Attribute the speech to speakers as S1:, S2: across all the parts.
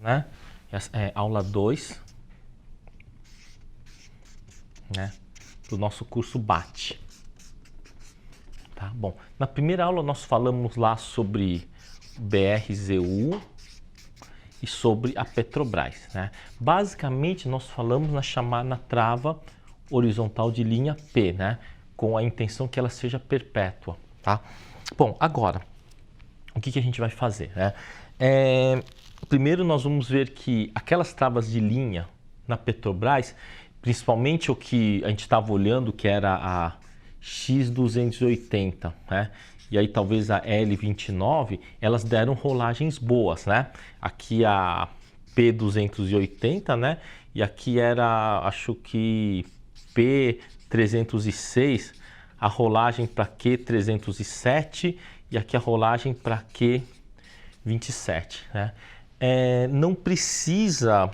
S1: né? Essa é aula 2, né? Do nosso curso BAT. Tá bom. Na primeira aula nós falamos lá sobre BRZU e sobre a Petrobras, né? Basicamente nós falamos na trava horizontal de linha P, né? Com a intenção que ela seja perpétua, tá? Bom, agora, o que a gente vai fazer, né? Primeiro nós vamos ver que aquelas travas de linha na Petrobras, principalmente o que a gente estava olhando, que era a X280, né? E aí talvez a L29, elas deram rolagens boas, né? Aqui a P280, né? E aqui era, acho que P306, a rolagem para Q307 e aqui a rolagem para Q27, né? Não precisa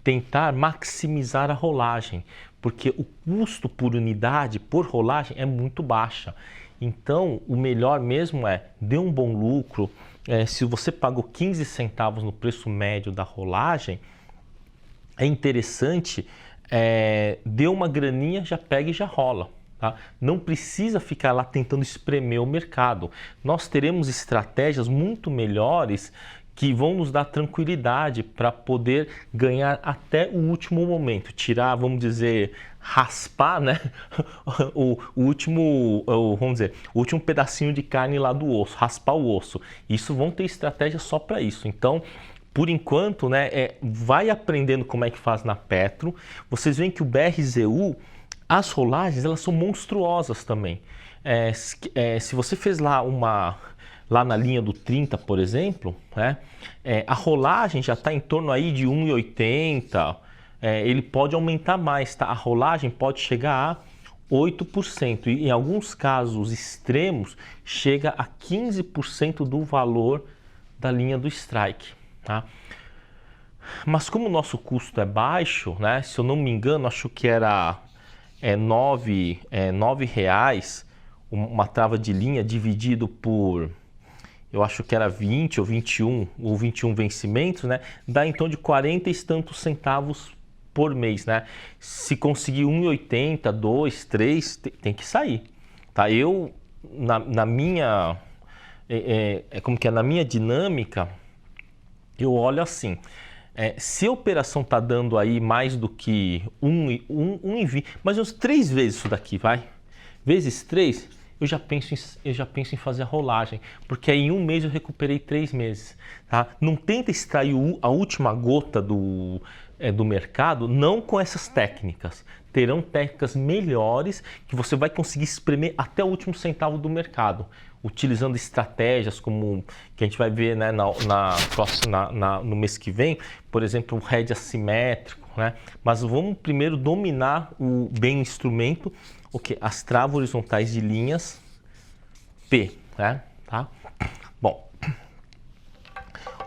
S1: tentar maximizar a rolagem, porque o custo por unidade, por rolagem, é muito baixa. Então, o melhor mesmo dê um bom lucro. Se você pagou 15 centavos no preço médio da rolagem, é interessante, dê uma graninha, já pega e já rola. Tá? Não precisa ficar lá tentando espremer o mercado. Nós teremos estratégias muito melhores que vão nos dar tranquilidade para poder ganhar até o último momento, tirar, vamos dizer, raspar, né, o último pedacinho de carne lá do osso, raspar o osso. Isso vão ter estratégia só para isso. Então, por enquanto, né, vai aprendendo como é que faz na Petro. Vocês veem que o BRZU, as rolagens, elas são monstruosas também. Se você fez lá na linha do 30, por exemplo, né, a rolagem já está em torno aí de 1,80, ele pode aumentar mais, tá? A rolagem pode chegar a 8% e em alguns casos extremos chega a 15% do valor da linha do strike, tá? Mas como o nosso custo é baixo, né, se eu não me engano, acho que era R$ 9 uma trava de linha dividido por, eu acho que era 20 ou 21 vencimentos, né? Dá em torno de 40 e tantos centavos por mês, né? Se conseguir 1,80, 2, 3, tem que sair, tá? Eu, na minha, na minha dinâmica, eu olho assim, se a operação tá dando aí mais do que 1,20, mais uns 3 vezes isso daqui, vai? Vezes 3, eu já penso em fazer a rolagem, porque aí em um mês eu recuperei 3 meses, tá? Não tenta extrair a última gota do mercado, não com essas técnicas. Terão técnicas melhores que você vai conseguir espremer até o último centavo do mercado, utilizando estratégias como que a gente vai ver, né, no mês que vem, por exemplo, o hedge assimétrico, né? Mas vamos primeiro dominar bem o instrumento, as travas horizontais de linhas P, né? Tá? Bom,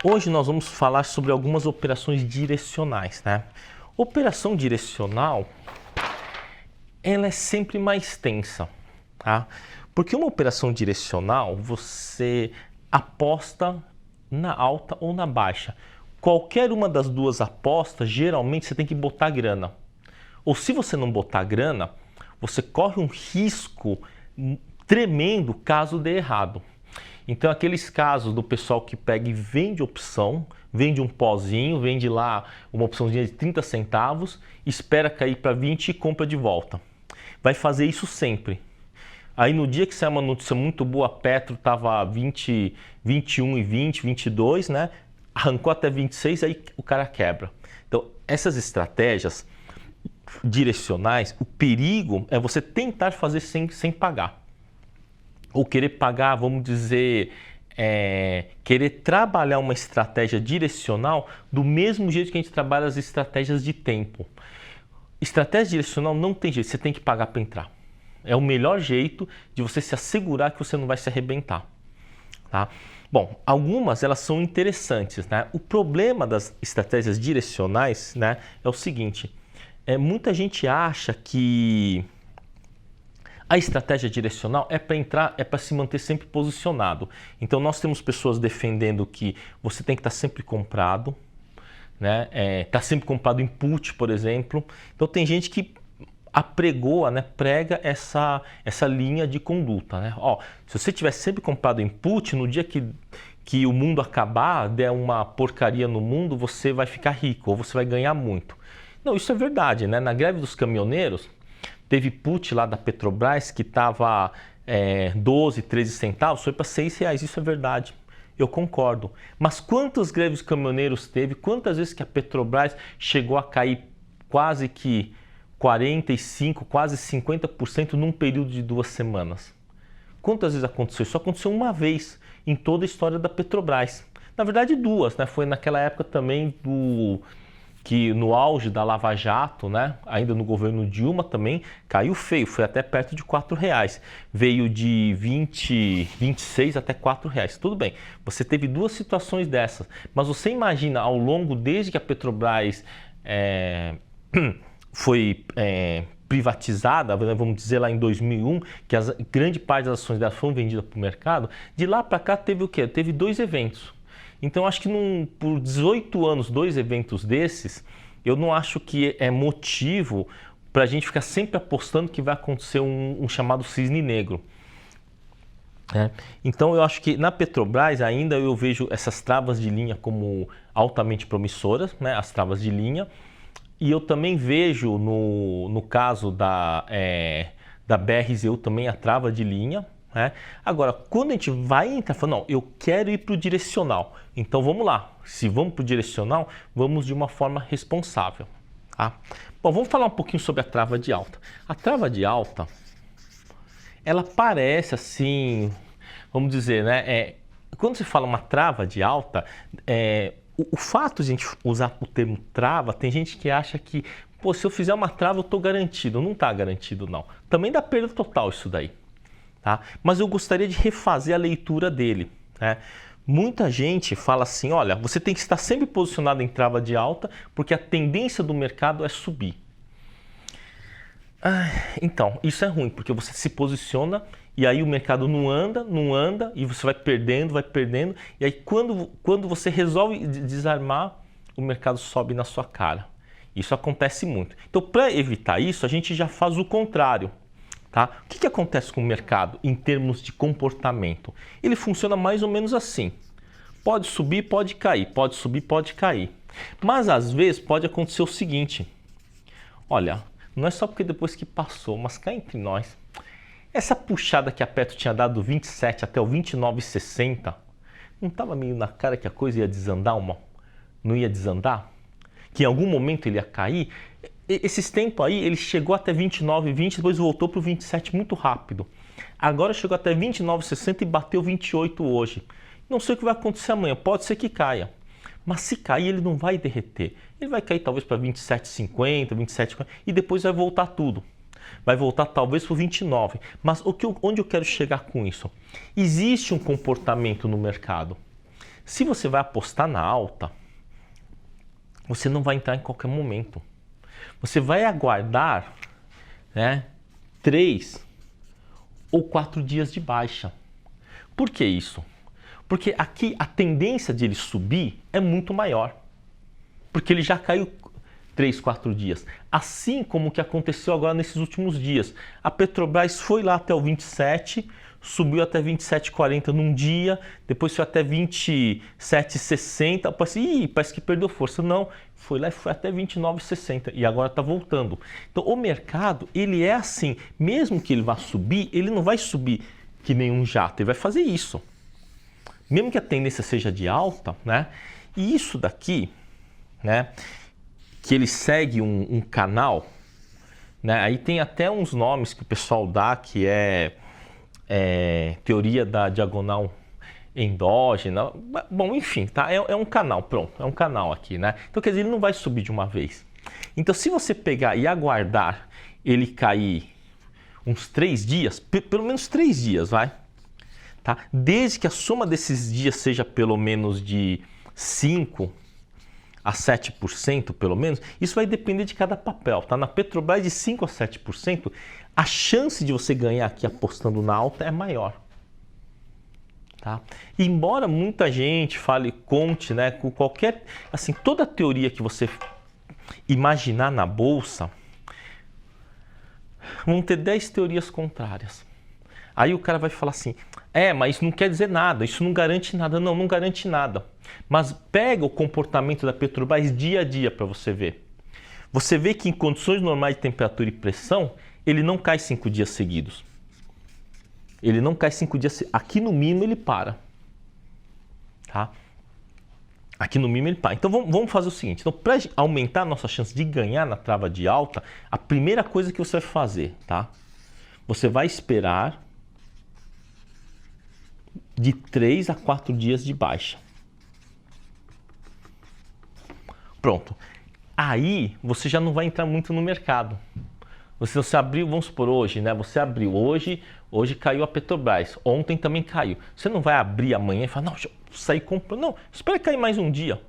S1: hoje nós vamos falar sobre algumas operações direcionais, né? Operação direcional, ela é sempre mais tensa, tá? Porque uma operação direcional, você aposta na alta ou na baixa. Qualquer uma das duas apostas, geralmente você tem que botar grana. Ou se você não botar grana, você corre um risco tremendo caso dê errado. Então, aqueles casos do pessoal que pega e vende opção, vende um pozinho, vende lá uma opçãozinha de 30 centavos, espera cair para 20 e compra de volta. Vai fazer isso sempre. Aí no dia que sai uma notícia muito boa, a Petro estava 20, 21,20, 22, né? Arrancou até 26, aí o cara quebra. Então, essas estratégias direcionais, o perigo é você tentar fazer sem pagar. Ou querer pagar, vamos dizer, querer trabalhar uma estratégia direcional do mesmo jeito que a gente trabalha as estratégias de tempo. Estratégia direcional não tem jeito, você tem que pagar para entrar. É o melhor jeito de você se assegurar que você não vai se arrebentar, tá? Bom, algumas elas são interessantes, né? O problema das estratégias direcionais, né, é o seguinte, muita gente acha que a estratégia direcional é para entrar, é para se manter sempre posicionado. Então nós temos pessoas defendendo que você tem que estar sempre comprado, né? Tá sempre comprado em put, por exemplo. Então tem gente que apregoa, né, prega essa linha de conduta, né? Ó, se você tiver sempre comprado em put, no dia que o mundo acabar, der uma porcaria no mundo, você vai ficar rico ou você vai ganhar muito. Não, isso é verdade, né? Na greve dos caminhoneiros, teve put lá da Petrobras que estava 12, 13 centavos, foi para R$6. Isso é verdade. Eu concordo. Mas quantas greves caminhoneiros teve? Quantas vezes que a Petrobras chegou a cair quase que 45%, quase 50% num período de 2 semanas? Quantas vezes aconteceu? Isso aconteceu uma vez em toda a história da Petrobras. Na verdade, 2, né? Foi naquela época também que no auge da Lava Jato, né, ainda no governo Dilma também, caiu feio, foi até perto de R$4. Veio de 20, 26 até R$4. Tudo bem, você teve 2 situações dessas, mas você imagina ao longo, desde que a Petrobras foi privatizada, vamos dizer lá em 2001, que grande parte das ações dela foram vendidas para o mercado, de lá para cá teve o quê? Teve 2 eventos. Então, acho que por 18 anos, 2 eventos desses, eu não acho que é motivo para a gente ficar sempre apostando que vai acontecer um chamado cisne negro. Então, eu acho que na Petrobras ainda eu vejo essas travas de linha como altamente promissoras, né? As travas de linha. E eu também vejo no caso da BRZU também a trava de linha. Agora, quando a gente vai entrar, falando, não, eu quero ir para o direcional, então vamos lá, se vamos para o direcional, vamos de uma forma responsável. Tá? Bom, vamos falar um pouquinho sobre a trava de alta. A trava de alta, ela parece assim, vamos dizer, né, quando se fala uma trava de alta, o fato de a gente usar o termo trava, tem gente que acha que, pô, se eu fizer uma trava eu estou garantido. Não está garantido, não. Também dá perda total isso daí. Tá? Mas eu gostaria de refazer a leitura dele. Né? Muita gente fala assim, olha, você tem que estar sempre posicionado em trava de alta porque a tendência do mercado é subir. Então, isso é ruim, porque você se posiciona e aí o mercado não anda e você vai perdendo e aí quando você resolve desarmar, o mercado sobe na sua cara. Isso acontece muito. Então, para evitar isso, a gente já faz o contrário. Tá? O que acontece com o mercado em termos de comportamento? Ele funciona mais ou menos assim. Pode subir, pode cair. Pode subir, pode cair. Mas às vezes pode acontecer o seguinte. Olha, não é só porque depois que passou, mas cá entre nós, essa puxada que a Petro tinha dado do 27 até o 29,60, não estava meio na cara que a coisa ia desandar não ia desandar? Que em algum momento ele ia cair? Esses tempos aí, ele chegou até 29,20, depois voltou para o 27 muito rápido. Agora chegou até 29,60 e bateu 28 hoje. Não sei o que vai acontecer amanhã, pode ser que caia. Mas se cair, ele não vai derreter. Ele vai cair talvez para 27,50, 27,50 e depois vai voltar tudo. Vai voltar talvez para o 29. Mas onde eu quero chegar com isso? Existe um comportamento no mercado. Se você vai apostar na alta, você não vai entrar em qualquer momento. Você vai aguardar 3 ou 4 dias de baixa. Por que isso? Porque aqui a tendência de ele subir é muito maior. Porque ele já caiu 3, 4 dias. Assim como o que aconteceu agora nesses últimos dias. A Petrobras foi lá até o 27, subiu até 27,40 num dia, depois foi até 27,60, parece que perdeu força. Não, foi lá e foi até 29,60 e agora está voltando. Então o mercado, ele é assim, mesmo que ele vá subir, ele não vai subir que nem um jato, ele vai fazer isso. Mesmo que a tendência seja de alta, né? E isso daqui, né? Que ele segue um canal, né? Aí tem até uns nomes que o pessoal dá, que é teoria da diagonal endógena. Bom, enfim, tá? É um canal, pronto, é um canal aqui, né? Então, quer dizer, ele não vai subir de uma vez. Então, se você pegar e aguardar ele cair uns 3 dias, pelo menos 3 dias, vai, tá? Desde que a soma desses dias seja pelo menos de 5 a 7%, pelo menos, isso vai depender de cada papel, tá? Na Petrobras, de 5 a 7%, a chance de você ganhar aqui apostando na alta é maior. Tá? E embora muita gente fale, conte, né, com qualquer, assim, toda teoria que você imaginar na bolsa, vão ter 10 teorias contrárias. Aí o cara vai falar assim, mas não quer dizer nada, isso não garante nada. Não, não garante nada. Mas pega o comportamento da Petrobras dia a dia para você ver. Você vê que em condições normais de temperatura e pressão, ele não cai 5 dias seguidos. Ele não cai 5 dias seguidos. Aqui no mínimo ele para. Tá? Aqui no mínimo ele para. Então vamos fazer o seguinte. Então, para aumentar a nossa chance de ganhar na trava de alta, a primeira coisa que você vai fazer, tá? Você vai esperar de 3 a 4 dias de baixa. Pronto. Aí você já não vai entrar muito no mercado. Você abriu, vamos supor hoje, né? Você abriu hoje caiu a Petrobras. Ontem também caiu. Você não vai abrir amanhã e falar, não, deixa eu sair comprando. Não, espera cair mais um dia.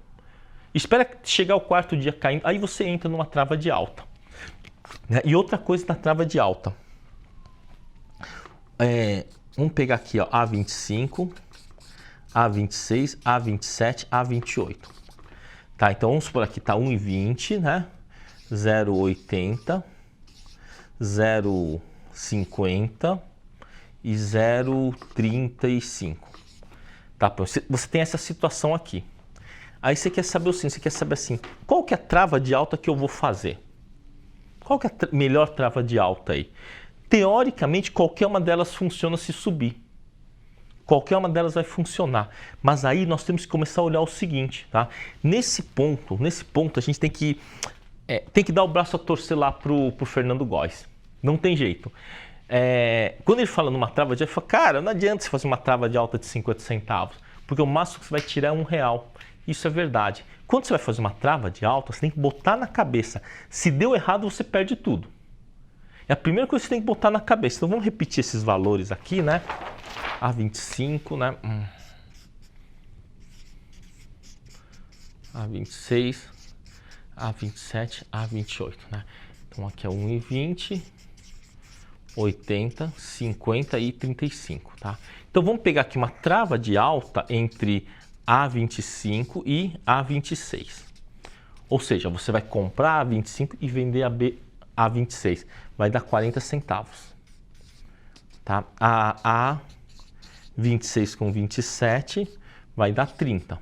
S1: Espera chegar o 4º dia caindo. Aí você entra numa trava de alta. Né? E outra coisa da trava de alta. Vamos pegar aqui, ó, A25, A26, A27, A28. Tá, então vamos supor aqui tá 1,20, né? 0,80, 0,50 e 0,35. Tá, você tem essa situação aqui. Aí você quer saber assim, qual que é a trava de alta que eu vou fazer? Qual que é a melhor trava de alta aí? Teoricamente, qualquer uma delas funciona se subir. Qualquer uma delas vai funcionar. Mas aí nós temos que começar a olhar o seguinte, tá? Nesse ponto a gente tem que dar o braço a torcer lá pro Fernando Góes. Não tem jeito. Quando ele fala numa trava de alta, ele fala, cara, não adianta você fazer uma trava de alta de 50 centavos, porque o máximo que você vai tirar é R$1. Isso é verdade. Quando você vai fazer uma trava de alta, você tem que botar na cabeça. Se deu errado, você perde tudo. É a primeira coisa que você tem que botar na cabeça. Então vamos repetir esses valores aqui, né? A25, né? A26, A27, A28, né? Então aqui é 1,20, 80, 50 e 35, tá? Então vamos pegar aqui uma trava de alta entre A25 e A26. Ou seja, você vai comprar A25 e vender A26. Vai dar 40 centavos. Tá? A A26 com 27 vai dar 30.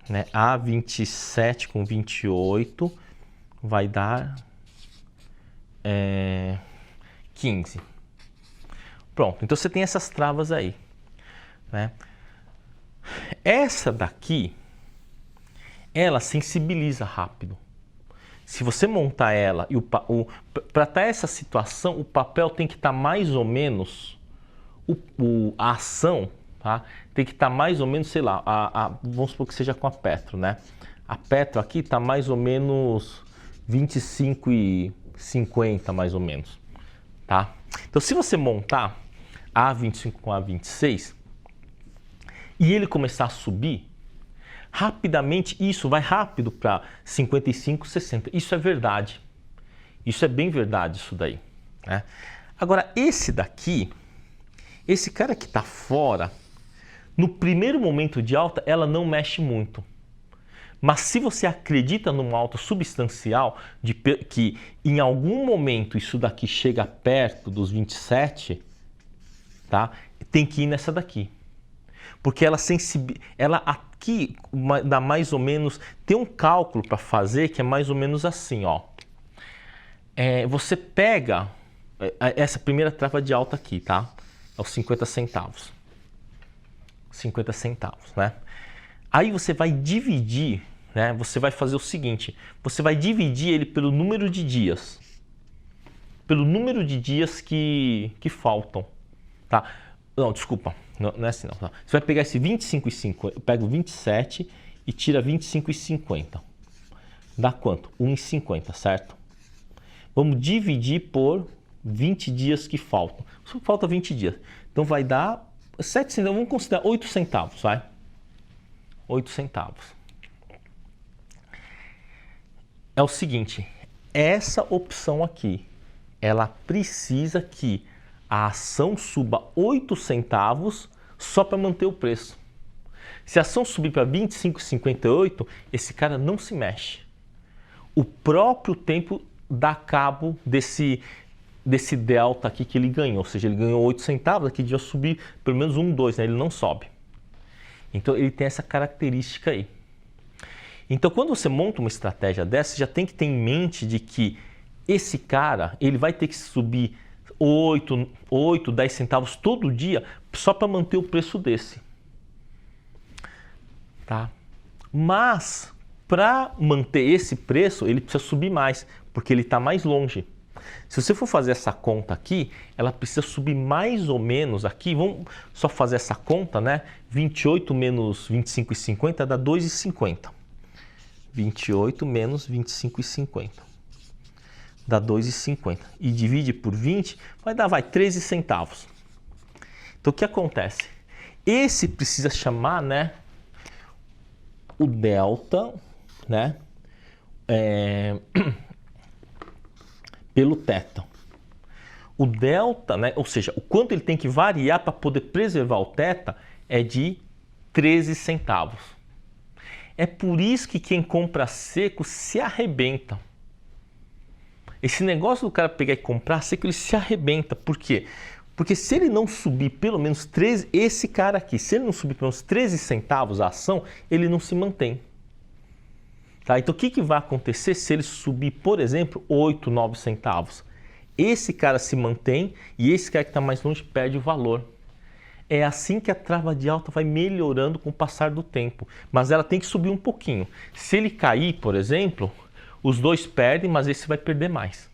S1: Né? A27 com 28 vai dar 15. Pronto, então você tem essas travas aí. Né? Essa daqui, ela sensibiliza rápido. Se você montar ela e para estar essa situação, o papel tem que estar mais ou menos, a ação, tá? Tem que estar mais ou menos, sei lá, vamos supor que seja com a Petro, né? A Petro aqui está mais ou menos 25,50 mais ou menos, tá? Então se você montar a A25 com a A26 e ele começar a subir, rapidamente isso vai rápido para 55, 60. Isso é verdade. Isso é bem verdade isso daí. Né? Agora esse daqui, esse cara que está fora, no primeiro momento de alta ela não mexe muito. Mas se você acredita numa alta substancial, que em algum momento isso daqui chega perto dos 27, tá? Tem que ir nessa daqui. Porque ela aqui dá mais ou menos, tem um cálculo para fazer que é mais ou menos assim, ó. Você pega essa primeira trava de alta aqui, tá? É os 50 centavos. 50 centavos, né? Aí você vai dividir, né? Você vai fazer o seguinte, você vai dividir ele pelo número de dias. Pelo número de dias que faltam, tá? Não, desculpa, não é assim não. Tá? Você vai pegar esse 25,50, eu pego 27 e tira 25,50. Dá quanto? 1,50, certo? Vamos dividir por 20 dias que faltam. Só falta 20 dias. Então vai dar 7 centavos, vamos considerar 8 centavos, vai? 8 centavos. É o seguinte, essa opção aqui, ela precisa que a ação suba 8 centavos só para manter o preço. Se a ação subir para 25,58, esse cara não se mexe. O próprio tempo dá cabo desse delta aqui que ele ganhou, ou seja, ele ganhou 8 centavos, aqui devia subir pelo menos 1, 2, né? Ele não sobe. Então ele tem essa característica aí. Então quando você monta uma estratégia dessa, você já tem que ter em mente de que esse cara, ele vai ter que subir 8, 10 centavos todo dia só para manter o preço desse. Tá? Mas para manter esse preço, ele precisa subir mais, porque ele está mais longe. Se você for fazer essa conta aqui, ela precisa subir mais ou menos aqui, vamos só fazer essa conta, né? 28 menos 25,50 dá 2,50. 28 menos 25,50 dá 2,50. E divide por 20, vai dar 13 centavos. Então o que acontece? Esse precisa chamar, né, o delta, né, pelo θ. O delta, né, ou seja, o quanto ele tem que variar para poder preservar o θ é de 13 centavos. É por isso que quem compra seco se arrebenta. Esse negócio do cara pegar e comprar seco, ele se arrebenta. Por quê? Porque se ele não subir pelo menos 13, esse cara aqui, se ele não subir pelo menos 13 centavos a ação, ele não se mantém. Tá? Então o que vai acontecer se ele subir, por exemplo, 8, 9 centavos? Esse cara se mantém e esse cara que está mais longe perde o valor. É assim que a trava de alta vai melhorando com o passar do tempo. Mas ela tem que subir um pouquinho. Se ele cair, por exemplo, os dois perdem, mas esse vai perder mais.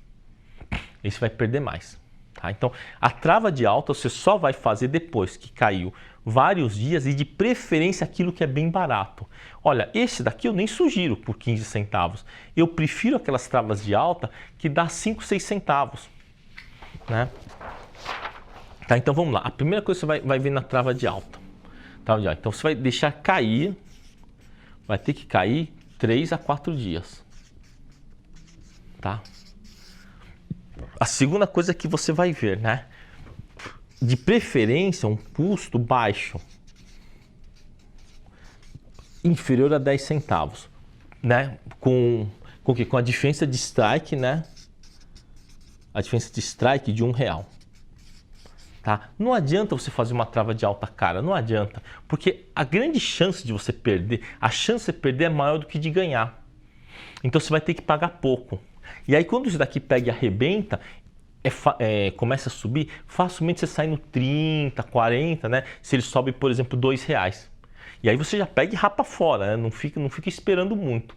S1: Esse vai perder mais. Tá? Então, a trava de alta você só vai fazer depois que caiu vários dias e de preferência aquilo que é bem barato. Olha, esse daqui eu nem sugiro por 15 centavos. Eu prefiro aquelas travas de alta que dá 5, 6 centavos. Né? Tá, então vamos lá. A primeira coisa que você vai ver na trava de alta. Então você vai deixar cair, vai ter que cair 3 a 4 dias. Tá? A segunda coisa que você vai ver, né? De preferência, um custo baixo, inferior a 10 centavos, né? Com a diferença de strike, né? A diferença de strike de R$1. Tá? Não adianta você fazer uma trava de alta cara, não adianta, porque a grande chance de você perder, a chance de você perder é maior do que de ganhar. Então você vai ter que pagar pouco. E aí quando isso daqui pega e arrebenta, começa a subir, facilmente você sai no 30, 40, né? Se ele sobe, por exemplo, R$2. E aí você já pega e rapa fora, né? Não fica esperando muito.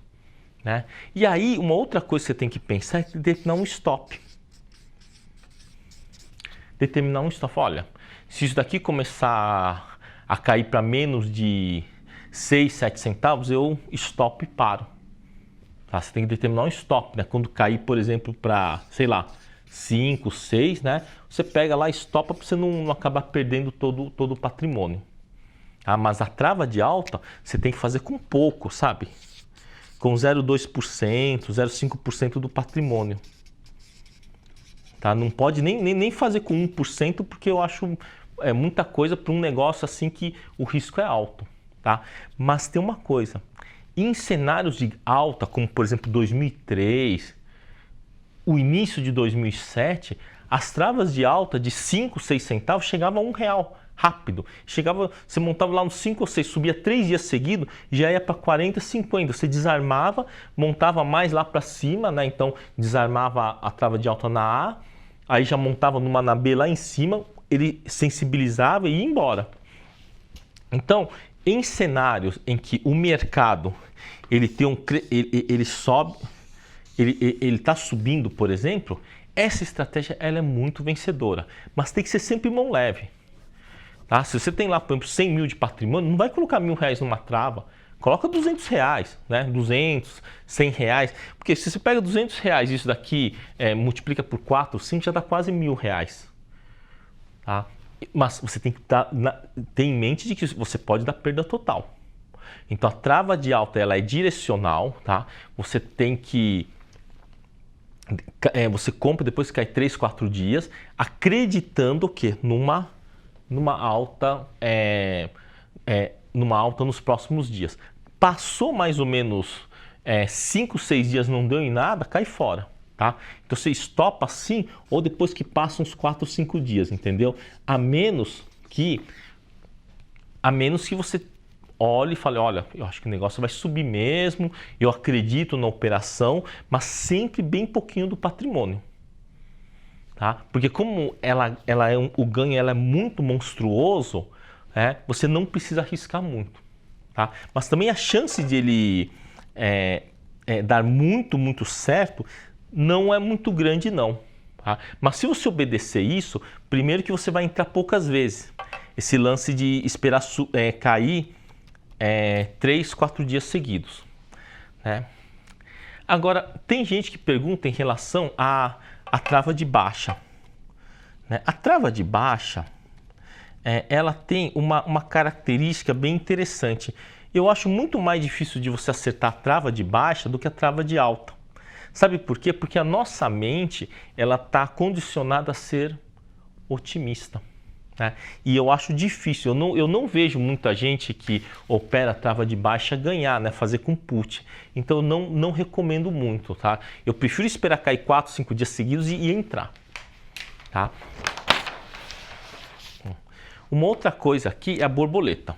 S1: Né? E aí uma outra coisa que você tem que pensar é determinar um stop. Determinar um stop. Olha, se isso daqui começar a cair para menos de 6, 7 centavos, eu stop e paro. Tá? Você tem que determinar um stop, né? Quando cair, por exemplo, para, sei lá, 5, 6, né? Você pega lá e stopa para você não acabar perdendo todo o patrimônio. Tá? Mas a trava de alta, você tem que fazer com pouco, sabe? Com 0,2%, 0,5% do patrimônio. Tá? Não pode nem fazer com 1%, porque eu acho muita coisa para um negócio assim que o risco é alto. Tá? Mas tem uma coisa, em cenários de alta, como por exemplo 2003, o início de 2007, as travas de alta de 5, 6 centavos chegavam a R$1, rápido. Você montava lá uns 5 ou 6, subia 3 dias seguidos, já ia para 40, 50. Você desarmava, montava mais lá para cima, né? Então desarmava a trava de alta na A, aí já montava numa na B lá em cima, ele sensibilizava e ia embora. Então, em cenários em que o mercado ele sobe, ele está subindo, por exemplo, essa estratégia ela é muito vencedora, mas tem que ser sempre mão leve. Tá? Se você tem lá, por exemplo, 100 mil de patrimônio, não vai colocar R$1.000 numa trava, coloca R$200, né? 200, R$100, porque se você pega R$200 e isso daqui multiplica por 4, 5, já dá quase R$1.000. Tá? Mas você tem que ter em mente de que você pode dar perda total. Então a trava de alta ela é direcional, tá? Você tem que você compra depois que cai 3, 4 dias, acreditando que numa numa alta nos próximos dias. Passou mais ou menos 5, 6 dias, não deu em nada, cai fora. Tá? Então você estopa assim ou depois que passam uns 4, 5 dias, entendeu? A menos que você olhe e fale, olha, eu acho que o negócio vai subir mesmo, eu acredito na operação, mas sempre bem pouquinho do patrimônio. Tá? Porque como o ganho ela é muito monstruoso, você não precisa arriscar muito. Tá? Mas também a chance de ele dar muito, muito certo não é muito grande não. Tá? Mas se você obedecer isso, primeiro que você vai entrar poucas vezes. Esse lance de esperar cair 3, 4 dias seguidos. Né? Agora, tem gente que pergunta em relação à trava de baixa. Né? A trava de baixa, ela tem uma característica bem interessante. Eu acho muito mais difícil de você acertar a trava de baixa do que a trava de alta. Sabe por quê? Porque a nossa mente ela está condicionada a ser otimista. Né? E eu acho difícil, eu não vejo muita gente que opera a trava de baixa ganhar, né? Fazer com put. Então eu não recomendo muito. Tá? Eu prefiro esperar cair 4, 5 dias seguidos e entrar. Tá? Uma outra coisa aqui é a borboleta.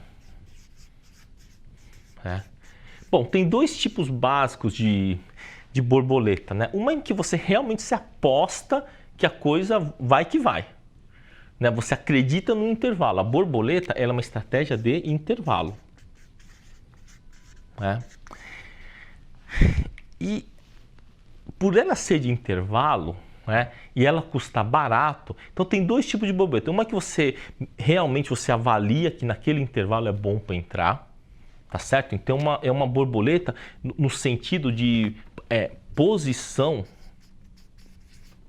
S1: Bom, tem 2 tipos básicos de borboleta. Né? Uma em que você realmente se aposta que a coisa vai que vai. Né? Você acredita no intervalo. A borboleta ela é uma estratégia de intervalo. Né? E por ela ser de intervalo, né, e ela custar barato, então tem 2 tipos de borboleta. Uma que você realmente avalia que naquele intervalo é bom para entrar, tá certo? Então é uma borboleta no sentido de posição,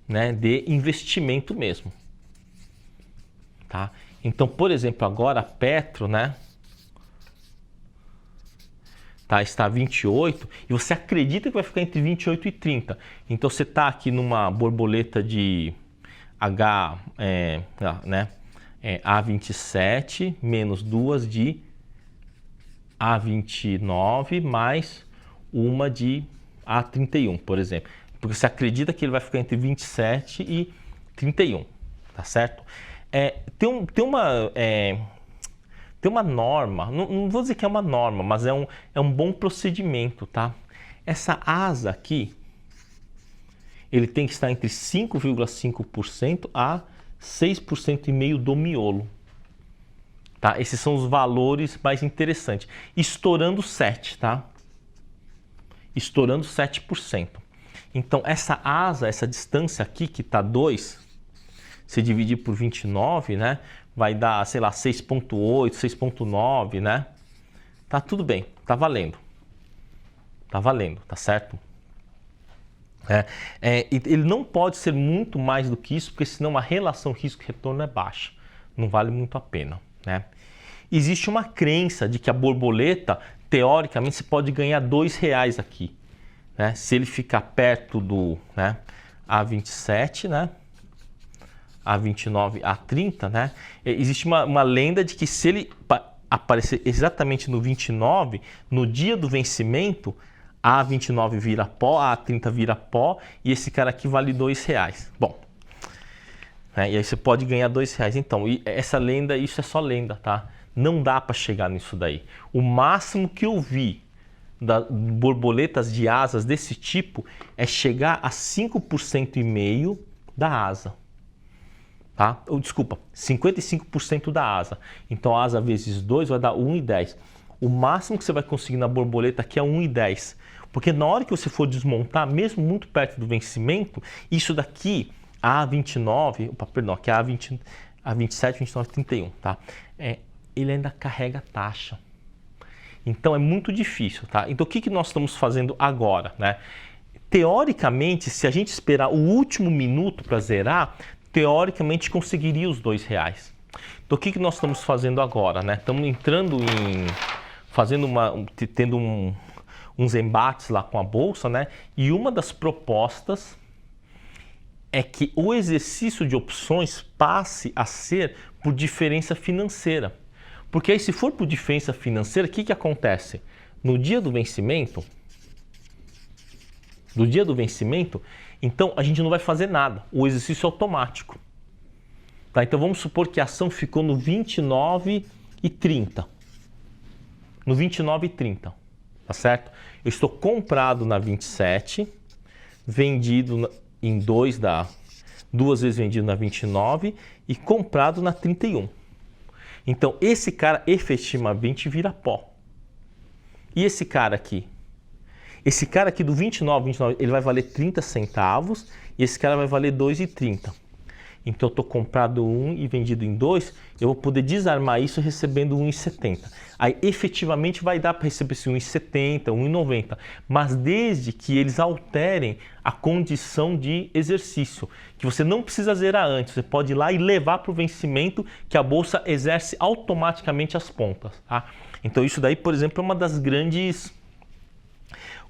S1: né, de investimento mesmo. Tá? Então, por exemplo, agora a Petro, né, está 28 e você acredita que vai ficar entre 28 e 30. Então você está aqui numa borboleta de A27 menos 2 de A29 mais uma de A31, por exemplo. Porque você acredita que ele vai ficar entre 27 e 31, tá certo? Tem uma norma, não vou dizer que é uma norma, mas é um bom procedimento, tá? Essa asa aqui, ele tem que estar entre 5,5% a 6,5% do miolo. Tá? Esses são os valores mais interessantes. Estourando 7, tá? Estourando 7%. Então, essa asa, essa distância aqui, que está 2, se dividir por 29, né? Vai dar, sei lá, 6,8, 6,9, né? Tá tudo bem, tá valendo. Tá valendo, tá certo? Ele não pode ser muito mais do que isso, porque senão a relação risco-retorno é baixa. Não vale muito a pena, né? Existe uma crença de que a borboleta, teoricamente, você pode ganhar R$2 aqui, né? Se ele ficar perto do, né, A27, né? A29, A30, né? Existe uma lenda de que se ele aparecer exatamente no 29, no dia do vencimento, A29 vira pó, A30 vira pó e esse cara aqui vale R$2. Bom, e aí você pode ganhar R$2. Então, essa lenda, isso é só lenda, tá? Não dá para chegar nisso daí. O máximo que eu vi das borboletas de asas desse tipo é chegar a 5,5% da asa. Tá? Desculpa, 55% da asa. Então, a asa vezes 2 vai dar 1,10. O máximo que você vai conseguir na borboleta aqui é 1,10. Porque na hora que você for desmontar, mesmo muito perto do vencimento, isso daqui, a A29, aqui é A27, 29, 31, tá? Ele ainda carrega taxa. Então, é muito difícil, tá? Então, o que nós estamos fazendo agora, né? Teoricamente, se a gente esperar o último minuto para zerar, teoricamente conseguiria os R$2. Então o que nós estamos fazendo agora, né? Estamos entrando tendo uns embates lá com a bolsa, né? E uma das propostas é que o exercício de opções passe a ser por diferença financeira. Porque aí, se for por diferença financeira, o que acontece? No dia do vencimento, então a gente não vai fazer nada. O exercício é automático. Tá? Então vamos supor que a ação ficou no 29,30. No 29,30, tá certo? Eu estou comprado na 27, vendido em 2 vezes vendido na 29 e comprado na 31. Então esse cara efetivamente vira pó. E esse cara aqui? Esse cara aqui do 29, ele vai valer 30 centavos e esse cara vai valer 2,30. Então eu estou comprado 1 e vendido em 2, eu vou poder desarmar isso recebendo 1,70. Aí efetivamente vai dar para receber esse 1,70, 1,90, mas desde que eles alterem a condição de exercício, que você não precisa zerar antes, você pode ir lá e levar para o vencimento que a bolsa exerce automaticamente as pontas. Tá? Então isso daí, por exemplo, é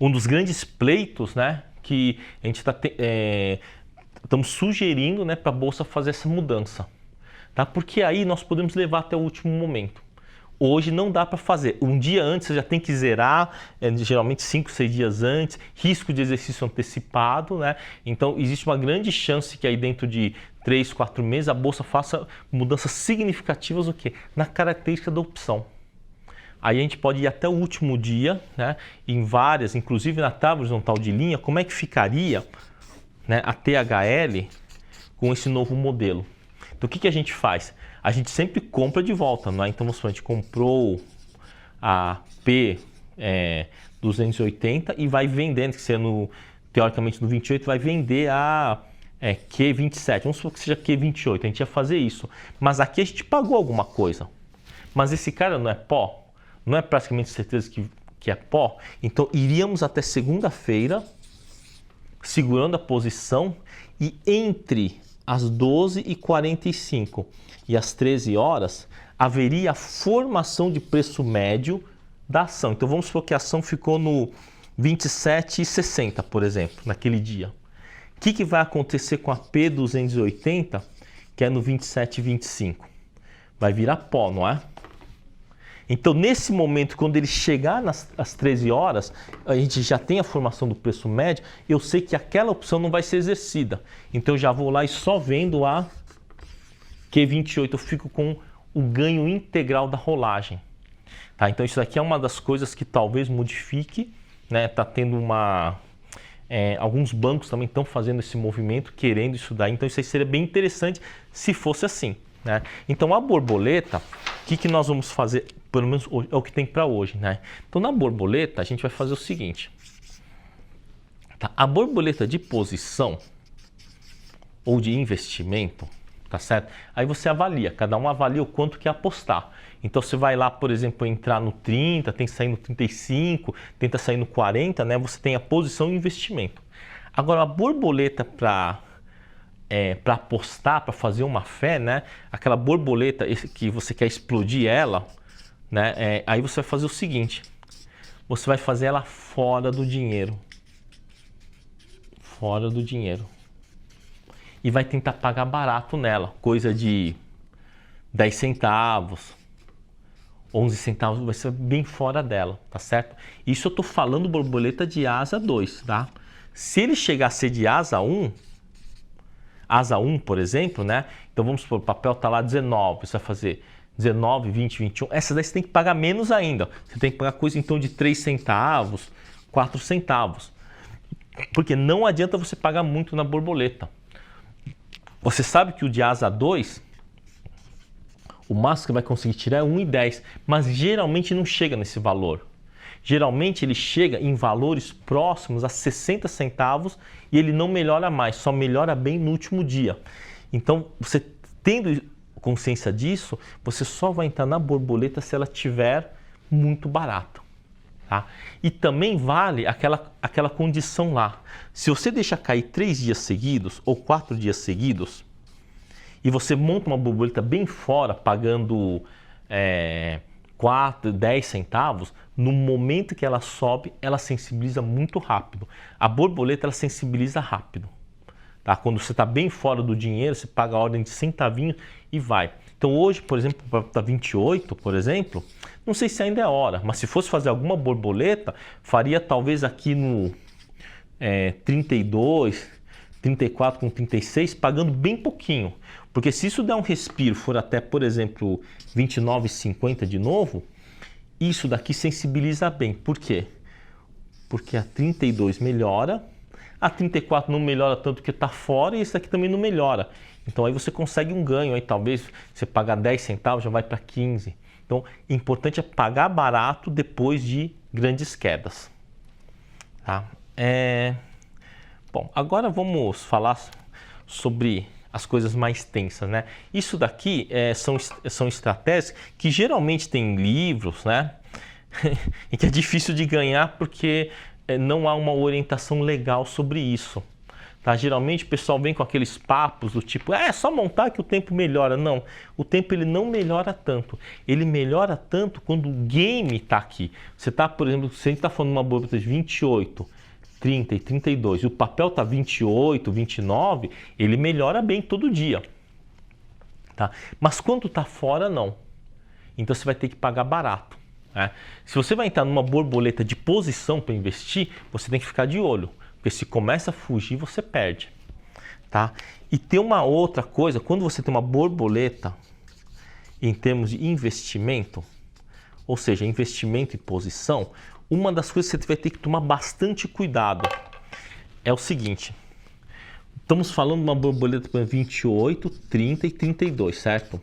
S1: um dos grandes pleitos, né, que a gente está estamos sugerindo, né, para a bolsa fazer essa mudança, tá? Porque aí nós podemos levar até o último momento. Hoje não dá para fazer. Um dia antes você já tem que zerar, geralmente 5, 6 dias antes, risco de exercício antecipado, né? Então existe uma grande chance que aí dentro de 3, 4 meses a bolsa faça mudanças significativas o quê? Na característica da opção. Aí a gente pode ir até o último dia, né? Em várias, inclusive na tábua horizontal de linha, como é que ficaria, né, a THL com esse novo modelo. Então o que a gente faz? A gente sempre compra de volta, né? Então vamos supor, a gente comprou a P280 e vai vendendo, que seja teoricamente no 28, vai vender a Q27. Vamos supor que seja Q28, a gente ia fazer isso. Mas aqui a gente pagou alguma coisa. Mas esse cara não é pó? Não é praticamente certeza que é pó? Então iríamos até segunda-feira segurando a posição e entre as 12h45 e as 13 horas haveria a formação de preço médio da ação. Então vamos supor que a ação ficou no 27,60, por exemplo, naquele dia. O que vai acontecer com a P280, que é no 27,25? Vai virar pó, não é? Então, nesse momento, quando ele chegar às 13 horas, a gente já tem a formação do preço médio, eu sei que aquela opção não vai ser exercida. Então, eu já vou lá e só vendo a Q28, eu fico com o ganho integral da rolagem. Tá? Então, isso aqui é uma das coisas que talvez modifique, né? Tá tendo alguns bancos também estão fazendo esse movimento, querendo isso daí. Então, isso aí seria bem interessante se fosse assim. Né? Então a borboleta, o que nós vamos fazer, pelo menos é o que tem para hoje, né? Então na borboleta a gente vai fazer o seguinte, tá? A borboleta de posição ou de investimento, tá certo? Aí você avalia, cada um avalia o quanto quer apostar. Então você vai lá, por exemplo, entrar no 30, tem que sair no 35, tenta sair no 40, né? Você tem a posição e investimento. Agora a borboleta para apostar, para fazer uma fé, né? Aquela borboleta que você quer explodir ela, né? Aí você vai fazer o seguinte, você vai fazer ela fora do dinheiro. Fora do dinheiro. E vai tentar pagar barato nela, coisa de 10 centavos, 11 centavos, vai ser bem fora dela, tá certo? Isso eu tô falando borboleta de asa 2, tá? Se ele chegar a ser de asa 1, asa 1, por exemplo, né? Então vamos supor, o papel tá lá 19, você vai fazer 19, 20, 21. Essa daí você tem que pagar menos ainda. Você tem que pagar coisa então de 3 centavos, 4 centavos. Porque não adianta você pagar muito na borboleta. Você sabe que o de asa 2, o máximo que vai conseguir tirar é 1,10, mas geralmente não chega nesse valor. Geralmente ele chega em valores próximos a 60 centavos e ele não melhora mais, só melhora bem no último dia. Então, você tendo consciência disso, você só vai entrar na borboleta se ela estiver muito barata. Tá? E também vale aquela condição lá. Se você deixar cair 3 dias seguidos ou 4 dias seguidos e você monta uma borboleta bem fora, pagando 4, 10 centavos, no momento que ela sobe, ela sensibiliza muito rápido. A borboleta, ela sensibiliza rápido. Tá? Quando você está bem fora do dinheiro, você paga a ordem de centavinhos e vai. Então hoje, por exemplo, para 28, por exemplo, não sei se ainda é hora, mas se fosse fazer alguma borboleta, faria talvez aqui no 32, 34 com 36, pagando bem pouquinho. Porque se isso der um respiro, for até, por exemplo, 29,50 de novo, isso daqui sensibiliza bem. Por quê? Porque a 32 melhora, a 34 não melhora tanto porque está fora e esse daqui também não melhora. Então aí você consegue um ganho, aí talvez você pagar 10 centavos já vai para 15. Então, o importante é pagar barato depois de grandes quedas. Tá? Bom, agora vamos falar sobre as coisas mais tensas, né? Isso daqui são estratégias que geralmente tem em livros, né? E que é difícil de ganhar porque não há uma orientação legal sobre isso. Tá? Geralmente o pessoal vem com aqueles papos do tipo, é só montar que o tempo melhora. Não, o tempo ele não melhora tanto. Ele melhora tanto quando o game está aqui. Você está, por exemplo, se a gente está falando de uma borboleta de 28, 30 e 32 e o papel está 28, 29, ele melhora bem todo dia. Tá? Mas quando está fora, não. Então você vai ter que pagar barato. Né? Se você vai entrar numa borboleta de posição para investir, você tem que ficar de olho. Porque se começa a fugir, você perde. Tá? E tem uma outra coisa, quando você tem uma borboleta em termos de investimento, ou seja, investimento em posição, uma das coisas que você vai ter que tomar bastante cuidado é o seguinte. Estamos falando de uma borboleta para 28, 30 e 32, certo?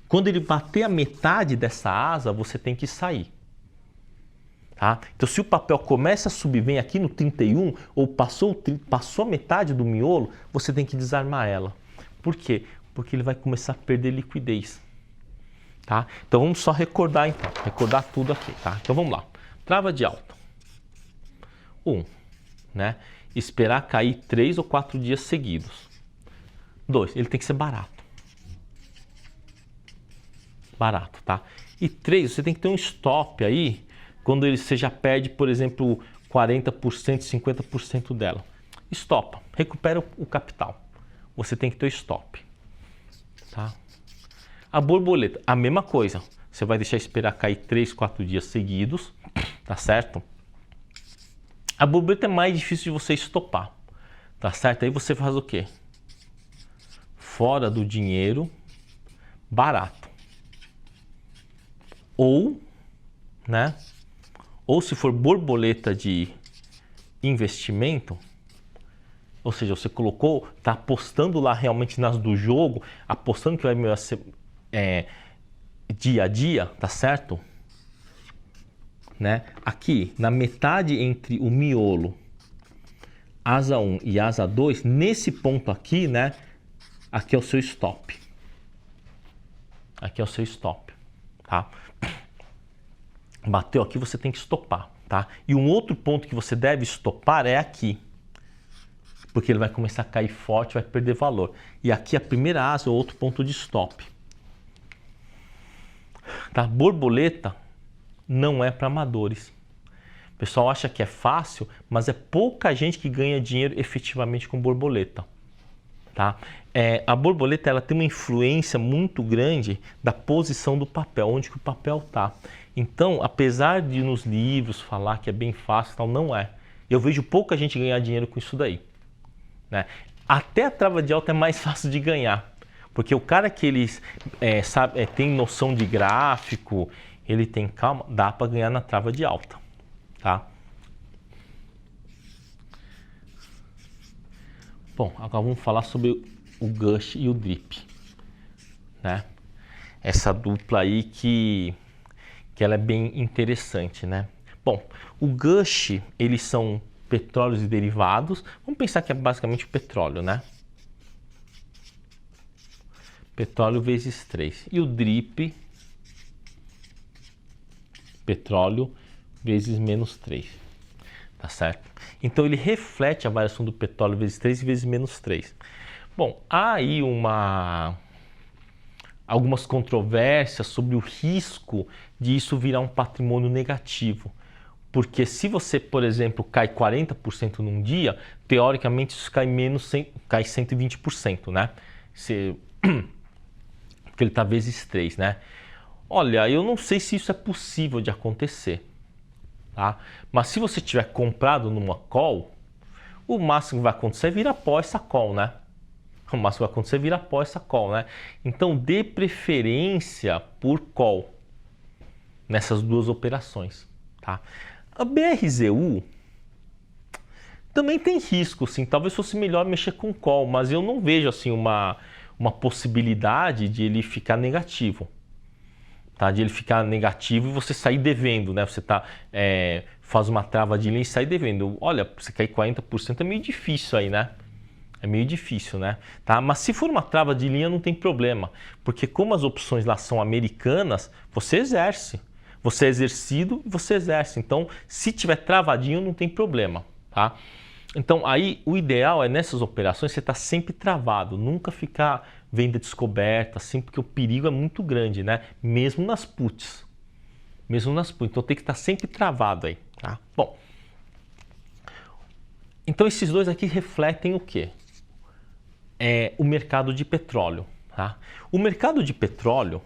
S1: Quando ele bater a metade dessa asa, você tem que sair. Tá? Então, se o papel começa a subir, vem aqui no 31, ou passou a metade do miolo, você tem que desarmar ela. Por quê? Porque ele vai começar a perder liquidez. Tá? Então, vamos só recordar tudo aqui. Tá? Então, vamos lá. Trava de alta. 1. Né? Esperar cair 3 ou 4 dias seguidos. 2. Ele tem que ser barato. Barato, tá? E 3. Você tem que ter um stop aí, quando você já perde, por exemplo, 40%, 50% dela. Stopa, recupera o capital. Você tem que ter o stop. Tá? A borboleta, a mesma coisa. Você vai deixar esperar cair 3, 4 dias seguidos, tá certo? A borboleta é mais difícil de você estopar, tá certo? Aí você faz o quê? Fora do dinheiro, barato. Ou, né? Ou se for borboleta de investimento, ou seja, você colocou, está apostando lá realmente nas do jogo, apostando que vai ser dia a dia, tá certo? Né? Aqui, na metade entre o miolo, asa 1 e asa 2, nesse ponto aqui, né? Aqui é o seu stop. Aqui é o seu stop, tá? Bateu aqui, você tem que estopar, tá? E um outro ponto que você deve estopar é aqui. Porque ele vai começar a cair forte, vai perder valor. E aqui a primeira asa é outro ponto de stop. Tá? Borboleta não é para amadores. O pessoal acha que é fácil, mas é pouca gente que ganha dinheiro efetivamente com borboleta. Tá? A borboleta ela tem uma influência muito grande da posição do papel, onde que o papel está. Então, apesar de nos livros falar que é bem fácil, tal, não é. Eu vejo pouca gente ganhar dinheiro com isso daí. Né? Até a trava de alta é mais fácil de ganhar, porque o cara que eles tem noção de gráfico, ele tem calma, dá para ganhar na trava de alta. Tá? Bom, agora vamos falar sobre o Gush e o Drip, né? Essa dupla aí que ela é bem interessante, né? Bom, o Gush, eles são petróleos e derivados. Vamos pensar que é basicamente o petróleo, né? Petróleo vezes 3. E o Drip, petróleo vezes menos 3. Tá certo? Então ele reflete a variação do petróleo vezes 3 e vezes menos 3. Bom, há aí algumas controvérsias sobre o risco de isso virar um patrimônio negativo. Porque se você, por exemplo, cai 40% num dia, teoricamente isso cai menos, cai 120%, né? Porque ele está vezes 3, né? Olha, eu não sei se isso é possível de acontecer, tá? Mas se você tiver comprado numa call, o máximo que vai acontecer é virar pó essa call, né? O máximo que vai acontecer é virar pó essa call, né? Então dê preferência por call nessas duas operações, tá? A BRZU também tem risco, sim. Talvez fosse melhor mexer com call, mas eu não vejo assim uma possibilidade de ele ficar negativo. Tá? De ele ficar negativo e você sair devendo, né? Você faz uma trava de linha e sai devendo. Olha, você cair 40% é meio difícil aí, né? É meio difícil, né? Tá? Mas se for uma trava de linha não tem problema, porque como as opções lá são americanas, você exerce. Você é exercido e você exerce. Então, se tiver travadinho, não tem problema, tá? Então, aí o ideal é nessas operações você estar sempre travado, nunca ficar venda descoberta, assim, porque o perigo é muito grande, né? Mesmo nas puts. Mesmo nas puts. Então, tem que estar sempre travado aí, tá? Bom, então esses dois aqui refletem o quê? O mercado de petróleo, tá? O mercado de petróleo,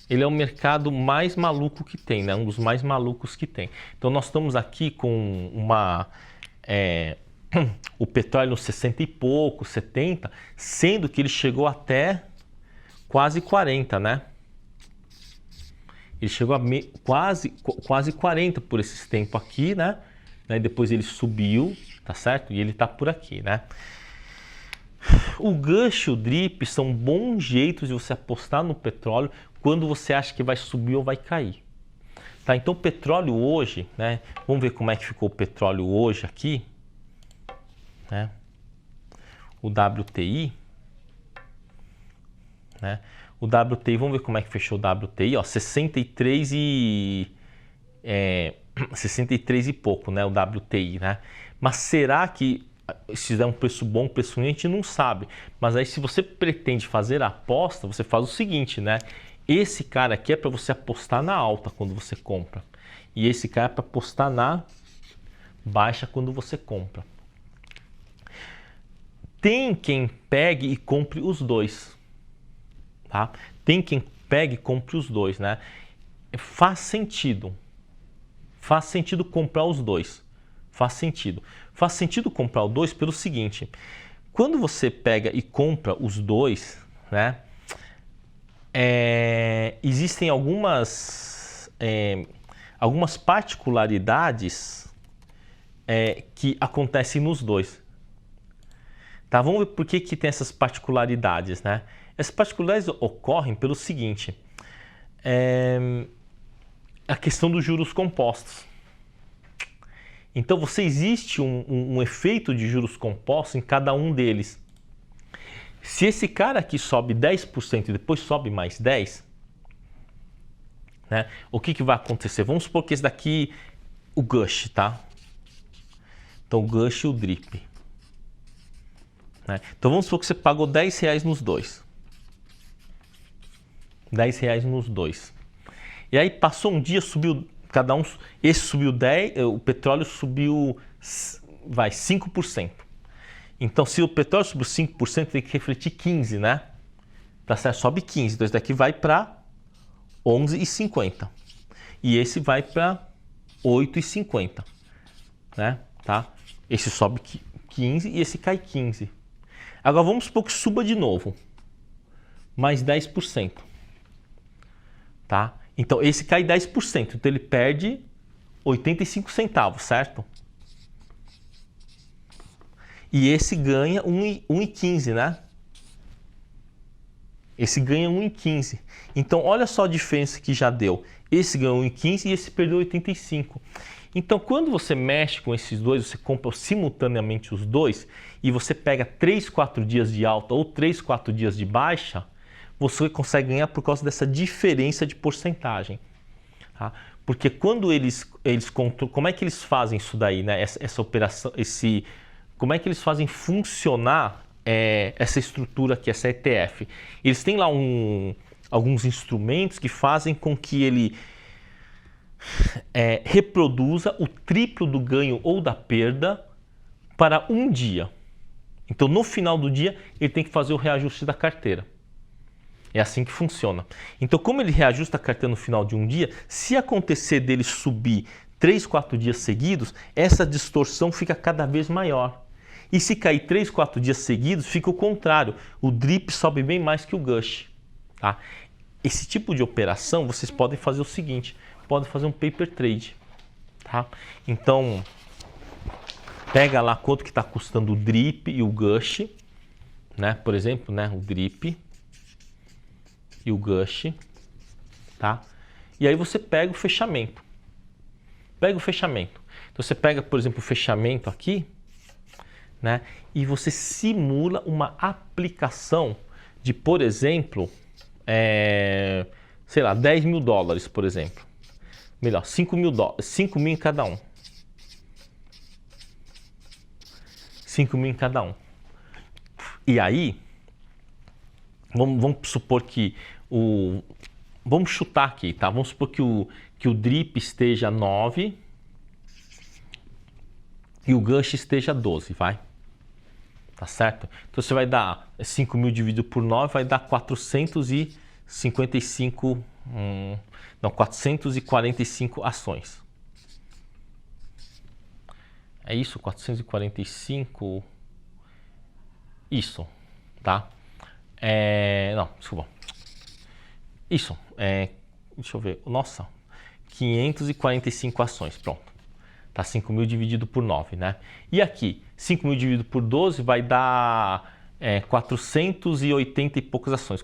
S1: ele é o mercado mais maluco que tem, né? Um dos mais malucos que tem. Então nós estamos aqui com o petróleo nos 60 e pouco, 70, sendo que ele chegou até quase 40, né? Ele chegou a quase 40 por esses tempos aqui, né? Depois ele subiu, tá certo? E ele tá por aqui, né? O gancho, o drip são bons jeitos de você apostar no petróleo quando você acha que vai subir ou vai cair. Tá? Então o petróleo hoje, né? Vamos ver como é que ficou o petróleo hoje aqui, né? O WTI, né? O WTI, vamos ver como é que fechou o WTI, ó, 63 e 63 e pouco, né? O WTI, né? Mas será que se der um preço bom, preço ruim, a gente não sabe. Mas aí se você pretende fazer a aposta, você faz o seguinte, né? Esse cara aqui é para você apostar na alta quando você compra. E esse cara é para apostar na baixa quando você compra. Tem quem pegue e compre os dois. Tá? Tem quem pegue e compre os dois, né? Faz sentido. Faz sentido comprar os dois. Faz sentido. Faz sentido comprar os dois pelo seguinte. Quando você pega e compra os dois, né? Existem algumas particularidades que acontecem nos dois. Tá? Vamos ver por que tem essas particularidades, né? Essas particularidades ocorrem pelo seguinte. A questão dos juros compostos. Então, existe um efeito de juros compostos em cada um deles. Se esse cara aqui sobe 10% e depois sobe mais 10%, né, o que vai acontecer? Vamos supor que esse daqui, o gush, tá? Então, o gush e o drip. Né? Então, vamos supor que você pagou R$10 nos dois. R$10 nos dois. E aí, passou um dia, subiu, cada um, esse subiu 10%, o petróleo subiu, 5%. Então, se o petróleo subiu 5%, tem que refletir 15%, né? Tá certo? Sobe 15%. Então, esse daqui vai para 11,50. E esse vai para 8,50. Né? Tá? Esse sobe 15% e esse cai 15%. Agora, vamos supor que suba de novo. Mais 10%. Tá? Então, esse cai 10%. Então, ele perde 85 centavos, certo? E esse ganha 1,15, né? Esse ganha 1,15. Então, olha só a diferença que já deu. Esse ganhou 1,15 e esse perdeu 85. Então, quando você mexe com esses dois, você compra simultaneamente os dois e você pega 3, 4 dias de alta ou 3, 4 dias de baixa, você consegue ganhar por causa dessa diferença de porcentagem. Tá? Porque quando eles controlam, como é que eles fazem isso daí, né? Essa operação, como é que eles fazem funcionar essa estrutura aqui, essa ETF? Eles têm lá alguns instrumentos que fazem com que ele reproduza o triplo do ganho ou da perda para um dia. Então, no final do dia, ele tem que fazer o reajuste da carteira. É assim que funciona. Então, como ele reajusta a carteira no final de um dia, se acontecer dele subir 3, 4 dias seguidos, essa distorção fica cada vez maior. E se cair 3, 4 dias seguidos, fica o contrário. O DRIP sobe bem mais que o GUSH. Tá? Esse tipo de operação, vocês podem fazer o seguinte, podem fazer um paper trade. Tá? Então, pega lá quanto que está custando o DRIP e o GUSH, né? Por exemplo, né? O DRIP e o GUSH, tá? E aí você pega o fechamento. Pega o fechamento. Então você pega, por exemplo, o fechamento aqui, né? E você simula uma aplicação de, por exemplo, sei lá, 10 mil dólares, por exemplo. Melhor, 5 mil dólares, 5 mil em cada um. 5 mil em cada um. E aí, vamos supor que vamos chutar aqui, tá? Vamos supor que o DRIP esteja 9 e o GUSH esteja 12, vai? Tá certo? Então você vai dar 5 mil dividido por 9, vai dar 455, 445 ações. É isso? 445? Isso, tá? Não, desculpa. Isso, deixa eu ver. Nossa, 545 ações, pronto. Tá 5 mil dividido por 9, né? E aqui, 5 mil dividido por 12 vai dar 480 e poucas ações.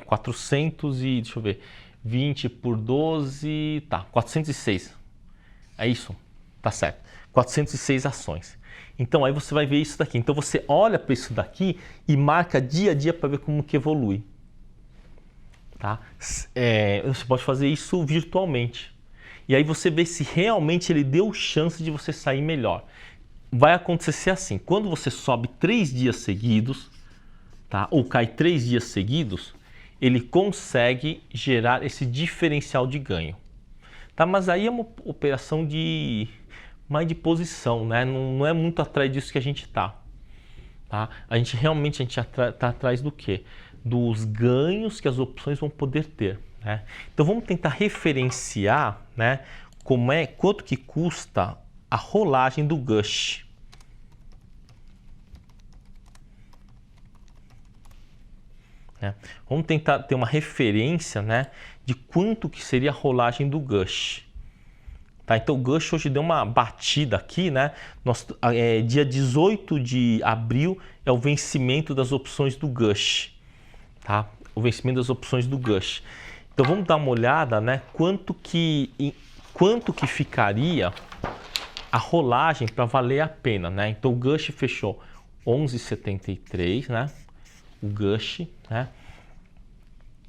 S1: 400 e, deixa eu ver, 20 por 12, tá, 406. É isso? Tá certo. 406 ações. Então aí você vai ver isso daqui. Então você olha para isso daqui e marca dia a dia para ver como que evolui. Tá? Você pode fazer isso virtualmente. E aí você vê se realmente ele deu chance de você sair melhor. Vai acontecer assim, quando você sobe 3 dias seguidos, tá? Ou cai 3 dias seguidos, ele consegue gerar esse diferencial de ganho. Tá? Mas aí é uma operação mais de posição, né? Não é muito atrás disso que a gente tá. A gente realmente tá atrás do quê? Dos ganhos que as opções vão poder ter, né? Então vamos tentar referenciar, né, quanto que custa a rolagem do GUSH. Né? Vamos tentar ter uma referência, né, de quanto que seria a rolagem do GUSH. Tá? Então o GUSH hoje deu uma batida aqui, né? Dia 18 de abril é o vencimento das opções do GUSH. Tá? O vencimento das opções do GUSH. Então vamos dar uma olhada, né? Quanto que ficaria a rolagem para valer a pena, né? Então o GUSH fechou 11,73, né? O GUSH, né?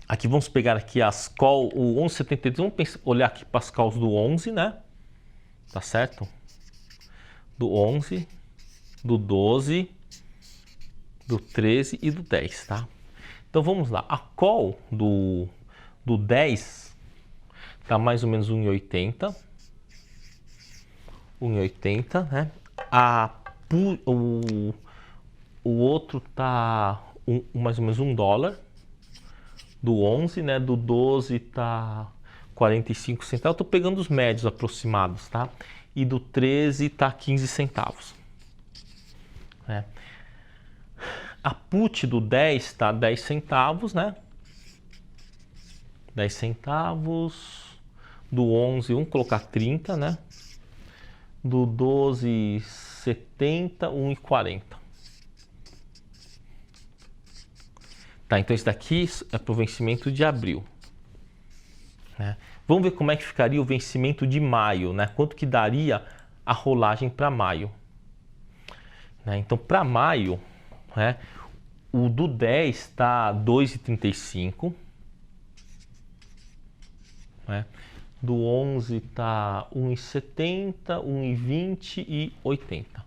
S1: Aqui vamos pegar aqui as call, o 11,73, vamos olhar aqui para as calls do 11, né? Tá certo? Do 11, do 12, do 13 e do 10, tá? Então vamos lá, a call do 10 tá mais ou menos 1,80, 1,80, né? O outro tá mais ou menos $1, do 11, né? Do 12 tá 45 centavos, eu tô pegando os médios aproximados, tá? E do 13 tá 15 centavos, né? A put do 10 está 10 centavos, né? 10 centavos. Do 11, vamos colocar 30, né? Do 12, 70, 1,40. Tá, então esse daqui é para o vencimento de abril, né? Vamos ver como é que ficaria o vencimento de maio, né? Quanto que daria a rolagem para maio, né? Então, para maio, né, o do 10 está 2,35, né? Do 11 está 1,70, 1,20 e 80.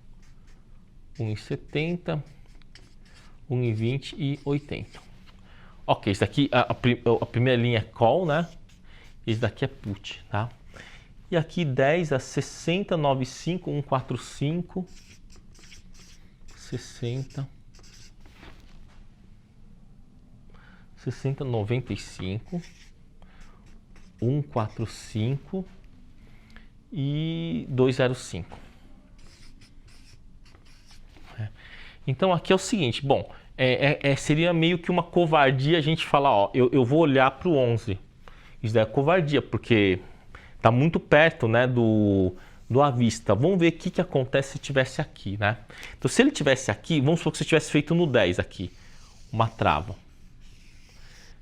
S1: 1,70, 1,20 e 80. Ok, isso daqui, a primeira linha é call, né? Esse daqui é put, tá? E aqui 10 a 60, 95, 145, 60, 60, 95, 145 e 205. Então aqui é o seguinte, bom, seria meio que uma covardia a gente falar, ó, eu vou olhar para o 11. Isso daí é covardia, porque está muito perto, né, do à vista. Vamos ver o que acontece se tivesse aqui, né? Então se ele tivesse aqui, vamos supor que você tivesse feito no 10 aqui, uma trava.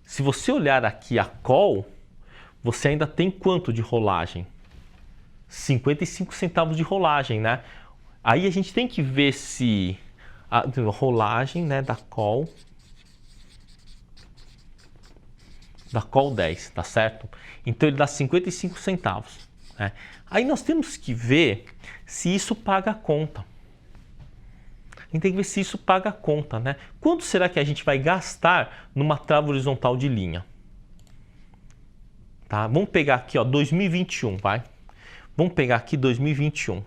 S1: Se você olhar aqui a call, você ainda tem quanto de rolagem? 55 centavos de rolagem, né? Aí a gente tem que ver se a rolagem, né, da call 10, tá certo? Então ele dá 55 centavos, né? Aí nós temos que ver se isso paga a conta. A gente tem que ver se isso paga a conta, né? Quanto será que a gente vai gastar numa trava horizontal de linha? Tá? Vamos pegar aqui, ó, 2021, vai? Vamos pegar aqui 2021.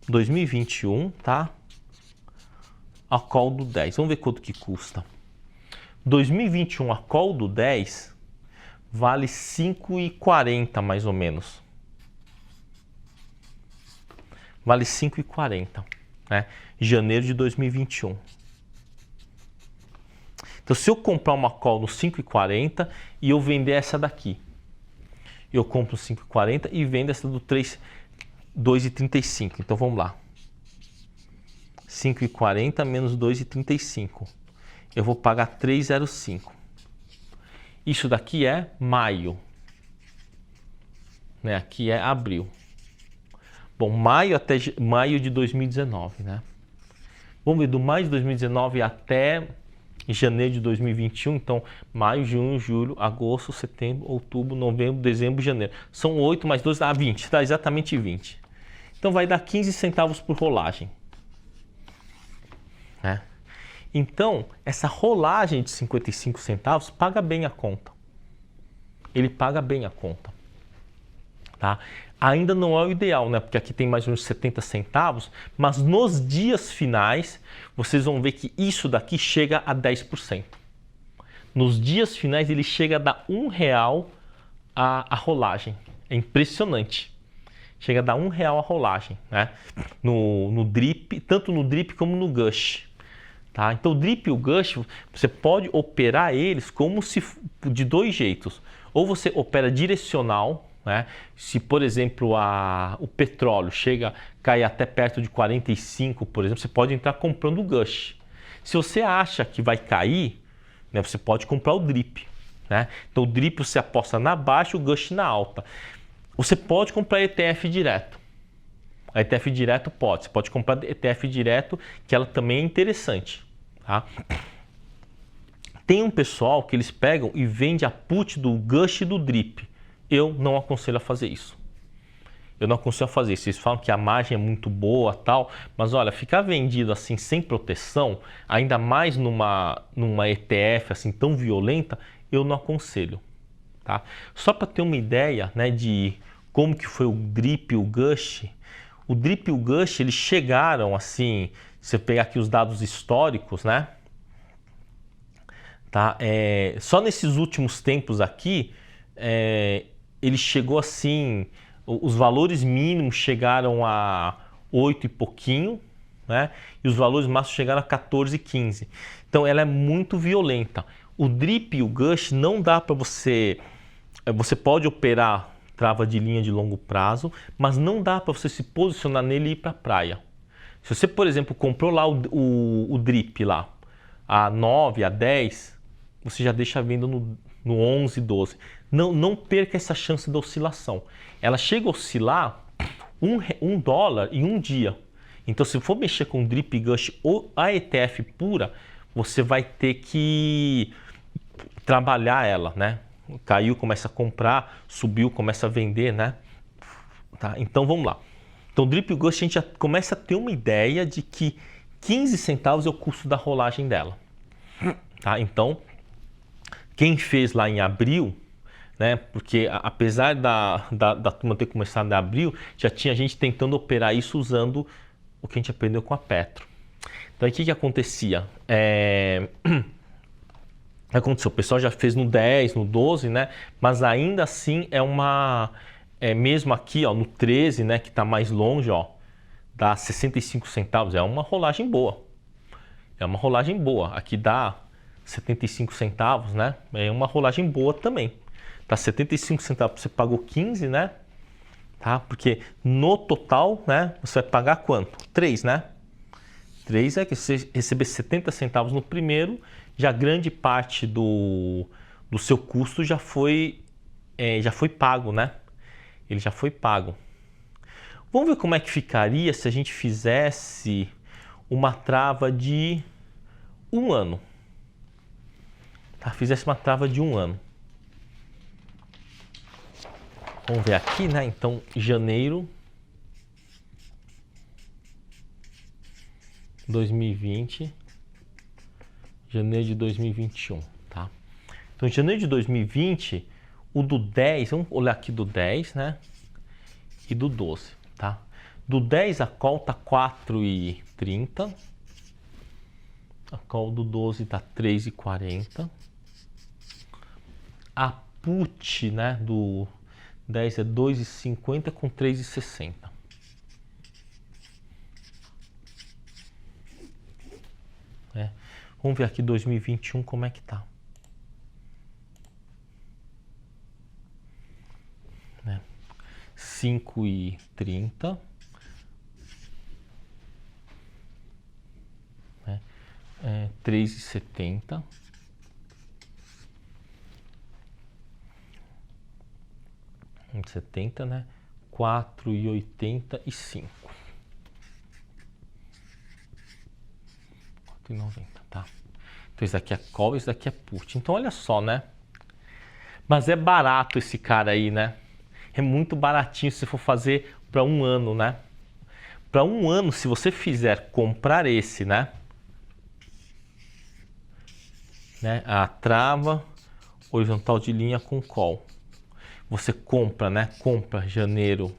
S1: 2021, tá? A call do 10. Vamos ver quanto que custa. 2021, a call do 10 vale 5,40 mais ou menos. Vale 5,40, né? Janeiro de 2021. Então, se eu comprar uma call no 5,40 e eu vender essa daqui, eu compro 5,40 e vendo essa do 2,35. Então, vamos lá. 5,40 menos 2,35. Eu vou pagar 3,05. Isso daqui é maio. Né? Aqui é abril. Bom, maio até maio de 2019, né? Vamos ver do maio de 2019 até janeiro de 2021. Então, maio, junho, julho, agosto, setembro, outubro, novembro, dezembro, janeiro. São 8 mais 12, dá 20. Dá exatamente 20. Então, vai dar 15 centavos por rolagem. Né? Então, essa rolagem de 55 centavos paga bem a conta. Ele paga bem a conta. Tá? Ainda não é o ideal, né? Porque aqui tem mais ou menos 70 centavos, mas nos dias finais, vocês vão ver que isso daqui chega a 10%. Nos dias finais, ele chega a dar R$1 a rolagem. É impressionante. Chega a dar R$1 a rolagem, né? No drip, tanto no drip como no gush. Tá? Então o drip e o gush, você pode operar eles como se de dois jeitos. Ou você opera direcional, né? Se, por exemplo, o petróleo cai até perto de 45, por exemplo, você pode entrar comprando o gush. Se você acha que vai cair, né, você pode comprar o drip. Né? Então o drip você aposta na baixa, o gush na alta. Você pode comprar ETF direto. A ETF direto pode. Você pode comprar ETF direto, que ela também é interessante. Tá? Tem um pessoal que eles pegam e vende a put do gush e do drip. Eu não aconselho a fazer isso. Eu não aconselho a fazer isso. Eles falam que a margem é muito boa, tal, mas olha, ficar vendido assim sem proteção, ainda mais numa ETF assim tão violenta, eu não aconselho. Tá? Só para ter uma ideia, né, de como que foi o drip e o gush. O drip e o gush, eles chegaram assim, se eu pegar aqui os dados históricos, né? Tá? Só nesses últimos tempos aqui, ele chegou assim, os valores mínimos chegaram a 8 e pouquinho, né? E os valores máximos chegaram a 14 e 15. Então ela é muito violenta. O drip e o gush não dá para você pode operar trava de linha de longo prazo, mas não dá para você se posicionar nele e ir para a praia. Se você, por exemplo, comprou lá o drip lá, a 9, a 10, você já deixa vendo no 11, 12. Não perca essa chance da oscilação. Ela chega a oscilar $1 em um dia. Então, se for mexer com drip, gush ou a ETF pura, você vai ter que trabalhar ela, né? Caiu, começa a comprar, subiu, começa a vender, né? Tá? Então, vamos lá. Então, drip e gush, a gente já começa a ter uma ideia de que 15 centavos é o custo da rolagem dela. Tá? Então, quem fez lá em abril, né? Porque apesar da turma ter começado em abril, já tinha gente tentando operar isso usando o que a gente aprendeu com a Petro. Então, aí, o que acontecia? Aconteceu, o pessoal já fez no 10, no 12, né? Mas ainda assim mesmo aqui, ó, no 13, né, que está mais longe, ó, dá 65 centavos, é uma rolagem boa. É uma rolagem boa. Aqui dá 75 centavos, né? É uma rolagem boa também. Tá 75 centavos, você pagou 15, né? Tá? Porque no total, né, você vai pagar quanto? 3, né? 3 é que você receber 70 centavos no primeiro, já grande parte do seu custo já foi pago, né? Ele já foi pago. Vamos ver como é que ficaria se a gente fizesse uma trava de 1 ano. Tá? Fizesse uma trava de 1 ano. Vamos ver aqui, né? Então, janeiro 2020, janeiro de 2021, tá? Então, janeiro de 2020, o do 10, vamos olhar aqui do 10, né? E do 12, tá? Do 10 a call tá 4,30. A call do 12 tá 3,40. A put, né, do 10 é 2,50 com 3,60. Vamos ver aqui 2021 como é que tá. 5,30. 3,70. 70, né? 4,85. 4,90, tá? Então isso daqui é call, isso daqui é put. Então olha só, né? Mas é barato esse cara aí, né? É muito baratinho se for fazer para 1 ano, né? Para 1 ano, se você fizer comprar esse, né? A trava horizontal de linha com call. Você compra, né? Compra janeiro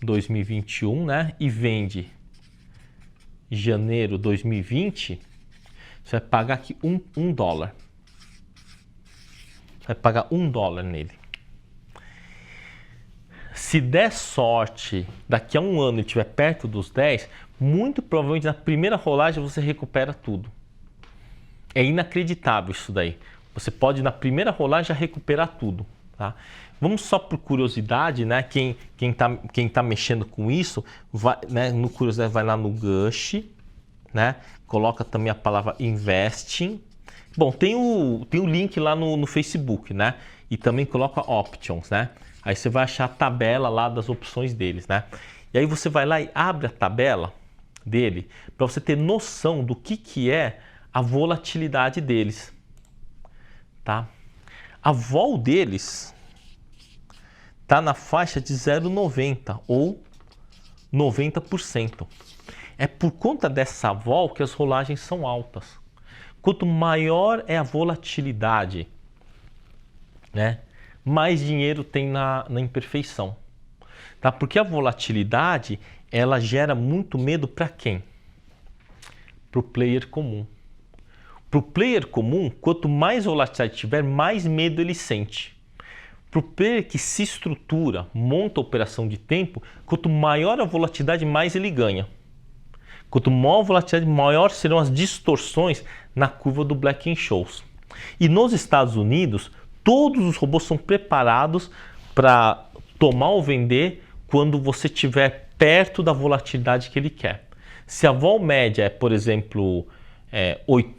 S1: 2021, né? E vende janeiro 2020. Você vai pagar aqui um dólar. Você vai pagar $1 nele. Se der sorte, daqui a 1 ano ele estiver perto dos 10, muito provavelmente na primeira rolagem você recupera tudo. É inacreditável isso daí. Você pode na primeira rolagem já recuperar tudo. Tá? Vamos só por curiosidade, né? Quem tá mexendo com isso, vai, né? No curiosidade vai lá no Gush, né? Coloca também a palavra investing. Bom, tem o link lá no Facebook, né? E também coloca options, né? Aí você vai achar a tabela lá das opções deles, né? E aí você vai lá e abre a tabela dele para você ter noção do que é a volatilidade deles, tá? A vol deles tá na faixa de 0,90 ou 90%. É por conta dessa vol que as rolagens são altas. Quanto maior é a volatilidade, né, mais dinheiro tem na imperfeição. Tá? Porque a volatilidade, ela gera muito medo para quem? Para o player comum. Para o player comum, quanto mais volatilidade tiver, mais medo ele sente. Para o player que se estrutura, monta a operação de tempo, quanto maior a volatilidade, mais ele ganha. Quanto maior a volatilidade, maior serão as distorções na curva do Black-Scholes. E nos Estados Unidos, todos os robôs são preparados para tomar ou vender quando você estiver perto da volatilidade que ele quer. Se a vol média é, por exemplo,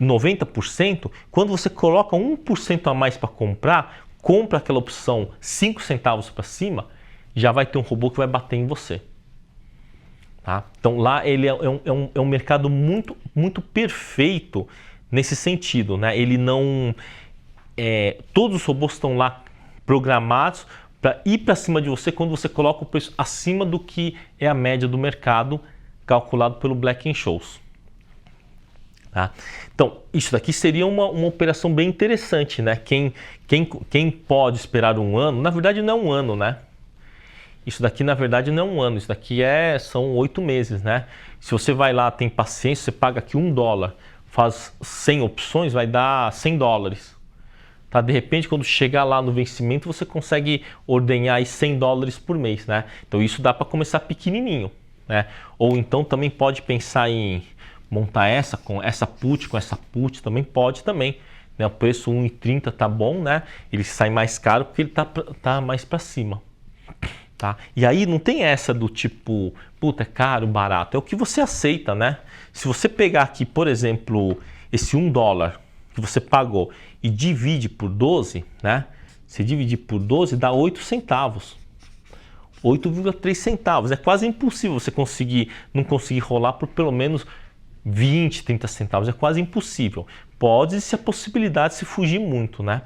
S1: 90%, quando você coloca 1% a mais para comprar, compra aquela opção 5 centavos para cima, já vai ter um robô que vai bater em você. Tá? Então lá ele é um mercado muito, muito perfeito nesse sentido, né? Ele não... todos os robôs estão lá programados para ir para cima de você quando você coloca o preço acima do que é a média do mercado calculado pelo Black-Scholes. Tá? Então, isso daqui seria uma operação bem interessante, né? Quem pode esperar um ano, na verdade não é um ano, né? Isso daqui, na verdade, não é um ano, isso daqui são 8 meses, né? Se você vai lá, tem paciência, você paga aqui $1, faz 100 opções, vai dar $100. Tá? De repente, quando chegar lá no vencimento, você consegue ordenhar aí $100 por mês, né? Então, isso dá para começar pequenininho, né? Ou então também pode pensar em montar com essa put também pode também, né? O preço 1,30 tá bom, né? Ele sai mais caro porque ele tá mais para cima. Tá? E aí não tem essa do tipo, puta, é caro, barato. É o que você aceita, né? Se você pegar aqui, por exemplo, esse $1 que você pagou e divide por 12, né? Se dividir por 12 dá 8 centavos. 8,3 centavos. É quase impossível você não conseguir rolar por pelo menos 20, 30 centavos. É quase impossível. Pode ser a possibilidade se fugir muito, né?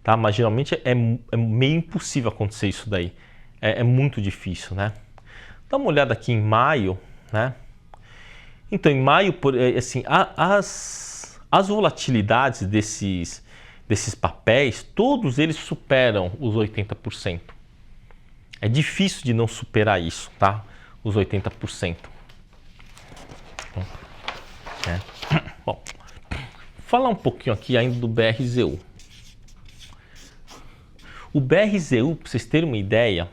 S1: Tá? Mas geralmente é meio impossível acontecer isso daí. É muito difícil, né? Dá uma olhada aqui em maio, né? Então, em maio, assim, as volatilidades desses papéis, todos eles superam os 80%. É difícil de não superar isso, tá? Os 80%. Bom, falar um pouquinho aqui ainda do BRZU. O BRZU, para vocês terem uma ideia,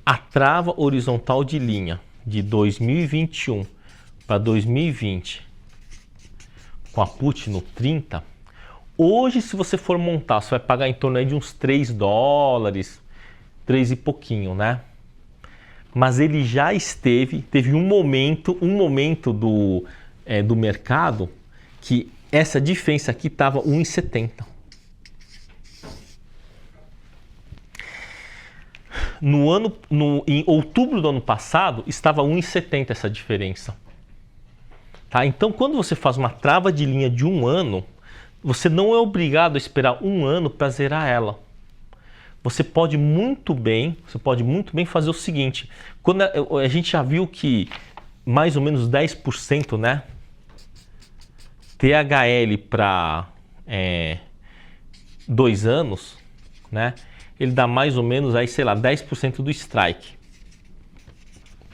S1: a trava horizontal de linha de 2021 para 2020 com a put no 30, hoje se você for montar, você vai pagar em torno aí de uns $3, 3 e pouquinho, né? Mas ele já teve um momento do mercado que essa diferença aqui estava 1,70. Em outubro do ano passado, estava 1,70 essa diferença. Tá? Então, quando você faz uma trava de linha de um ano, você não é obrigado a esperar um ano para zerar ela. Você pode muito bem fazer o seguinte. Quando a gente já viu que mais ou menos 10%, né? THL para 2 anos, né? Ele dá mais ou menos aí, sei lá, 10% do strike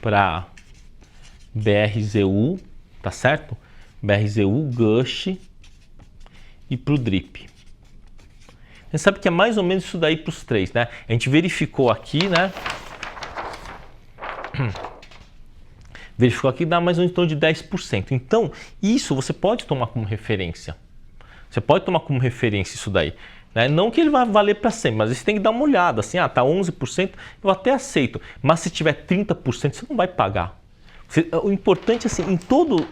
S1: para BRZU, tá certo? BRZU, Gush e para o DRIP. Você sabe que é mais ou menos isso daí para os três, né? A gente verificou aqui, né? Verificou aqui, dá mais ou menos em torno de 10%. Então, isso você pode tomar como referência. Você pode tomar como referência isso daí. Né? Não que ele vai valer para sempre, mas você tem que dar uma olhada. Assim, tá 11%, eu até aceito. Mas se tiver 30%, você não vai pagar. O importante, assim, em todo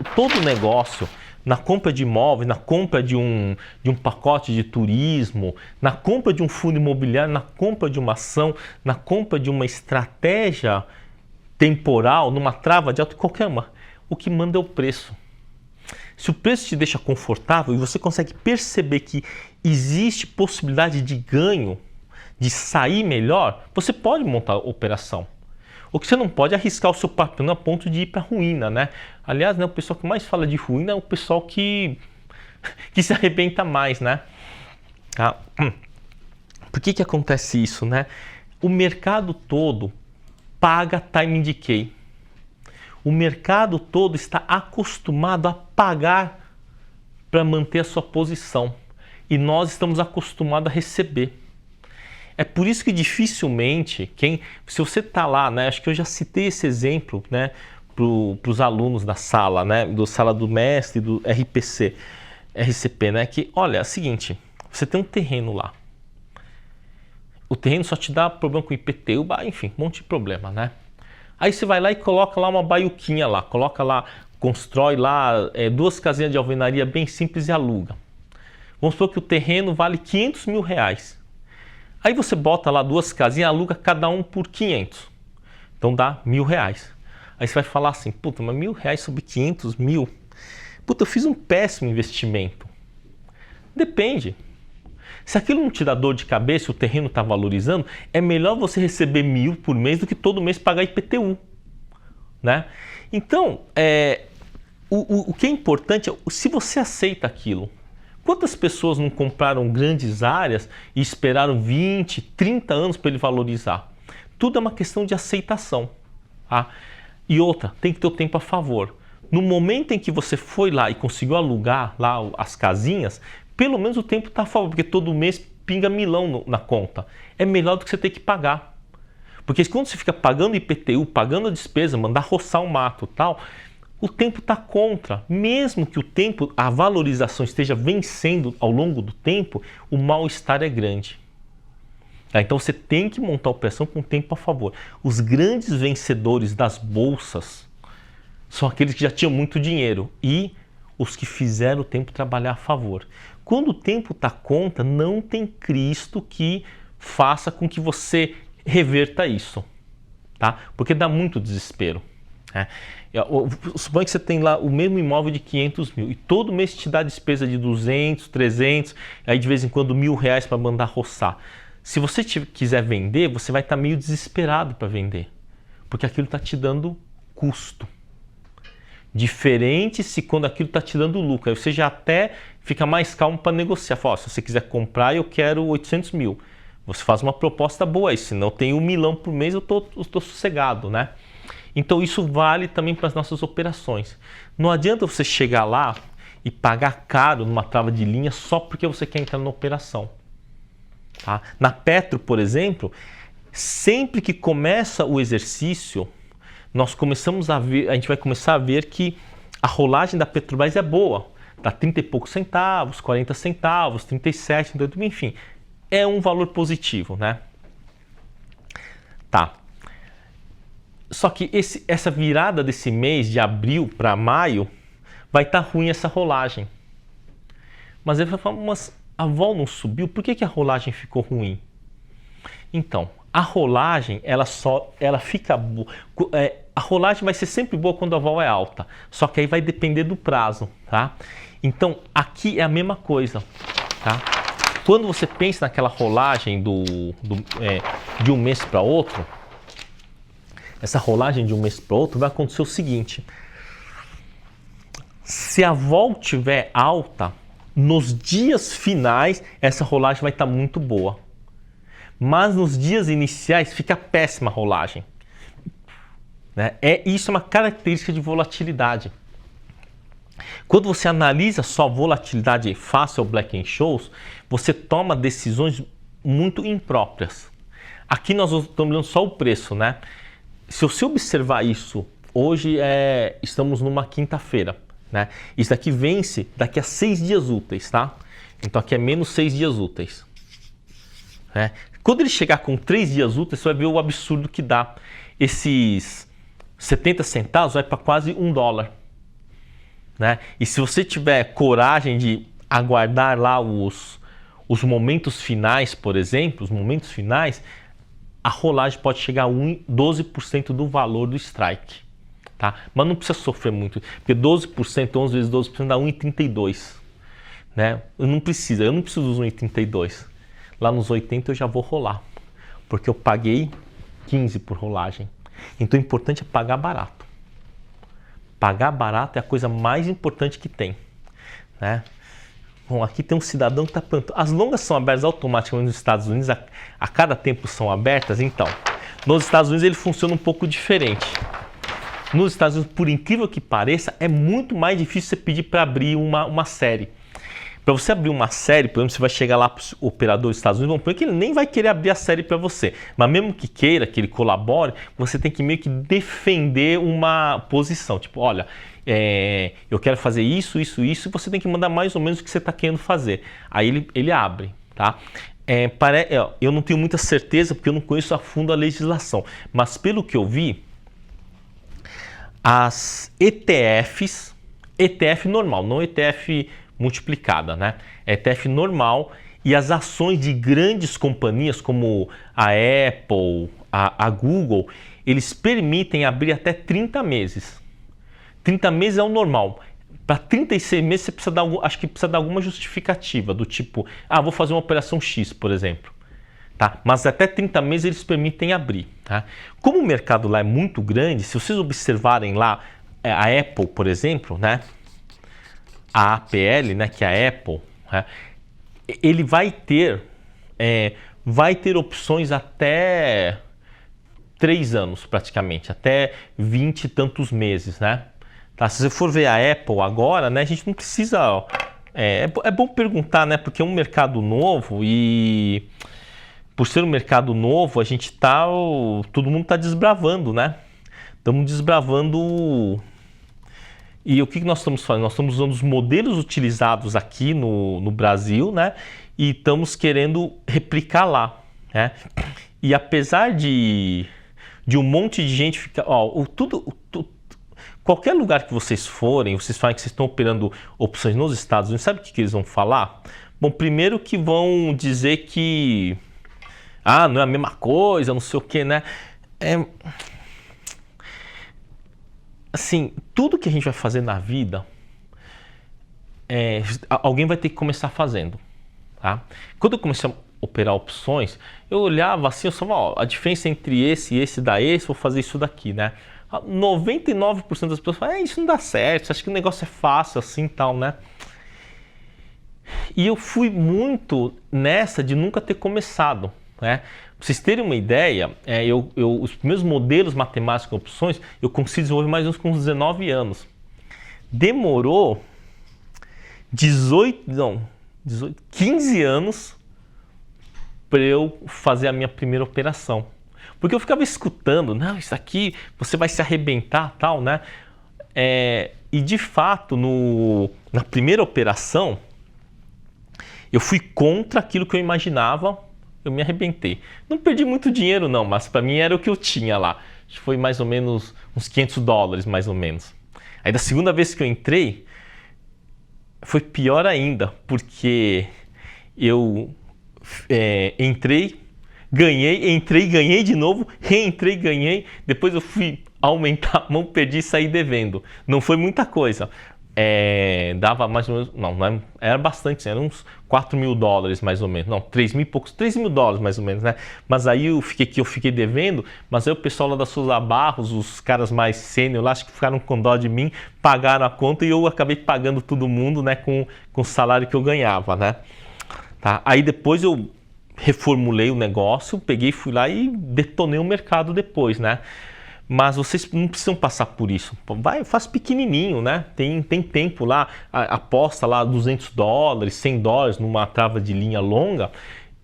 S1: negócio, na compra de imóveis, na compra de um pacote de turismo, na compra de um fundo imobiliário, na compra de uma ação, na compra de uma estratégia temporal, numa trava de alta, qualquer uma, o que manda é o preço. Se o preço te deixa confortável e você consegue perceber que existe possibilidade de ganho, de sair melhor, você pode montar a operação. O que você não pode é arriscar o seu patrimônio a ponto de ir para a ruína, né? Aliás, né, o pessoal que mais fala de ruína é o pessoal que se arrebenta mais, né? Tá? Por que acontece isso, né? O mercado todo paga time decay. O mercado todo está acostumado a pagar para manter a sua posição. E nós estamos acostumados a receber. É por isso que dificilmente, se você está lá, né, acho que eu já citei esse exemplo, né, para os alunos da sala, né, do sala do mestre, do RCP, né, que olha, é o seguinte, você tem um terreno lá. O terreno só te dá problema com IPTU, enfim, um monte de problema, né? Aí você vai lá e coloca lá uma baiuquinha lá, constrói lá 2 casinhas de alvenaria bem simples e aluga. Vamos supor que o terreno vale R$500 mil. Aí você bota lá 2 casinhas, aluga cada um por 500. Então dá R$1.000. Aí você vai falar assim, puta, mas R$1.000 sobre 500 mil? Puta, eu fiz um péssimo investimento. Depende. Se aquilo não te dá dor de cabeça, o terreno está valorizando, é melhor você receber 1.000 por mês do que todo mês pagar IPTU, né? Então, o que é importante é se você aceita aquilo. Quantas pessoas não compraram grandes áreas e esperaram 20, 30 anos para ele valorizar? Tudo é uma questão de aceitação. Tá? E outra, tem que ter o tempo a favor. No momento em que você foi lá e conseguiu alugar lá as casinhas, pelo menos o tempo está a favor, porque todo mês pinga milão na conta. É melhor do que você ter que pagar. Porque quando você fica pagando IPTU, pagando a despesa, mandar roçar o mato e tal, o tempo está contra. Mesmo que o tempo, a valorização esteja vencendo ao longo do tempo, o mal-estar é grande. Então você tem que montar a operação com o tempo a favor. Os grandes vencedores das bolsas são aqueles que já tinham muito dinheiro e os que fizeram o tempo trabalhar a favor. Quando o tempo está contra, não tem Cristo que faça com que você reverta isso, tá? Porque dá muito desespero. Suponha que você tem lá o mesmo imóvel de 500 mil e todo mês te dá despesa de 200, 300, aí de vez em quando R$1.000 para mandar roçar. Se você quiser vender, você vai estar meio desesperado para vender, porque aquilo está te dando custo. Diferente se quando aquilo está te dando lucro, aí você já até fica mais calmo para negociar. Fala, se você quiser comprar, eu quero 800 mil. Você faz uma proposta boa aí, senão eu tenho 1 milhão por mês, eu tô sossegado, né? Então isso vale também para as nossas operações. Não adianta você chegar lá e pagar caro numa trava de linha só porque você quer entrar na operação. Tá? Na Petro, por exemplo, sempre que começa o exercício, nós começamos a ver, a gente vai começar a ver que a rolagem da Petrobras é boa. Dá 30 e poucos centavos, 40 centavos, 37, enfim. É um valor positivo, né? Tá. Só que essa virada desse mês, de abril para maio, vai estar ruim essa rolagem. Mas ele vai falar, mas a vol não subiu, por que a rolagem ficou ruim? Então, a rolagem, ela fica boa. A rolagem vai ser sempre boa quando a vol é alta, só que aí vai depender do prazo, tá? Então, aqui é a mesma coisa, tá? Quando você pensa naquela rolagem de um mês para outro, essa rolagem de um mês para outro vai acontecer o seguinte: se a vol estiver alta, nos dias finais essa rolagem vai estar muito boa. Mas nos dias iniciais fica péssima a rolagem. Né? Isso é uma característica de volatilidade. Quando você analisa só volatilidade face ao Black and Scholes, você toma decisões muito impróprias. Aqui nós estamos olhando só o preço, né? Se você observar isso, hoje estamos numa quinta-feira, né? Isso daqui vence daqui a 6 dias úteis, tá? Então aqui é menos 6 dias úteis. Né? Quando ele chegar com 3 dias úteis, você vai ver o absurdo que dá. Esses 70 centavos vai para quase $1. Né? E se você tiver coragem de aguardar lá os momentos finais, por exemplo, os momentos finais, a rolagem pode chegar a 12% do valor do strike. Tá? Mas não precisa sofrer muito, porque 12%, 11 vezes 12% dá 1,32. Né? Eu não preciso dos 1,32. Lá nos 80 eu já vou rolar, porque eu paguei 15 por rolagem. Então o importante é pagar barato. Pagar barato é a coisa mais importante que tem. Né? Bom, aqui tem um cidadão que está perguntando. As longas são abertas automaticamente nos Estados Unidos, a cada tempo são abertas? Então, nos Estados Unidos ele funciona um pouco diferente. Nos Estados Unidos, por incrível que pareça, é muito mais difícil você pedir para abrir uma série. Para você abrir uma série, por exemplo, você vai chegar lá para o operador dos Estados Unidos, vamos supor que ele nem vai querer abrir a série para você. Mas mesmo que queira, que ele colabore, você tem que meio que defender uma posição. Tipo, olha, eu quero fazer isso, isso, isso, e você tem que mandar mais ou menos o que você está querendo fazer. Aí ele abre, tá? Eu não tenho muita certeza porque eu não conheço a fundo a legislação. Mas pelo que eu vi, as ETFs, ETF normal, não ETF multiplicada, né? ETF normal, e as ações de grandes companhias como a Apple, a Google, eles permitem abrir até 30 meses. 30 meses é o normal. Para 36 meses você precisa acho que precisa dar alguma justificativa, do tipo, vou fazer uma operação X, por exemplo. Tá? Mas até 30 meses eles permitem abrir. Tá? Como o mercado lá é muito grande, se vocês observarem lá a Apple, por exemplo, né? A APL, né? Que é a Apple, né? Ele vai ter opções até 3 anos praticamente, até 20 e tantos meses, né? Tá? Se você for ver a Apple agora, né? A gente não precisa... É bom perguntar, né? Porque é um mercado novo e por ser um mercado novo, a gente tá... Todo mundo tá desbravando, né? Estamos desbravando... E o que nós estamos fazendo? Nós estamos usando os modelos utilizados aqui no Brasil, né? E estamos querendo replicar lá, né? E apesar de um monte de gente ficar... Qualquer lugar que vocês forem, vocês falam que vocês estão operando opções nos Estados Unidos, sabe o que eles vão falar? Bom, primeiro que vão dizer que... não é a mesma coisa, não sei o que, né? Assim, tudo que a gente vai fazer na vida, alguém vai ter que começar fazendo, tá? Quando eu comecei a operar opções, eu olhava assim, eu falava, a diferença entre esse e esse dá esse, vou fazer isso daqui, né? 99% das pessoas falam, isso não dá certo, você acha que o negócio é fácil assim e tal, né? E eu fui muito nessa de nunca ter começado, né? Pra vocês terem uma ideia, os primeiros modelos matemáticos com opções eu consegui desenvolver mais ou menos com uns 19 anos. Demorou 15 anos para eu fazer a minha primeira operação. Porque eu ficava escutando, não, isso aqui você vai se arrebentar, tal, né? E de fato, na primeira operação, eu fui contra aquilo que eu imaginava, eu me arrebentei. Não perdi muito dinheiro não, mas para mim era o que eu tinha lá. Acho que foi mais ou menos uns $500, mais ou menos. Aí da segunda vez que eu entrei, foi pior ainda, porque eu entrei, ganhei de novo, reentrei, ganhei, depois eu fui aumentar a mão, perdi e saí devendo. Não foi muita coisa. Dava mais ou menos, não, era bastante, era uns $4.000 mais ou menos, não, 3 mil e poucos, $3.000 mais ou menos, né? Mas aí eu fiquei devendo, mas aí o pessoal lá da Souza Barros, os caras mais sênior lá, acho que ficaram com dó de mim, pagaram a conta e eu acabei pagando todo mundo, né, com o salário que eu ganhava, né? Tá? Aí depois eu reformulei o negócio, fui lá e detonei o mercado depois, né? Mas vocês não precisam passar por isso. Faz pequenininho, né? Tem tempo lá, aposta lá $200, $100 numa trava de linha longa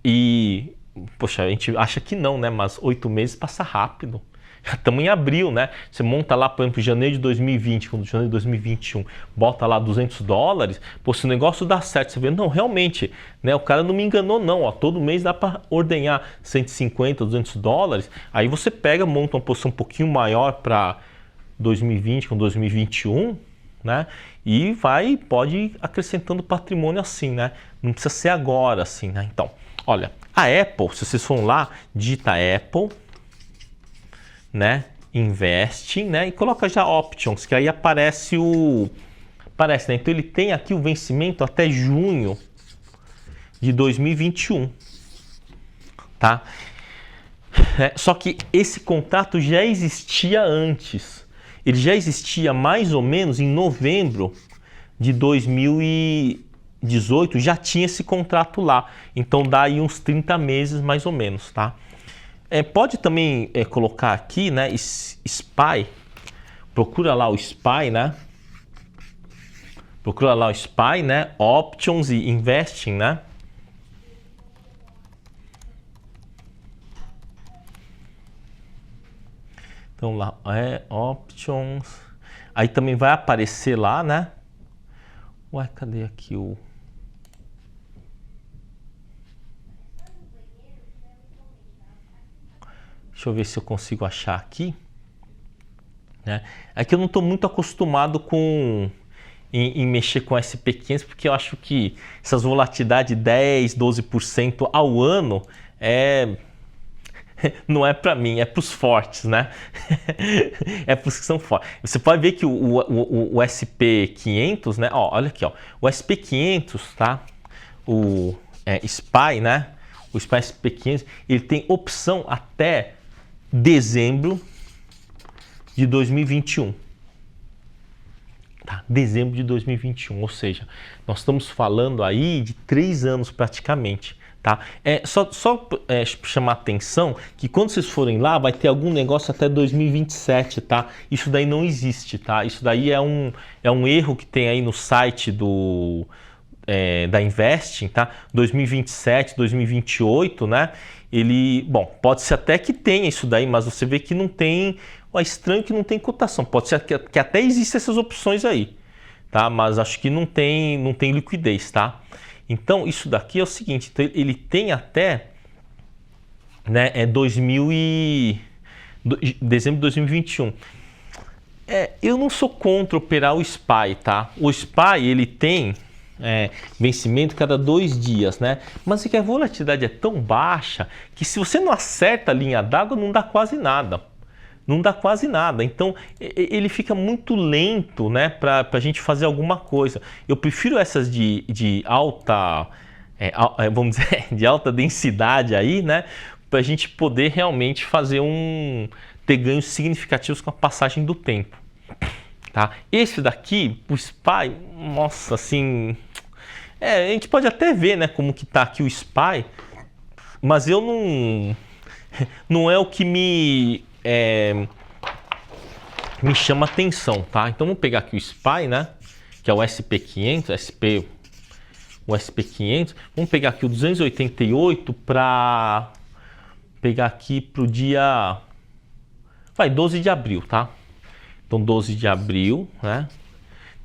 S1: e, poxa, a gente acha que não, né? Mas 8 meses passa rápido. Estamos em abril, né? Você monta lá, por exemplo, janeiro de 2020, quando janeiro de 2021, bota lá $200, pô, se o negócio dá certo, você vê, não, realmente, né? O cara não me enganou não, ó, todo mês dá para ordenhar $150, $200, aí você pega, monta uma posição um pouquinho maior para 2020 com 2021, né? E pode ir acrescentando patrimônio assim, né? Não precisa ser agora assim, né? Então, olha, a Apple, se vocês for lá, digita Apple, né, Investing, né, e coloca já Options, que aí aparece, né, então ele tem aqui o vencimento até junho de 2021, tá? Só que esse contrato já existia antes, ele já existia mais ou menos em novembro de 2018, já tinha esse contrato lá, então dá aí uns 30 meses mais ou menos, tá? Pode também colocar aqui, né, SPY, procura lá o SPY, né? Procura lá o SPY, né? Options e Investing, né? Então lá, Options. Aí também vai aparecer lá, né? Ué, cadê aqui o... Deixa eu ver se eu consigo achar aqui, né? É que eu não estou muito acostumado em mexer com SP500, porque eu acho que essas volatilidades de 10, 12% ao ano não é para mim, é para os fortes, né? É para os que são fortes. Você pode ver que o SP500, né? Ó, olha aqui, ó, o SP500, tá? O SPY, né? O SPY SP500, ele tem opção até dezembro de 2021, Tá? Dezembro de 2021, ou seja, nós estamos falando aí de 3 anos praticamente. Tá? Só chamar atenção que quando vocês forem lá vai ter algum negócio até 2027, tá? Isso daí não existe, tá? Isso daí é um erro que tem aí no site da Investing, tá? 2027, 2028, né? Bom, pode ser até que tenha isso daí, mas você vê que não tem, é estranho que não tem cotação. Pode ser que até existem essas opções aí, tá? Mas acho que não tem liquidez, tá? Então, isso daqui é o seguinte, então, ele tem até, né, dezembro de 2021. Eu não sou contra operar o SPY, tá? O SPY, ele tem vencimento cada 2 dias, né? Mas é que a volatilidade é tão baixa que se você não acerta a linha d'água, não dá quase nada. Não dá quase nada, então ele fica muito lento, né, para a gente fazer alguma coisa. Eu prefiro essas de alta, vamos dizer, de alta densidade aí, né, para a gente poder realmente ter ganhos significativos com a passagem do tempo. Tá? Esse daqui, o SPY, nossa, assim, a gente pode até ver, né, como que tá aqui o SPY, mas eu não é o que me chama atenção, tá? Então vamos pegar aqui o SPY, né? Que é o SP500, o SP500. Vamos pegar aqui o 288 para pegar aqui para o dia 12 de abril, tá? Então 12 de abril, né?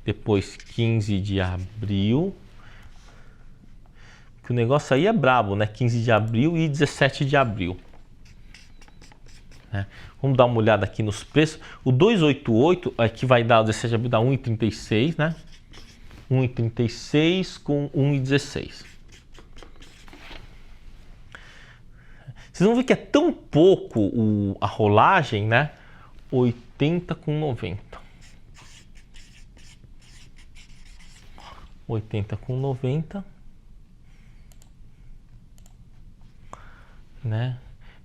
S1: Depois 15 de abril. Que o negócio aí é brabo, né? 15 de abril e 17 de abril. Vamos dar uma olhada aqui nos preços. O 288 aqui vai dar, o 17 de abril dá 1,36, né? 1,36 com 1,16. Vocês vão ver que é tão pouco a rolagem, né? 80 com 90. 80 com 90. Né?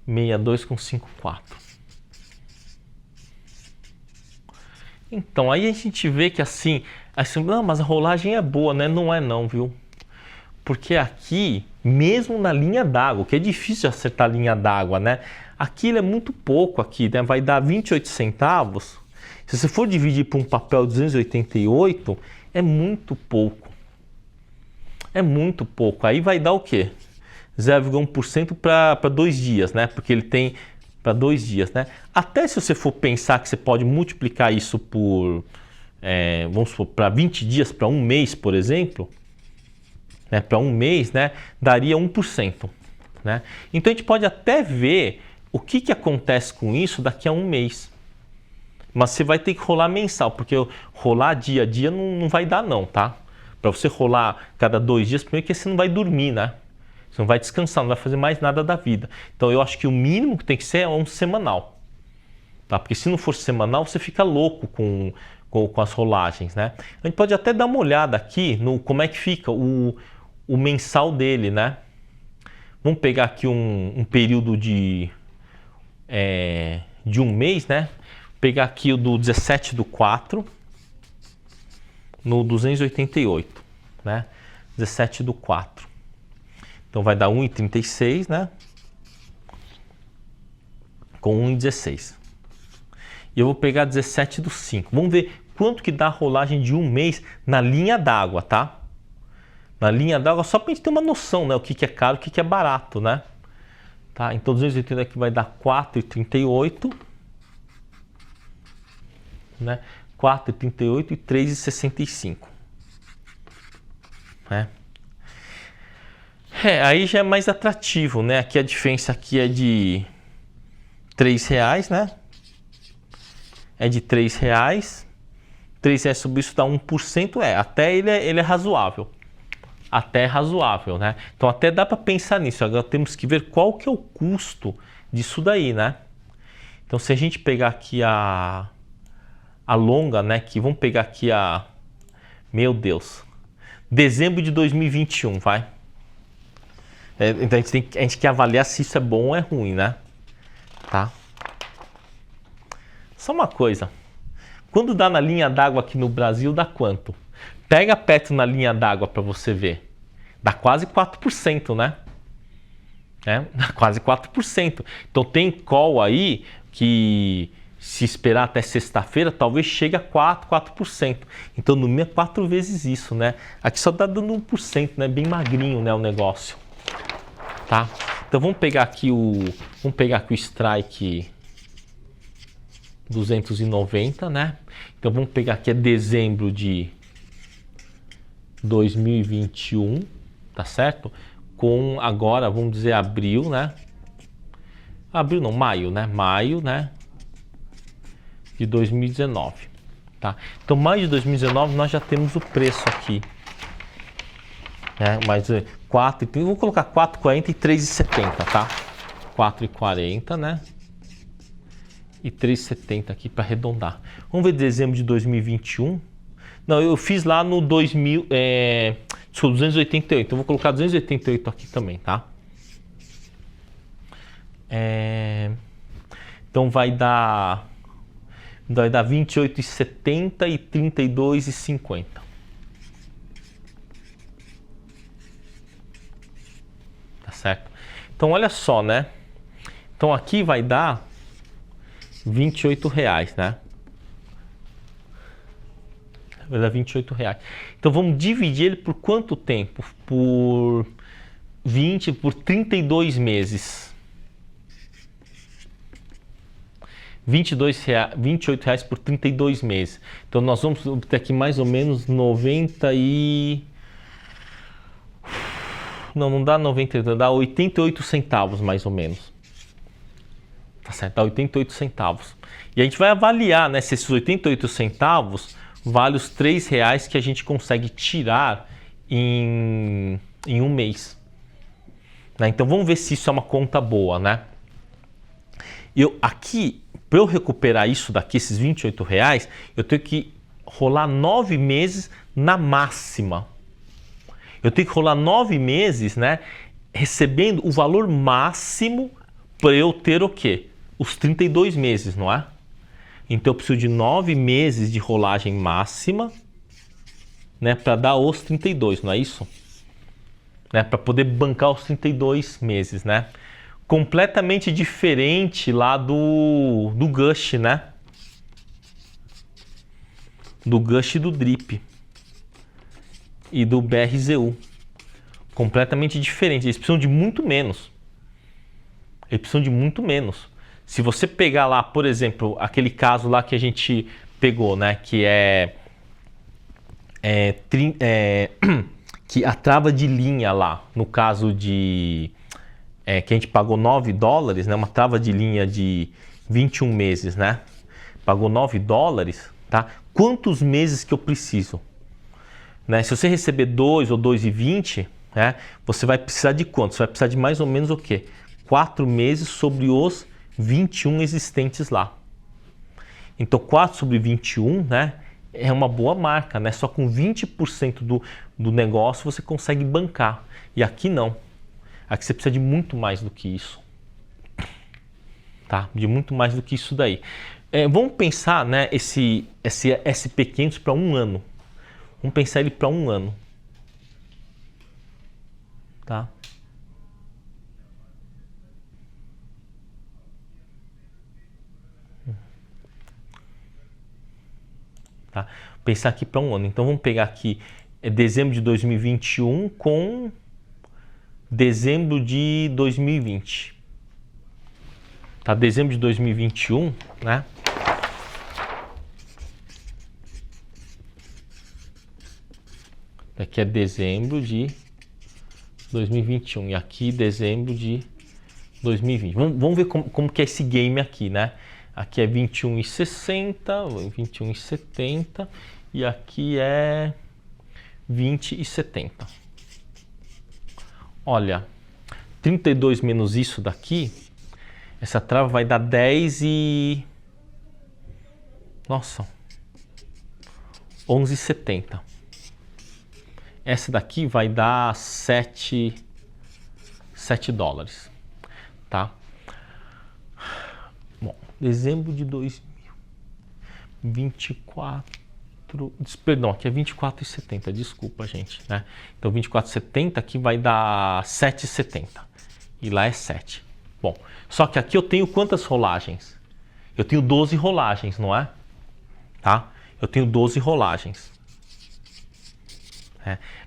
S1: 62 com 54. Então, aí a gente vê que assim, não, mas a rolagem é boa, né? Não é não, viu? Porque aqui, mesmo na linha d'água, que é difícil de acertar a linha d'água, né? Aqui ele é muito pouco aqui, né? Vai dar 28 centavos. Se você for dividir por um papel 288, é muito pouco. É muito pouco. Aí vai dar o quê? 0,1% para 2 dias, né? Porque ele tem para 2 dias, né? Até se você for pensar que você pode multiplicar isso por, vamos supor, para 20 dias, para um mês, por exemplo, né? Para um mês, né? Daria 1%, né? Então a gente pode até ver o que acontece com isso daqui a um mês. Mas você vai ter que rolar mensal, porque rolar dia a dia não vai dar não, tá? Para você rolar cada 2 dias, primeiro que você não vai dormir, né? Você não vai descansar, não vai fazer mais nada da vida. Então eu acho que o mínimo que tem que ser é um semanal. Tá? Porque se não for semanal, você fica louco com as rolagens, né? A gente pode até dar uma olhada aqui no como é que fica o mensal dele, né? Vamos pegar aqui um período de um mês, né? Pegar aqui o do 17/4 no 288, né? 17/4. Então vai dar 1,36, né? Com 1,16. E eu vou pegar 17/5. Vamos ver quanto que dá a rolagem de um mês na linha d'água, tá? Na linha d'água, só para a gente ter uma noção, né? O que é caro, o que é barato, né? Tá? Então 280 aqui vai dar 4,38, né? 4,38 e 3,65, né? Aí já é mais atrativo, né? Aqui a diferença aqui é de R$3, né? É de R$3. R$3 sobre isso dá 1%. Até ele é razoável. Até é razoável, né? Então até dá para pensar nisso. Agora temos que ver qual que é o custo disso daí, né? Então se a gente pegar aqui a longa, né? Vamos pegar aqui meu Deus. Dezembro de 2021, vai. Então a gente quer avaliar se isso é bom ou é ruim, né? Tá? Só uma coisa. Quando dá na linha d'água aqui no Brasil, dá quanto? Pega Petro na linha d'água para você ver. Dá quase 4%, né? Dá quase 4%. Então tem call aí que, se esperar até sexta-feira, talvez chegue a 4%. Então no mínimo é 4 vezes isso, né? Aqui só tá dando 1%, né? Bem magrinho, né, o negócio. Tá? Então vamos pegar aqui o strike 290, né? Então vamos pegar aqui dezembro de 2021, tá certo? Com agora, vamos dizer, abril, né? Abril não, maio, né? Maio, né? De 2019, tá? Então, maio de 2019 nós já temos o preço aqui, né? Mas 4, vou colocar 4,40 e 3,70, tá? 4,40, né? E 3,70 aqui para arredondar. Vamos ver dezembro de 2021. Não, eu fiz lá no 288, então vou colocar 288 aqui também, tá? Então vai dar 28,70 e 32,50. Tá certo? Então olha só, né? Então aqui vai dar R$28, né? Vai dar R$28. Então vamos dividir ele por quanto tempo? Por 32 meses. R$28 por 32 meses. Então nós vamos obter aqui mais ou menos 90 e... Não dá 90, dá 88 centavos mais ou menos. Tá certo? Dá 88 centavos. E a gente vai avaliar, né, se esses 88 centavos vale os R$3 que a gente consegue tirar em um mês. Né? Então vamos ver se isso é uma conta boa, né? Aqui, para eu recuperar isso daqui, esses R$28, eu tenho que rolar 9 meses na máxima. Eu tenho que rolar 9 meses, né, recebendo o valor máximo para eu ter o quê? Os 32 meses, não é? Então eu preciso de 9 meses de rolagem máxima, né, para dar os 32, não é isso? Né, para poder bancar os 32 meses, né? Completamente diferente lá do Gush, né? Do Gush e do Drip. E do BRZU. Completamente diferente. Eles precisam de muito menos. Eles precisam de muito menos. Se você pegar lá, por exemplo, aquele caso lá que a gente pegou, né? Que que a trava de linha lá, no caso de... que a gente pagou $9, né? Uma trava de linha de 21 meses, né? Pagou $9, tá? Quantos meses que eu preciso? Né? Se você receber 2 ou 2,20, né? Você vai precisar de quanto? Você vai precisar de mais ou menos o quê? 4 meses sobre os 21 existentes lá. Então 4 sobre 21, né? É uma boa marca, né? Só com 20% do negócio você consegue bancar. E aqui não. Aqui você precisa de muito mais do que isso. Tá? De muito mais do que isso daí. Vamos pensar, né, esse SP500 para um ano. Vamos pensar ele para um ano. Tá? Tá? Pensar aqui para um ano. Então vamos pegar aqui dezembro de 2021 com dezembro de 2020. Tá? Dezembro de 2021, né? Aqui é dezembro de 2021 e aqui dezembro de 2020. Vamos ver como que é esse game aqui, né? Aqui é 21,60, 21,70 e aqui é 20,70. Olha, 32 menos isso daqui, essa trava vai dar 10 e... Nossa, 11,70. Essa daqui vai dar 7 dólares, tá? Bom, dezembro de 2000. 24, perdão, aqui é 24,70, desculpa, gente, né? Então 24,70 aqui vai dar 7,70 e lá é 7. Bom, só que aqui eu tenho quantas rolagens? Eu tenho 12 rolagens, não é? Tá? Eu tenho 12 rolagens.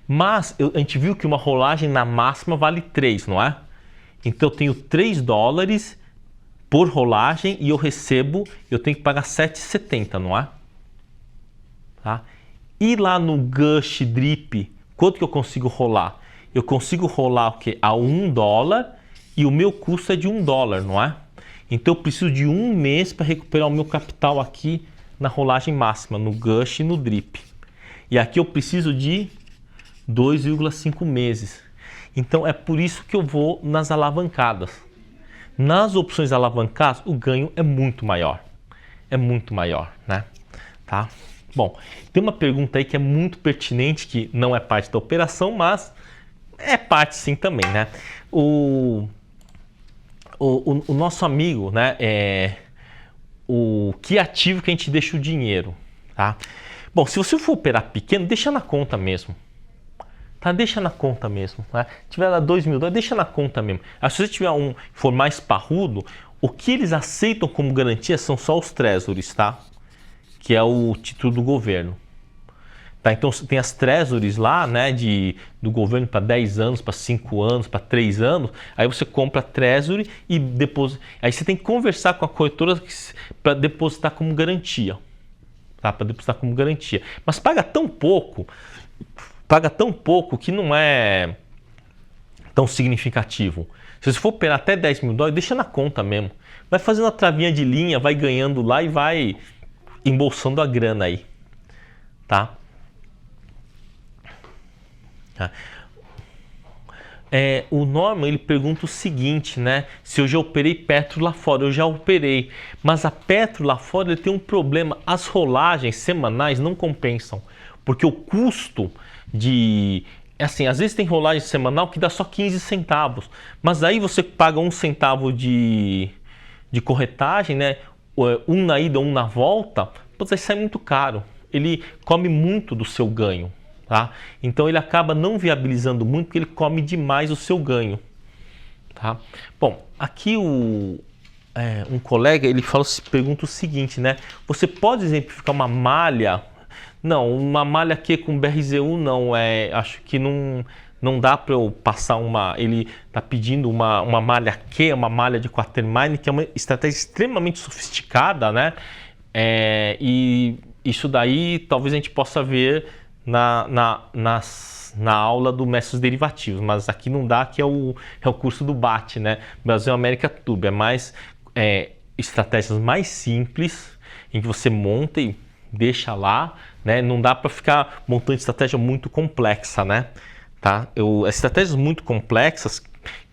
S1: Mas a gente viu que uma rolagem na máxima vale 3, não é? Então eu tenho 3 dólares por rolagem e eu tenho que pagar 7,70, não é? Tá? E lá no Gush Drip, quanto que eu consigo rolar? Eu consigo rolar o quê? A 1 dólar e o meu custo é de 1 dólar, não é? Então eu preciso de um mês para recuperar o meu capital aqui na rolagem máxima, no Gush e no Drip. E aqui eu preciso de 2,5 meses. Então é por isso que eu vou nas alavancadas. Nas opções alavancadas, o ganho é muito maior. É muito maior, né? Tá? Bom, tem uma pergunta aí que é muito pertinente, que não é parte da operação, mas é parte sim também, né? O nosso amigo, né? Que ativo que a gente deixa o dinheiro, tá? Bom, se você for operar pequeno, deixa na conta mesmo. Tá? Deixa na conta mesmo. Né? Se tiver lá 2 mil dólares, deixa na conta mesmo. Se você tiver for mais parrudo, o que eles aceitam como garantia são só os treasuries, tá? Que é o título do governo. Tá? Então tem as treasuries lá, né, do governo para 10 anos, para 5 anos, para 3 anos. Aí você compra treasury e deposita. Aí você tem que conversar com a corretora para depositar como garantia. Tá? Para depositar como garantia. Mas paga tão pouco que não é tão significativo. Se você for operar até 10 mil dólares, deixa na conta mesmo. Vai fazendo a travinha de linha, vai ganhando lá e vai embolsando a grana aí. Tá? O Norman, ele pergunta o seguinte, né? Se eu já operei Petro lá fora. Eu já operei, mas a Petro lá fora ele tem um problema. As rolagens semanais não compensam, porque o custo assim, às vezes tem rolagem semanal que dá só 15 centavos, mas aí você paga 1 centavo de corretagem, né? Um na ida, um na volta, aí sai muito caro. Ele come muito do seu ganho. Tá? Então ele acaba não viabilizando muito porque ele come demais o seu ganho. Tá? Bom, aqui um colega ele pergunta o seguinte, né? Você pode exemplificar uma malha? Não, uma malha Q com BRZU não. Acho que não dá para eu passar uma. Ele está pedindo uma malha Q, uma malha de Quatermain, que é uma estratégia extremamente sofisticada, né? E isso daí talvez a gente possa ver na aula do Mestres Derivativos, mas aqui não dá, que é o curso do BAT, né? Brasil América Tube, é mais estratégias mais simples, em que você monta e deixa lá, né? Não dá para ficar montando estratégia muito complexa, né? Tá? Estratégias muito complexas,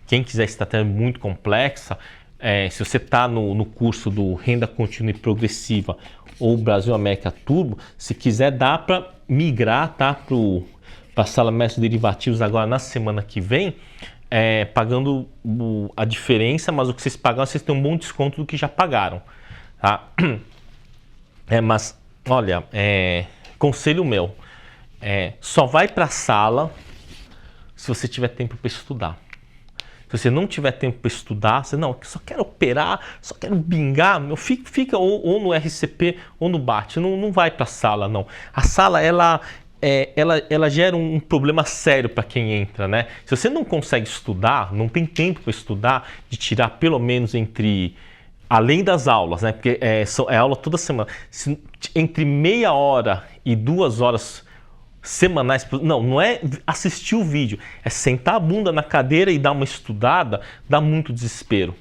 S1: quem quiser estratégia muito complexa, se você está no curso do Renda Contínua e Progressiva ou Brasil América Turbo, se quiser dá para migrar, tá, para a sala Mestres Derivativos agora na semana que vem, pagando a diferença, mas o que vocês pagaram, vocês têm um bom desconto do que já pagaram. Tá? Mas, olha, conselho meu, só vai para a sala se você tiver tempo para estudar. Se você não tiver tempo para estudar, você não, só quero operar, só quero bingar, fica ou no RCP ou no BAT, não vai para a sala, não. A sala, ela gera um problema sério para quem entra, né? Se você não consegue estudar, não tem tempo para estudar, de tirar pelo menos além das aulas, né? Porque é aula toda semana, entre meia hora e 2 horas semanais, não é assistir o vídeo, é sentar a bunda na cadeira e dar uma estudada, dá muito desespero,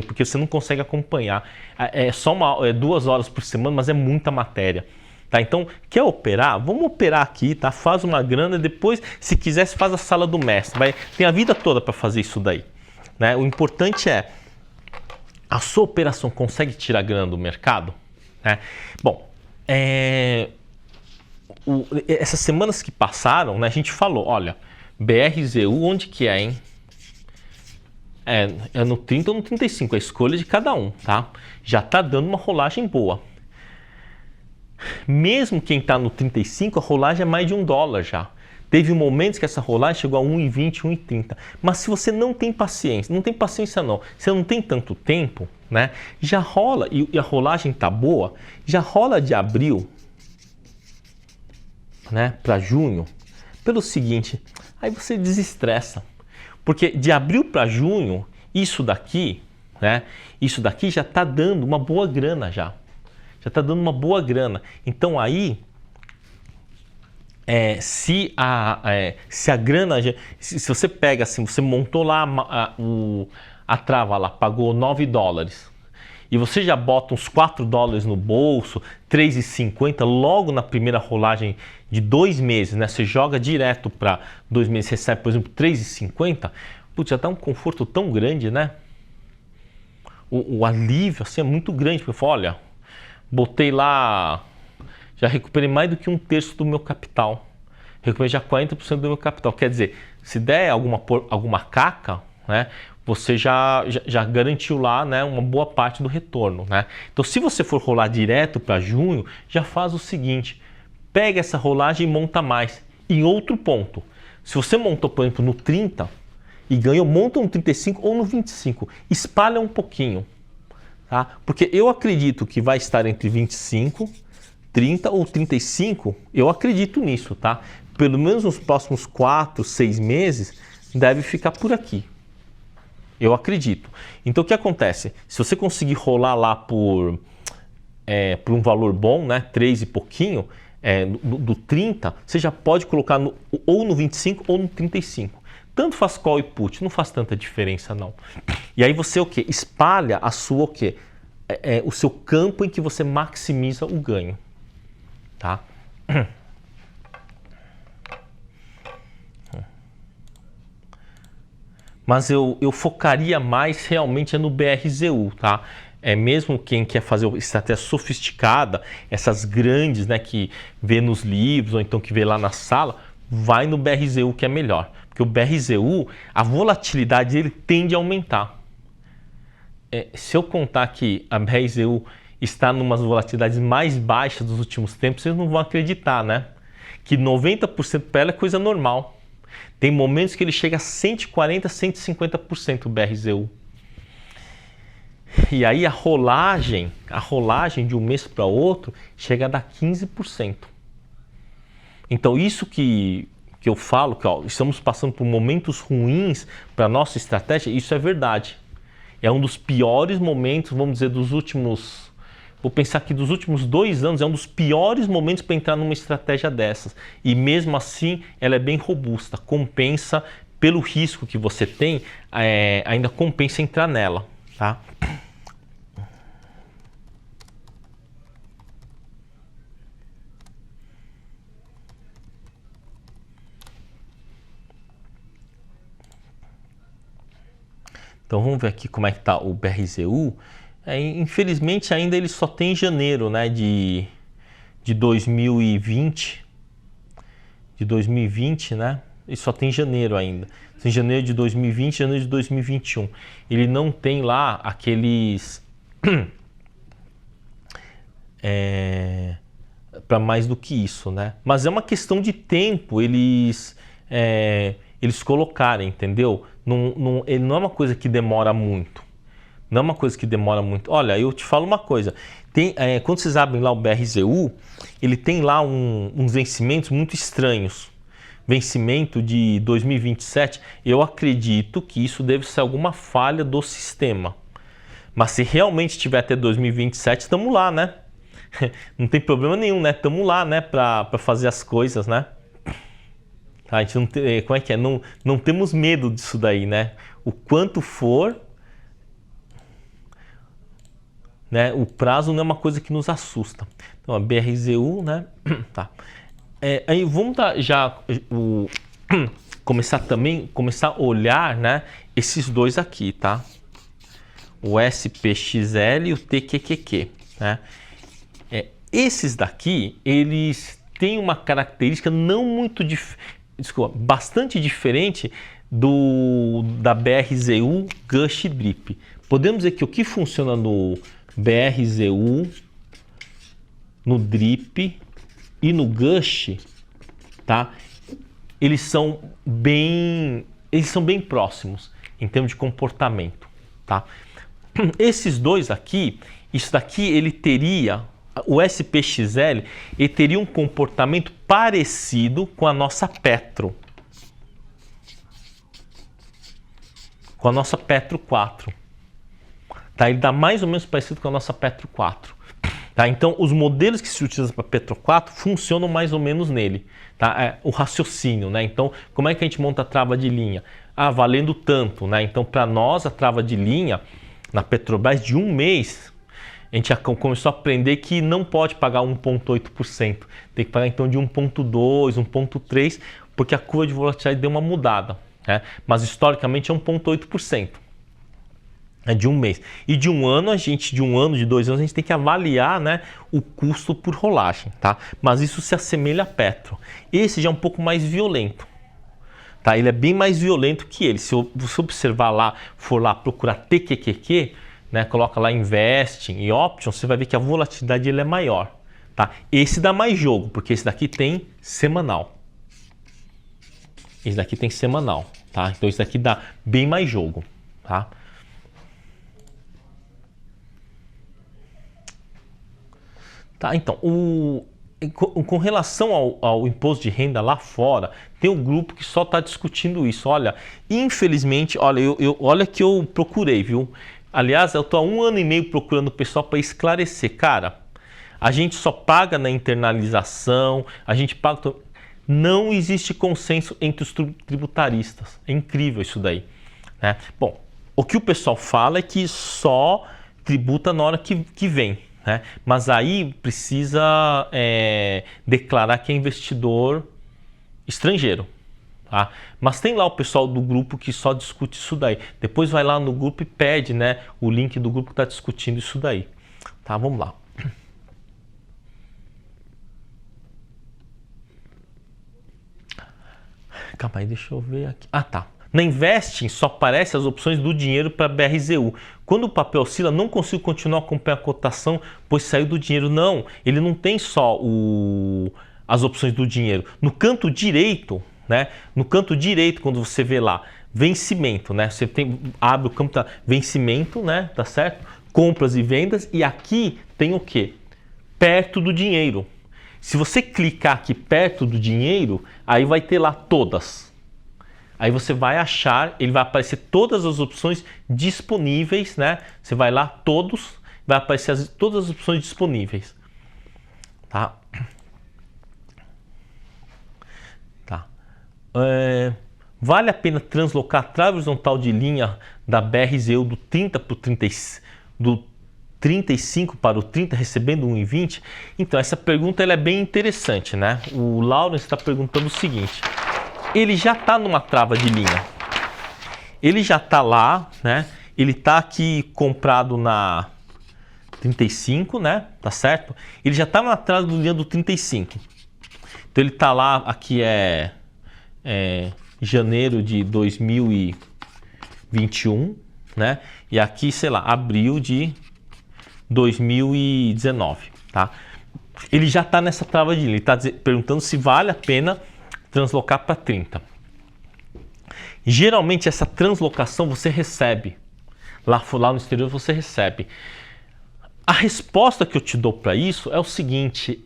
S1: porque você não consegue acompanhar. É só 2 horas por semana, mas é muita matéria. Tá? Então, quer operar? Vamos operar aqui, tá? Faz uma grana, depois, se quiser, faz a sala do mestre. Tem a vida toda para fazer isso daí. Né? O importante é, a sua operação consegue tirar grana do mercado? Né? Bom, essas semanas que passaram, né, a gente falou, olha, BRZU, onde que é, hein? É no 30 ou no 35, a escolha de cada um, tá? Já tá dando uma rolagem boa. Mesmo quem está no 35, a rolagem é mais de $1 já. Teve momentos que essa rolagem chegou a 1,20, 1,30. Mas se você não tem paciência, não tem paciência não, você não tem tanto tempo, né? Já rola, e a rolagem tá boa, já rola de abril, né, para junho, pelo seguinte, aí você desestressa. Porque de abril para junho, isso daqui, né, isso daqui já tá dando uma boa grana já. Já tá dando uma boa grana. Então aí se a grana, se você pega assim, você montou lá a trava lá, pagou $9 e você já bota uns $4 no bolso, R$3,50 logo na primeira rolagem de 2 meses, né? Você joga direto para 2 meses, recebe, por exemplo, R$3,50, putz, já dá um conforto tão grande, né? O alívio assim é muito grande, porque eu falo, olha, botei lá, já recuperei mais do que 1/3 do meu capital. Recuperei já 40% do meu capital. Quer dizer, se der alguma caca, né, você já garantiu lá, né, uma boa parte do retorno, né? Então, se você for rolar direto para junho, já faz o seguinte, pega essa rolagem e monta mais. Em outro ponto, se você montou, por exemplo, no 30 e ganhou, monta no 35 ou no 25. Espalha um pouquinho, tá? Porque eu acredito que vai estar entre 25, 30 ou 35, eu acredito nisso, tá? Pelo menos nos próximos 4, 6 meses, deve ficar por aqui. Eu acredito. Então o que acontece? Se você conseguir rolar lá por um valor bom, né, 3 e pouquinho, do 30, você já pode colocar ou no 25 ou no 35. Tanto faz call e put, não faz tanta diferença não. E aí você o quê? Espalha a sua o quê? O seu campo em que você maximiza o ganho. Tá? Mas eu focaria mais realmente no BRZU, tá? Mesmo quem quer fazer estratégia sofisticada, essas grandes, né, que vê nos livros ou então que vê lá na sala, vai no BRZU que é melhor. Porque o BRZU, a volatilidade dele tende a aumentar. Se eu contar que a BRZU está em umas volatilidades mais baixas dos últimos tempos, vocês não vão acreditar, né? Que 90% para ela é coisa normal. Tem momentos que ele chega a 140%, 150% o BRZU. E aí a rolagem de um mês para outro chega a dar 15%. Então isso que eu falo, que ó, estamos passando por momentos ruins para a nossa estratégia, isso é verdade. É um dos piores momentos, vamos dizer, dos últimos... Vou pensar que dos últimos 2 anos é um dos piores momentos para entrar numa estratégia dessas. E mesmo assim ela é bem robusta, compensa pelo risco que você tem, ainda compensa entrar nela, tá? Então vamos ver aqui como é que está o BRZU. Infelizmente ainda ele só tem janeiro, né, de 2020. De 2020, né? Ele só tem janeiro ainda. Tem janeiro de 2020, janeiro de 2021. Ele não tem lá aqueles... para mais do que isso, né? Mas é uma questão de tempo eles colocarem, entendeu? Ele não é uma coisa que demora muito. Não é uma coisa que demora muito. Olha, eu te falo uma coisa. Quando vocês abrem lá o BRZU, ele tem lá uns vencimentos muito estranhos. Vencimento de 2027. Eu acredito que isso deve ser alguma falha do sistema. Mas se realmente tiver até 2027, estamos lá, né? Não tem problema nenhum, né? Estamos lá, né? Para fazer as coisas, né? A gente não tem, como é que é? Não temos medo disso daí, né? O quanto for, né? O prazo não é uma coisa que nos assusta. Então, a BRZU, né? Tá. Aí vamos começar a olhar, né? Esses dois aqui, tá? O SPXL e o TQQQ, né? Esses daqui, eles têm uma característica não muito bastante diferente da BRZU Gush Drip. Podemos dizer que o que funciona no BRZU no drip e no gush, tá? Eles são bem próximos em termos de comportamento, tá? Esses dois aqui, isso daqui ele teria, o SPXL, ele teria um comportamento parecido com a nossa Petro. Com a nossa Petro 4. Tá? Ele dá mais ou menos parecido com a nossa Petro 4. Tá? Então, os modelos que se utilizam para Petro 4 funcionam mais ou menos nele. Tá? O raciocínio, né? Então, como é que a gente monta a trava de linha? Ah, valendo tanto, né? Então, para nós, a trava de linha na Petrobras de um mês, a gente já começou a aprender que não pode pagar 1,8%. Tem que pagar então de 1,2%, 1,3%, porque a curva de volatilidade deu uma mudada. Né? Mas historicamente é 1,8%. É de um mês. E de um ano, de 2 anos, a gente tem que avaliar, né, o custo por rolagem. Tá? Mas isso se assemelha a Petro. Esse já é um pouco mais violento. Tá? Ele é bem mais violento que ele. Se você observar lá, for lá procurar TQQQ, né, coloca lá Investing e Options, você vai ver que a volatilidade ele é maior. Tá? Esse dá mais jogo, porque esse daqui tem semanal. Esse daqui tem semanal. Tá? Então esse daqui dá bem mais jogo. Tá? Tá, então, com relação ao imposto de renda lá fora, tem um grupo que só está discutindo isso. Olha, infelizmente, olha, olha que eu procurei, viu? Aliás, eu estou há 1 ano e meio procurando o pessoal para esclarecer. Cara, a gente só paga na internalização, a gente paga... Não existe consenso entre os tributaristas. É incrível isso daí. Né? Bom, o que o pessoal fala é que só tributa na hora que vem. Né? Mas aí precisa declarar que é investidor estrangeiro. Tá? Mas tem lá o pessoal do grupo que só discute isso daí. Depois vai lá no grupo e pede, né, o link do grupo que está discutindo isso daí. Tá, vamos lá. Calma aí, deixa eu ver aqui. Ah, tá. Na Investing só aparecem as opções do dinheiro para BRZU. Quando o papel oscila, não consigo continuar a acompanhar a cotação, pois saiu do dinheiro. Não, ele não tem só as opções do dinheiro. No canto direito, né? No canto direito, quando você vê lá, vencimento, né? Você abre o campo da vencimento, né? Tá certo? Compras e vendas. E aqui tem o quê? Perto do dinheiro. Se você clicar aqui perto do dinheiro, aí vai ter lá todas. Aí você vai achar, ele vai aparecer todas as opções disponíveis, né? Você vai lá, todos, vai aparecer todas as opções disponíveis. Tá? Tá. Vale a pena translocar a trave horizontal de linha da BRZU do 30 para o 35 para o 30, recebendo 1,20? Então, essa pergunta ela é bem interessante, né? O Lawrence está perguntando o seguinte: ele já está numa trava de linha, ele já está lá, né? Ele está aqui comprado na 35, né? Tá certo? Ele já está na trava de linha do 35. Então, ele está lá, aqui é janeiro de 2021, né? E aqui, sei lá, abril de 2019, tá? Ele já está nessa trava de linha, ele está perguntando se vale a pena translocar para 30. Geralmente essa translocação você recebe, lá no exterior você recebe. A resposta que eu te dou para isso é o seguinte,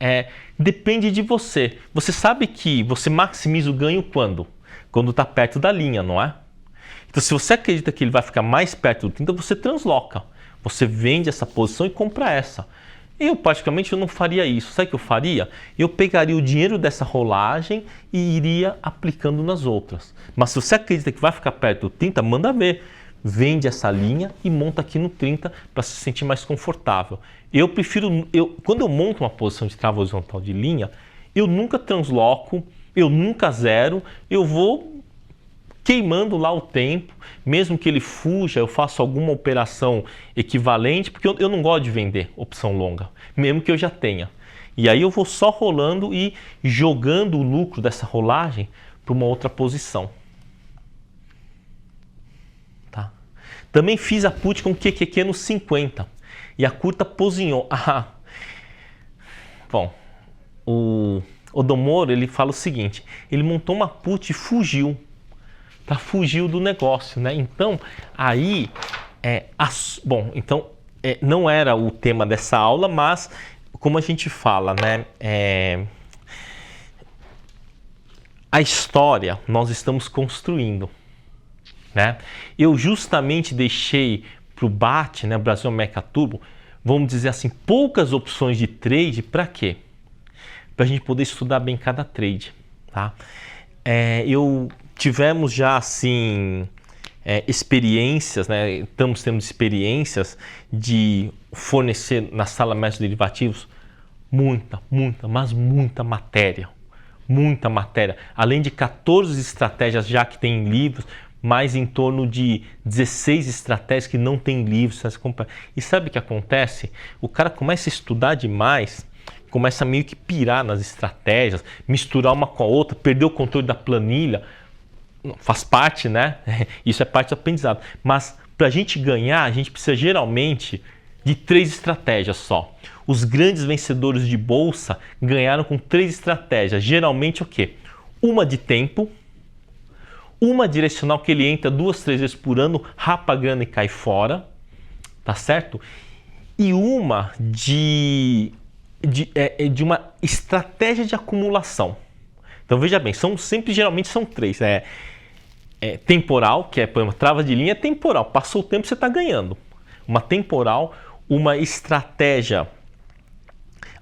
S1: depende de você. Você sabe que você maximiza o ganho quando? Quando está perto da linha, não é? Então se você acredita que ele vai ficar mais perto do 30, você transloca. Você vende essa posição e compra essa. Eu, praticamente, não faria isso. Sabe o que eu faria? Eu pegaria o dinheiro dessa rolagem e iria aplicando nas outras. Mas se você acredita que vai ficar perto do 30, manda ver. Vende essa linha e monta aqui no 30 para se sentir mais confortável. Eu prefiro... quando eu monto uma posição de trava horizontal de linha, eu nunca transloco, eu nunca zero, eu vou queimando lá o tempo, mesmo que ele fuja, eu faço alguma operação equivalente, porque eu não gosto de vender opção longa, mesmo que eu já tenha. E aí eu vou só rolando e jogando o lucro dessa rolagem para uma outra posição. Tá? Também fiz a put com QQQ no 50 e a curta pozinhou. Bom, o Odomoro, ele fala o seguinte, ele montou uma put e fugiu, tá? Fugiu do negócio, né? Então, aí, não era o tema dessa aula, mas como a gente fala, né? A história nós estamos construindo, né? Eu justamente deixei para o BAT, né, Brasil American Turbo, vamos dizer assim, poucas opções de trade. Para quê? Para a gente poder estudar bem cada trade, tá? Tivemos já assim experiências, né? Estamos tendo experiências de fornecer na sala mestre de derivativos mas muita matéria. Muita matéria, além de 14 estratégias já que tem em livros, mais em torno de 16 estratégias que não tem livros. E sabe o que acontece? O cara começa a estudar demais, começa a meio que pirar nas estratégias, misturar uma com a outra, perder o controle da planilha. Faz parte, né? Isso é parte do aprendizado. Mas para a gente ganhar, a gente precisa geralmente de 3 estratégias só. Os grandes vencedores de bolsa ganharam com 3 estratégias. Geralmente o quê? Uma de tempo, uma direcional que ele entra 2, 3 vezes por ano, rapa a grana e cai fora, tá certo? E uma de uma estratégia de acumulação. Então veja bem, geralmente são 3. Temporal, que é, por exemplo, trava de linha temporal. Passou o tempo, você está ganhando. Uma temporal, uma estratégia,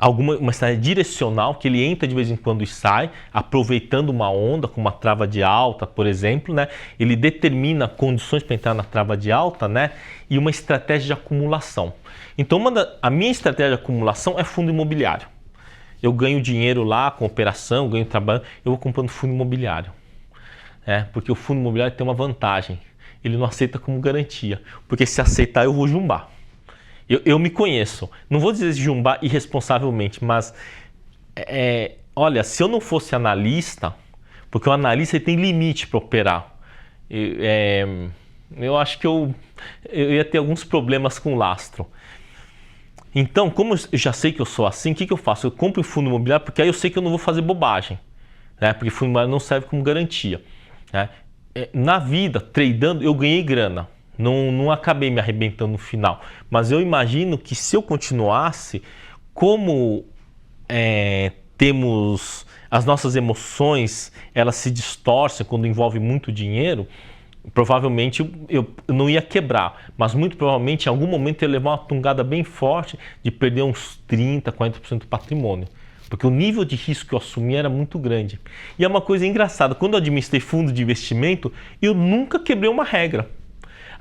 S1: uma estratégia direcional, que ele entra de vez em quando e sai, aproveitando uma onda, com uma trava de alta, por exemplo, né? Ele determina condições para entrar na trava de alta, né? E uma estratégia de acumulação. Então, a minha estratégia de acumulação é fundo imobiliário. Eu ganho dinheiro lá com operação, ganho trabalho, eu vou comprando fundo imobiliário. Porque o fundo imobiliário tem uma vantagem, ele não aceita como garantia, porque se aceitar eu vou jumbar. Eu me conheço, não vou dizer jumbar irresponsavelmente, mas olha, se eu não fosse analista, porque o analista tem limite para operar, eu acho que eu ia ter alguns problemas com o lastro. Então, como eu já sei que eu sou assim, o que eu faço? Eu compro em fundo imobiliário, porque aí eu sei que eu não vou fazer bobagem, né? Porque fundo imobiliário não serve como garantia, né? Na vida, tradando, eu ganhei grana. Não acabei me arrebentando no final, mas eu imagino que se eu continuasse, como temos as nossas emoções, elas se distorcem quando envolve muito dinheiro, provavelmente eu não ia quebrar, mas muito provavelmente em algum momento eu ia levar uma tungada bem forte de perder uns 30%, 40% do patrimônio. Porque o nível de risco que eu assumi era muito grande. E é uma coisa engraçada, quando eu administrei fundo de investimento, eu nunca quebrei uma regra.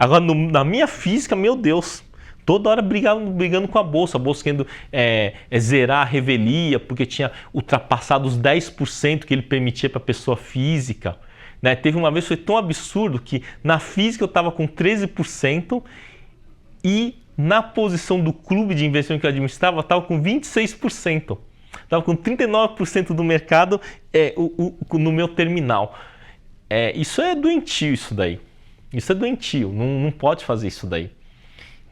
S1: Agora, na minha física, meu Deus, toda hora brigando com a bolsa querendo zerar a revelia, porque tinha ultrapassado os 10% que ele permitia para a pessoa física. Né? Teve uma vez, foi tão absurdo que na física eu estava com 13% e na posição do clube de investimento que eu administrava, eu estava com 26%. Estava com 39% do mercado no meu terminal. Isso é doentio, isso daí. Isso é doentio, não pode fazer isso daí,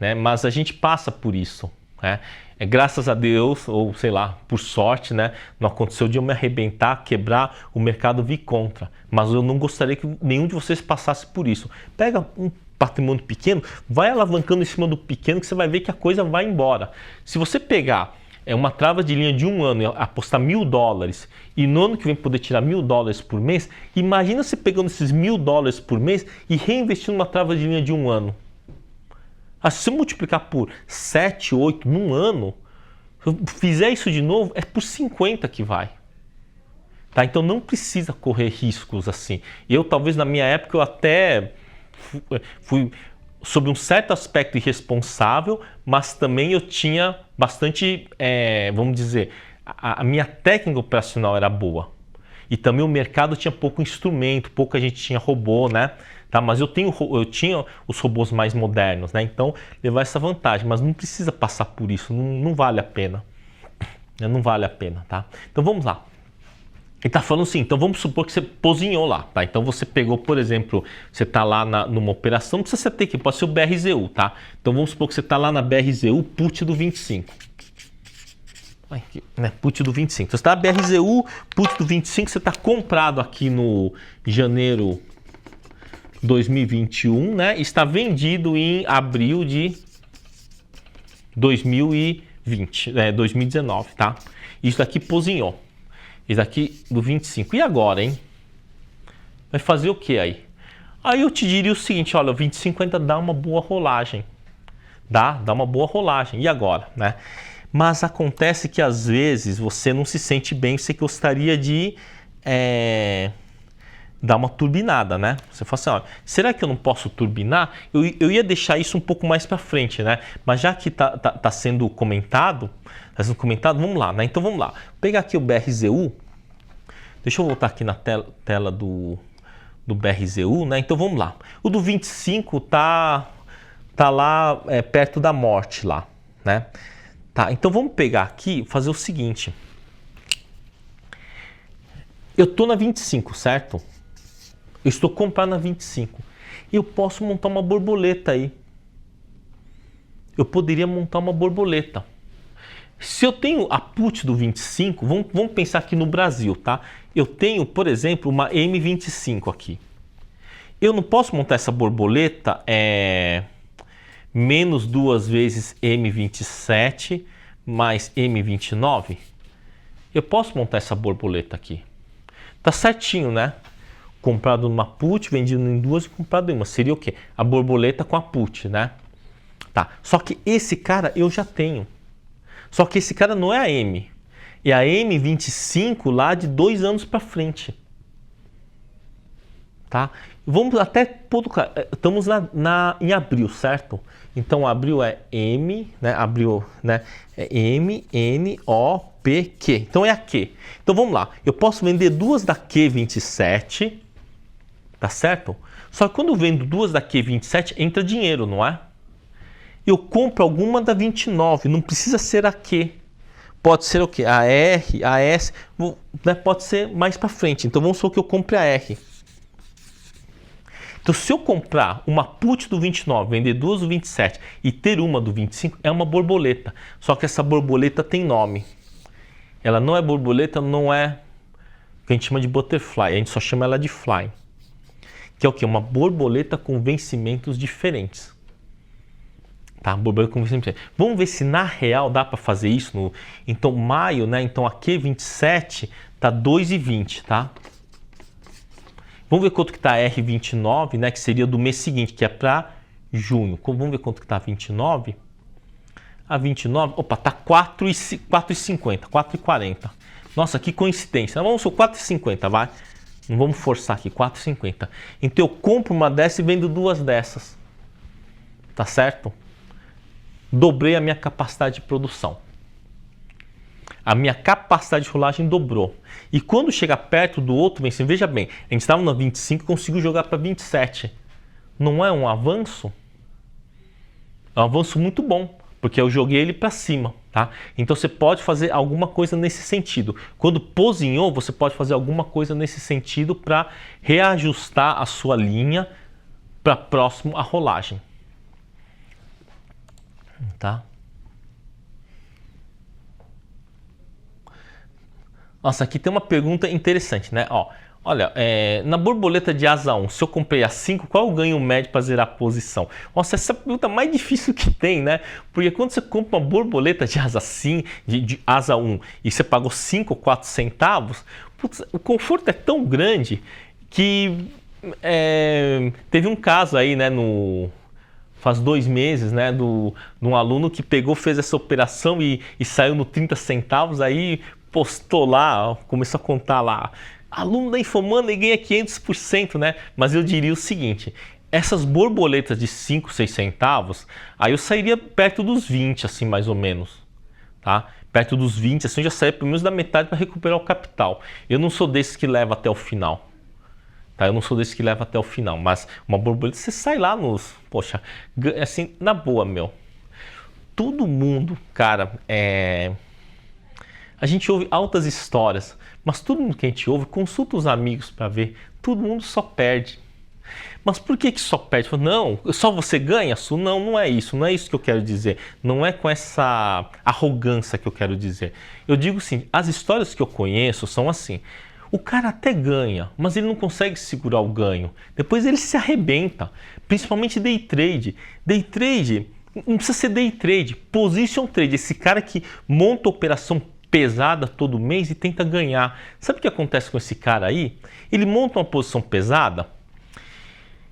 S1: né? Mas a gente passa por isso, né? Graças a Deus, ou sei lá, por sorte, né? Não aconteceu de eu me arrebentar, quebrar, o mercado vir contra. Mas eu não gostaria que nenhum de vocês passasse por isso. Pega um patrimônio pequeno, vai alavancando em cima do pequeno que você vai ver que a coisa vai embora. Se você pegar uma trava de linha de 1 ano e apostar $1.000 e no ano que vem poder tirar $1.000 por mês, imagina você pegando esses $1.000 por mês e reinvestindo numa trava de linha de 1 ano. Se você multiplicar por 7, 8 num ano, se eu fizer isso de novo, é por 50 que vai. Tá? Então não precisa correr riscos assim. Talvez na minha época eu até fui sobre um certo aspecto irresponsável, mas também eu tinha bastante, vamos dizer, a minha técnica operacional era boa. E também o mercado tinha pouco instrumento, pouca gente tinha robô, né? Tá? Mas eu tinha os robôs mais modernos, né? Então, levar essa vantagem, mas não precisa passar por isso, não vale a pena. Não vale a pena, tá? Então, vamos lá. Ele está falando assim, então vamos supor que você pozinhou lá, tá? Então você pegou, por exemplo, você está lá numa operação, não precisa ser aqui, pode ser o BRZU, tá? Então vamos supor que você está lá na BRZU, put do 25. aqui, né, put do 25. Então, você está BRZU, put do 25, você está comprado aqui no janeiro 2021, né? Está vendido em abril de 2019, tá? Isso daqui pozinhou. Isso daqui do 25. E agora, hein? Vai fazer o que aí? Aí eu te diria o seguinte, olha, o 25 ainda dá uma boa rolagem. Dá uma boa rolagem. E agora, né? Mas acontece que às vezes você não se sente bem, você gostaria de dar uma turbinada, né? Você fala assim, ó, será que eu não posso turbinar? Eu ia deixar isso um pouco mais para frente, né? Mas já que tá sendo comentado, vamos lá, né? Então vamos lá. Vou pegar aqui o BRZU. Deixa eu voltar aqui na tela do BRZU, né? Então vamos lá. O do 25 tá lá perto da morte lá, né? Tá, então vamos pegar aqui e fazer o seguinte. Eu tô na 25, certo? Eu estou comprado na 25. Eu posso montar uma borboleta aí. Eu poderia montar uma borboleta. Se eu tenho a put do 25, vamos pensar aqui no Brasil, tá? Eu tenho, por exemplo, uma M25 aqui. Eu não posso montar essa borboleta menos 2 vezes M27 mais M29. Eu posso montar essa borboleta aqui. Tá certinho, né? Comprado numa put, vendido em 2 e comprado em uma. Seria o quê? A borboleta com a put, né? Tá. Só que esse cara eu já tenho. Só que esse cara não é a M. É a M25 lá de 2 anos para frente. Tá? Vamos até pôr claro. Estamos em abril, certo? Então abril é M, né? Abril, né? É M, N, O, P, Q. Então é a Q. Então vamos lá. Eu posso vender 2 da Q27, tá certo? Só que quando eu vendo 2 da Q27, entra dinheiro, não é? Eu compro alguma da 29, não precisa ser a Q. Pode ser o quê? A R, a S, né? Pode ser mais para frente. Então vamos supor que eu compre a R. Então se eu comprar uma put do 29, vender 2 do 27 e ter uma do 25, é uma borboleta. Só que essa borboleta tem nome. Ela não é borboleta, não é o que a gente chama de butterfly, a gente só chama ela de fly. Que é o quê? Uma borboleta com vencimentos diferentes. Tá? Borboleta com vencimentos diferentes. Vamos ver se na real dá para fazer isso. Então maio, né? Então aqui 27 tá 2,20, tá? Vamos ver quanto que tá R29, né? Que seria do mês seguinte, que é para junho. Vamos ver quanto que tá 29. A 29, opa, tá 4,50, 4,40. Nossa, que coincidência. Vamos ser 4,50, vai. Não vamos forçar aqui, 4,50. Então eu compro uma dessa e vendo 2 dessas. Tá certo? Dobrei a minha capacidade de produção. A minha capacidade de rolagem dobrou. E quando chega perto do outro vencimento, veja bem, a gente estava na 25 e conseguiu jogar para 27. Não é um avanço? É um avanço muito bom, porque eu joguei ele para cima, tá? Então você pode fazer alguma coisa nesse sentido. Quando pozinhou, você pode fazer alguma coisa nesse sentido para reajustar a sua linha para próximo à rolagem. Tá? Nossa, aqui tem uma pergunta interessante, né? Ó, olha, na borboleta de asa 1, se eu comprei a 5, qual é o ganho médio para zerar a posição? Nossa, essa é a pergunta mais difícil que tem, né? Porque quando você compra uma borboleta de asa 5, de asa 1 e você pagou 5 ou 4 centavos, putz, o conforto é tão grande que teve um caso aí, né, faz 2 meses, né, de um aluno que pegou, fez essa operação e saiu no 30 centavos, aí postou lá, começou a contar lá, aluno da Infomani ganha 500%, né? Mas eu diria o seguinte, essas borboletas de 5, 6 centavos, aí eu sairia perto dos 20, assim, mais ou menos, tá? Perto dos 20, assim, eu já sairia pelo menos da metade para recuperar o capital. Eu não sou desses que leva até o final. Tá, eu não sou desse que leva até o final, mas uma borboleta, você sai lá nos... Poxa, assim, na boa, meu. Todo mundo, cara, a gente ouve altas histórias, mas todo mundo que a gente ouve, consulta os amigos para ver, todo mundo só perde. mas por que só perde? Não, só você ganha? Não, não é isso. Não é isso que eu quero dizer. Não é com essa arrogância que eu quero dizer. Eu digo assim, as histórias que eu conheço são assim. O cara até ganha, mas ele não consegue segurar o ganho. Depois ele se arrebenta, principalmente day trade. Day trade, não precisa ser day trade, position trade. Esse cara que monta operação pesada todo mês e tenta ganhar. Sabe o que acontece com esse cara aí? Ele monta uma posição pesada,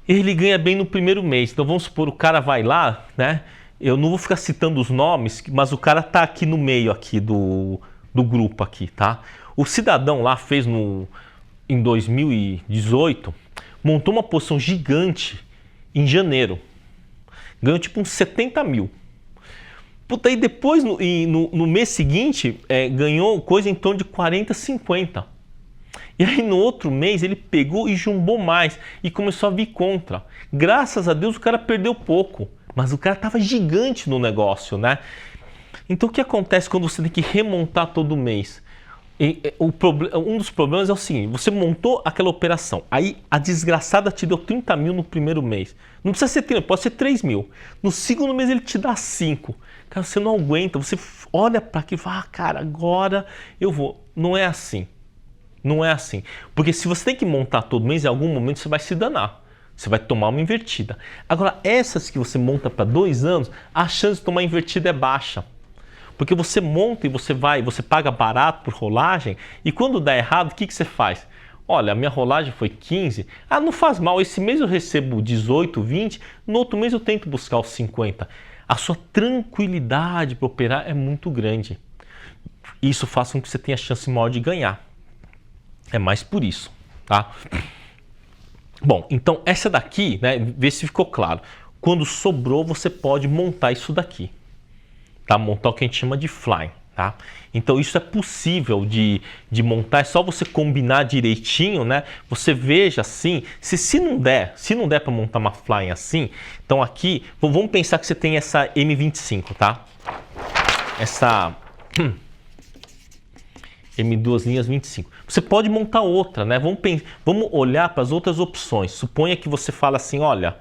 S1: ele ganha bem no primeiro mês. Então vamos supor, o cara vai lá, né? Eu não vou ficar citando os nomes, mas o cara tá aqui no meio aqui do grupo aqui, tá? O cidadão lá fez em 2018, montou uma posição gigante em janeiro. Ganhou tipo uns 70 mil. Puta, aí depois, no mês seguinte, ganhou coisa em torno de 40, 50. E aí no outro mês ele pegou e jumbou mais e começou a vir contra. Graças a Deus o cara perdeu pouco, mas o cara estava gigante no negócio, né? Então o que acontece quando você tem que remontar todo mês? Um dos problemas é o seguinte, você montou aquela operação, aí a desgraçada te deu 30 mil no primeiro mês. Não precisa ser 30, pode ser 3 mil. No segundo mês ele te dá 5. Cara, você não aguenta, você olha para aquilo e fala, cara, agora eu vou. Não é assim. Não é assim. Porque se você tem que montar todo mês, em algum momento você vai se danar. Você vai tomar uma invertida. Agora, essas que você monta para 2 anos, a chance de tomar invertida é baixa. Porque você monta e você paga barato por rolagem, e quando dá errado, o que você faz? Olha, a minha rolagem foi 15, não faz mal, esse mês eu recebo 18, 20, no outro mês eu tento buscar os 50. A sua tranquilidade para operar é muito grande. Isso faz com que você tenha chance maior de ganhar. É mais por isso, tá? Bom, então essa daqui, né, vê se ficou claro. Quando sobrou, você pode montar isso daqui. Tá? Montar o que a gente chama de fly, tá? Então isso é possível de montar, é só você combinar direitinho, né? Você veja assim, se não der para montar uma fly assim, então aqui, vamos pensar que você tem essa M25, tá? Essa M2 linhas 25. Você pode montar outra, né? Vamos olhar para as outras opções. Suponha que você fala assim, olha,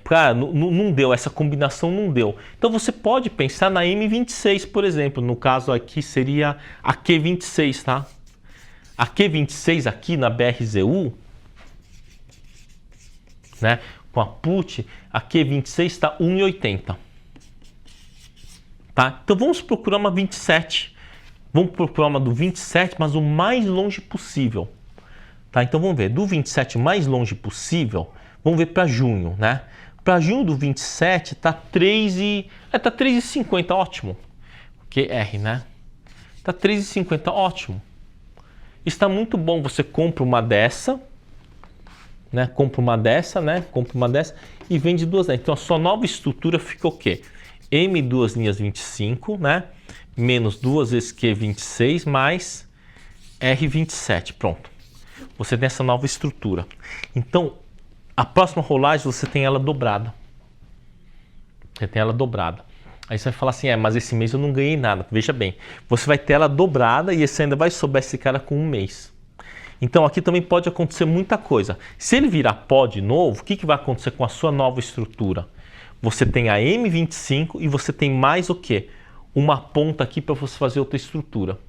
S1: cara, não deu, essa combinação não deu. Então você pode pensar na M26, por exemplo. No caso aqui seria a Q26, tá? A Q26 aqui na BRZU, né? Com a put, a Q26 está 1,80. Tá? Então vamos procurar uma 27. Vamos procurar uma do 27, mas o mais longe possível. Tá? Então vamos ver, do 27 mais longe possível, vamos ver para junho, né? Para junho do 27 tá 3,50, ótimo. QR, né? Tá 3,50, ótimo. Está muito bom, você compra uma dessa, né? Compra uma dessa e vende 2 dessas. Então a sua nova estrutura fica o quê? M2 linhas 25, né? Menos 2 vezes Q26 mais R27. Pronto. Você tem essa nova estrutura. Então, a próxima rolagem você tem ela dobrada. Você tem ela dobrada. Aí você vai falar assim, mas esse mês eu não ganhei nada. Veja bem, você vai ter ela dobrada e você ainda vai sobrar esse cara com um mês. Então aqui também pode acontecer muita coisa. Se ele virar pó de novo, o que vai acontecer com a sua nova estrutura? Você tem a M25 e você tem mais o quê? Uma ponta aqui para você fazer outra estrutura.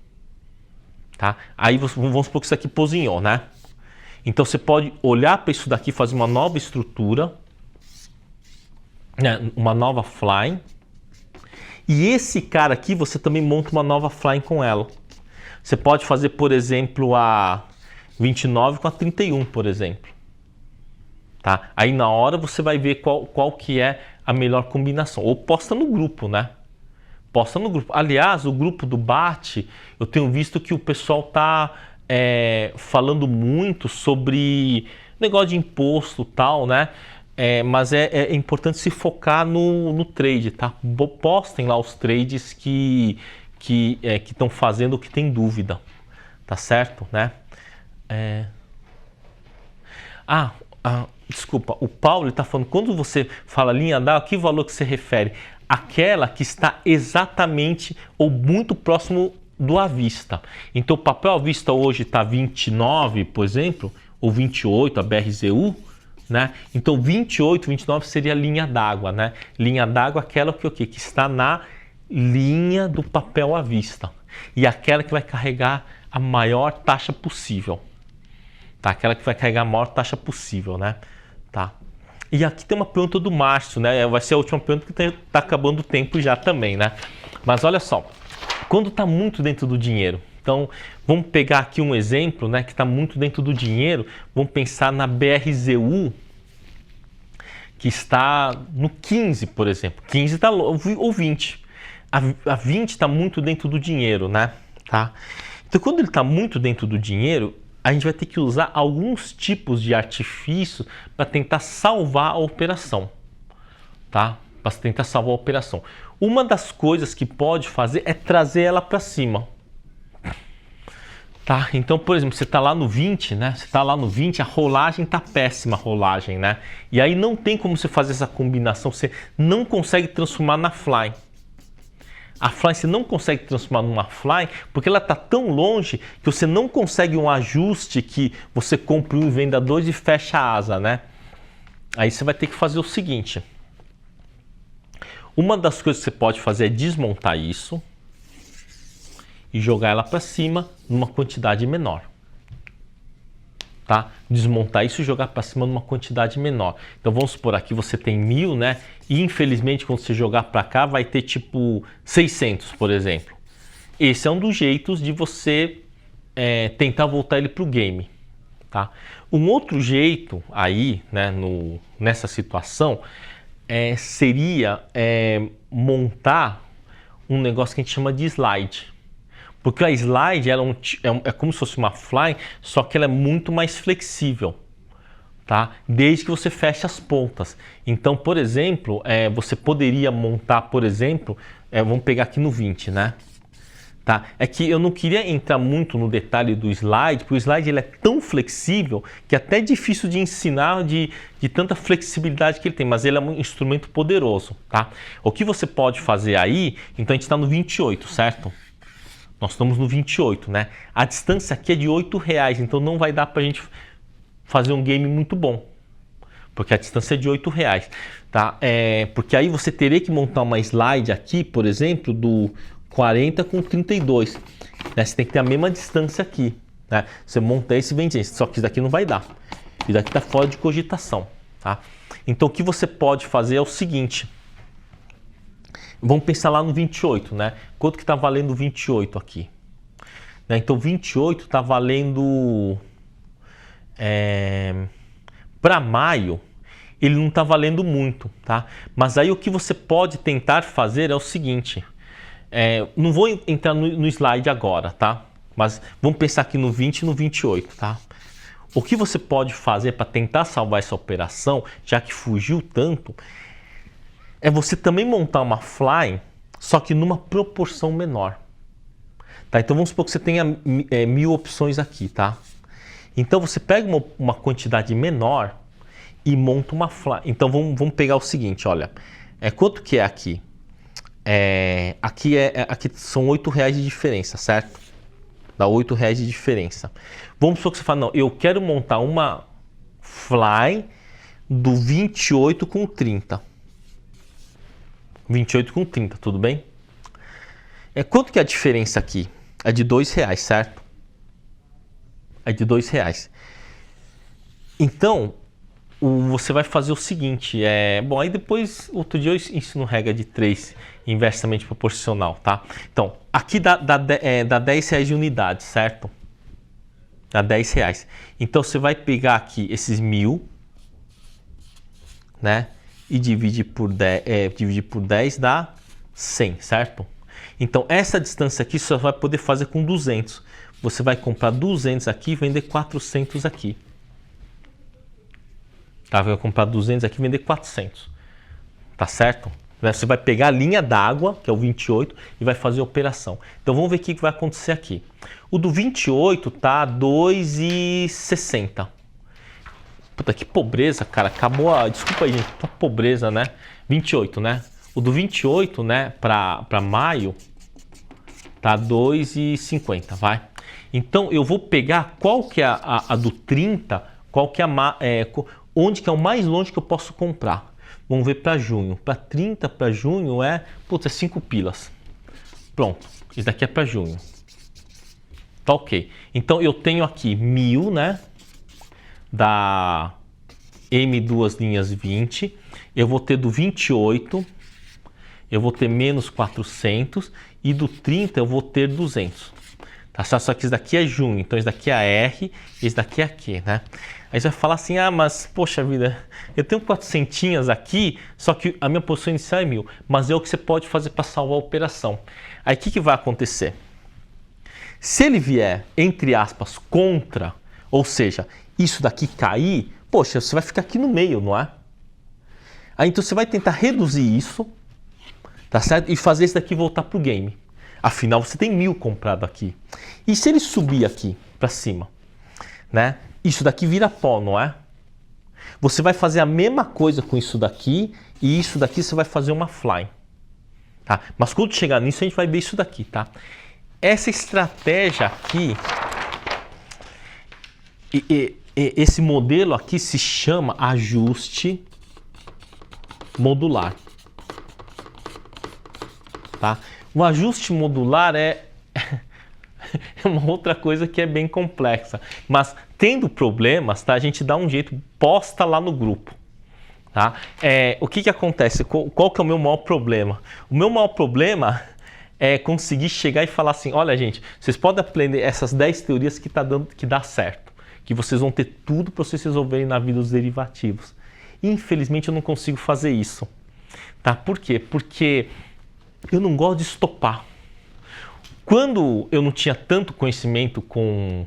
S1: Tá? Aí vamos supor que isso aqui pozinhou, né? Então você pode olhar para isso daqui, fazer uma nova estrutura, né? Uma nova fly. E esse cara aqui você também monta uma nova fly com ela. Você pode fazer, por exemplo, a 29 com a 31, por exemplo. Tá? Aí na hora você vai ver qual que é a melhor combinação. Ou posta no grupo, né? Posta no grupo. Aliás, o grupo do BAT, eu tenho visto que o pessoal tá falando muito sobre negócio de imposto e tal, né? Mas é importante se focar no trade, tá? Postem lá os trades que estão fazendo, que tem dúvida, tá certo, né? Desculpa, o Paulo está falando, quando você fala linha d'água, que valor que você refere? Aquela que está exatamente ou muito próximo do à vista. Então o papel à vista hoje está 29, por exemplo, ou 28, a BRZU, né? Então 28, 29 seria linha d'água, né? Linha d'água aquela que, o quê? Que está na linha do papel à vista. E aquela que vai carregar a maior taxa possível. Tá? Aquela que vai carregar a maior taxa possível, né? Tá. E aqui tem uma pergunta do Márcio, né? Vai ser a última pergunta que está acabando o tempo já também, né? Mas olha só, quando está muito dentro do dinheiro, então vamos pegar aqui um exemplo, né? Que está muito dentro do dinheiro, vamos pensar na BRZU, que está no 15, por exemplo. 15 está ou 20. A 20 está muito dentro do dinheiro, né? Tá? Então quando ele está muito dentro do dinheiro, a gente vai ter que usar alguns tipos de artifício para tentar salvar a operação, tá? Para tentar salvar a operação. Uma das coisas que pode fazer é trazer ela para cima, tá? Então, por exemplo, você está lá no 20, né? Você está lá no 20, a rolagem está péssima, a rolagem, né? E aí não tem como você fazer essa combinação, você não consegue transformar na fly. A fly você não consegue transformar numa fly porque ela está tão longe que você não consegue um ajuste que você compra um e venda dois e fecha a asa, né? Aí você vai ter que fazer o seguinte. Uma das coisas que você pode fazer é desmontar isso e jogar ela para cima numa quantidade menor. Tá? Desmontar isso e jogar para cima numa quantidade menor. Então vamos supor aqui você tem 1000, né? E infelizmente quando você jogar para cá vai ter tipo 600, por exemplo. Esse é um dos jeitos de você tentar voltar ele para o game. Tá? Um outro jeito aí, né, nessa situação, seria montar um negócio que a gente chama de slide. Porque a slide ela é como se fosse uma fly, só que ela é muito mais flexível, tá? Desde que você feche as pontas. Então, por exemplo, você poderia montar, por exemplo, vamos pegar aqui no 20, né? Tá? É que eu não queria entrar muito no detalhe do slide, porque o slide ele é tão flexível que é até difícil de ensinar de tanta flexibilidade que ele tem, mas ele é um instrumento poderoso, tá? O que você pode fazer aí, então a gente está no 28, certo? Nós estamos no 28, né? A distância aqui é de R$8, então não vai dar para a gente fazer um game muito bom. Porque a distância é de R$8, tá? Porque aí você teria que montar uma slide aqui, por exemplo, do 40 com 32. Né? Você tem que ter a mesma distância aqui, né? Você monta esse e vende esse, só que isso daqui não vai dar. Isso daqui está fora de cogitação, tá? Então o que você pode fazer é o seguinte. Vamos pensar lá no 28, né? Quanto que está valendo 28 aqui? Né? Então 28 está valendo... para maio, ele não está valendo muito, tá? Mas aí o que você pode tentar fazer é o seguinte. Não vou entrar no slide agora, tá? Mas vamos pensar aqui no 20 e no 28, tá? O que você pode fazer para tentar salvar essa operação, já que fugiu tanto, é você também montar uma fly, só que numa proporção menor. Tá? Então vamos supor que você tenha 1000 opções aqui, tá? Então você pega uma quantidade menor e monta uma fly. Então vamos pegar o seguinte, olha. Quanto que é aqui? Aqui são R$8 de diferença, certo? Dá R$8 de diferença. Vamos supor que você fala, não, eu quero montar uma fly do 28 com 30. 28 com 30, tudo bem? Quanto que é a diferença aqui? É de R$2, certo? É de R$2. Então, você vai fazer o seguinte, bom, aí depois, outro dia eu ensino regra de 3, inversamente proporcional, tá? Então, aqui dá R$10 de unidade, certo? Dá R$10. Então, você vai pegar aqui esses 1000, né? E dividir por 10 dá 100, certo? Então, essa distância aqui você só vai poder fazer com 200. Você vai comprar 200 aqui e vender 400 aqui. Tá? Vai comprar 200 aqui e vender 400. Tá certo? Você vai pegar a linha d'água, que é o 28, e vai fazer a operação. Então, vamos ver o que vai acontecer aqui. O do 28 tá 2,60. Puta, que pobreza, cara. Acabou a... Desculpa aí, gente. Tá pobreza, né? 28, né? O do 28, né? Pra maio, tá 2,50, vai. Então eu vou pegar qual que é a do 30, qual que é onde que é o mais longe que eu posso comprar. Vamos ver para junho. Para 30 para junho é 5 pilas. Pronto, isso daqui é para junho. Tá ok. Então eu tenho aqui 1000, né? Da M2 linhas 20. Eu vou ter do 28, eu vou ter menos 400 e do 30 eu vou ter 200. Tá? Só que isso daqui é junho, então isso daqui é a R e isso daqui é a Q, né? Aí você vai falar assim, mas poxa vida, eu tenho 400 aqui, só que a minha posição inicial é 1000, mas é o que você pode fazer para salvar a operação. Aí o que vai acontecer? Se ele vier, entre aspas, contra, ou seja, isso daqui cair, poxa, você vai ficar aqui no meio, não é? Aí então você vai tentar reduzir isso, tá certo? E fazer isso daqui voltar para o game. Afinal, você tem 1000 comprado aqui. E se ele subir aqui para cima, né? Isso daqui vira pó, não é? Você vai fazer a mesma coisa com isso daqui e isso daqui você vai fazer uma fly. Tá? Mas quando chegar nisso, a gente vai ver isso daqui, tá? Essa estratégia aqui, esse modelo aqui se chama ajuste modular. Tá? O ajuste modular é uma outra coisa que é bem complexa, mas tendo problemas, tá? A gente dá um jeito, posta lá no grupo. Tá? O que acontece? Qual que é o meu maior problema? O meu maior problema é conseguir chegar e falar assim, olha gente, vocês podem aprender essas 10 teorias que dá certo, que vocês vão ter tudo para vocês resolverem na vida dos derivativos. Infelizmente eu não consigo fazer isso. Tá? Por quê? Porque eu não gosto de estopar. Quando eu não tinha tanto conhecimento com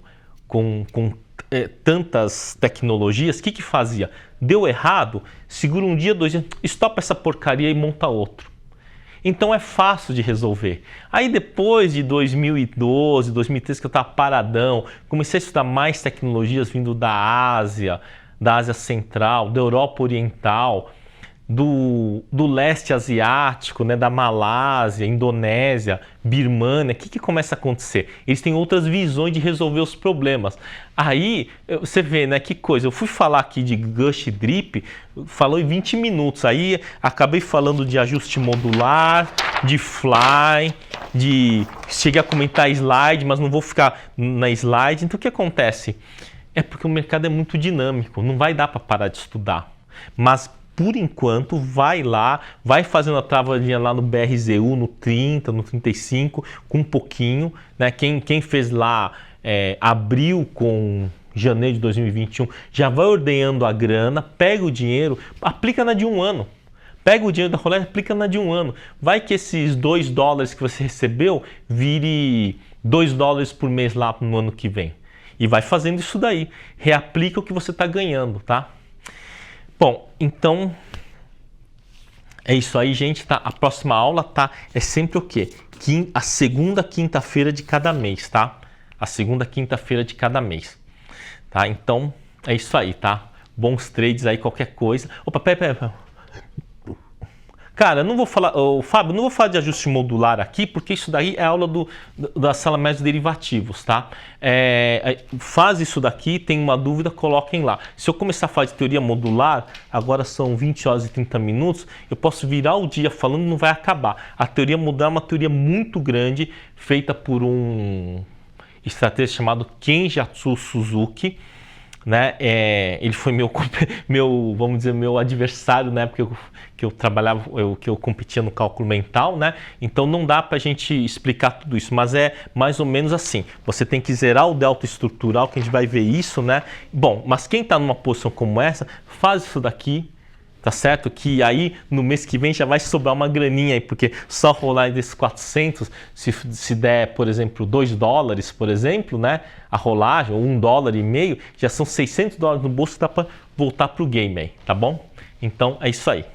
S1: tantas tecnologias, o que fazia? Deu errado, segura um dia, 2 dias, estopa essa porcaria e monta outro. Então é fácil de resolver. Aí depois de 2012, 2013, que eu estava paradão, comecei a estudar mais tecnologias vindo da Ásia Central, da Europa Oriental, do leste asiático, né, da Malásia, Indonésia, Birmânia. O que começa a acontecer? Eles têm outras visões de resolver os problemas. Aí você vê, né, que coisa. Eu fui falar aqui de Gush Drip, falou em 20 minutos. Aí acabei falando de ajuste modular, de fly, cheguei a comentar slide, mas não vou ficar na slide. Então o que acontece? É porque o mercado é muito dinâmico, não vai dar para parar de estudar. Mas por enquanto, vai lá, vai fazendo a travadinha lá no BRZU, no 30, no 35, com um pouquinho. Né? Quem fez lá abril com janeiro de 2021, já vai ordenhando a grana, pega o dinheiro, aplica na de um ano. Pega o dinheiro da roleta, aplica na de um ano. Vai que esses $2 que você recebeu vire $2 por mês lá no ano que vem. E vai fazendo isso daí. Reaplica o que você está ganhando, tá? Bom, então é isso aí, gente, tá? A próxima aula, tá? É sempre o quê? A segunda quinta-feira de cada mês, tá? A segunda quinta-feira de cada mês, tá? Então é isso aí, tá? Bons trades aí, qualquer coisa. Opa, pera. Cara, eu não vou falar, Fábio, não vou falar de ajuste modular aqui, porque isso daí é aula da sala média de derivativos, tá? Faz isso daqui, tem uma dúvida, coloquem lá. Se eu começar a falar de teoria modular, agora são 20 horas e 30 minutos, eu posso virar o dia falando e não vai acabar. A teoria modular é uma teoria muito grande, feita por um estrategista chamado Kenjatsu Suzuki. Né? Ele foi vamos dizer, meu adversário na época que eu trabalhava, que eu competia no cálculo mental, né? Então não dá para a gente explicar tudo isso, mas é mais ou menos assim. Você tem que zerar o delta estrutural, que a gente vai ver isso, né? Bom, mas quem está numa posição como essa, faz isso daqui, tá certo? Que aí no mês que vem já vai sobrar uma graninha aí, porque só rolar desses 400, se der, por exemplo, $2, por exemplo, né? A rolagem, ou $1,50, já são $600 no bolso que dá para voltar pro game aí, tá bom? Então é isso aí.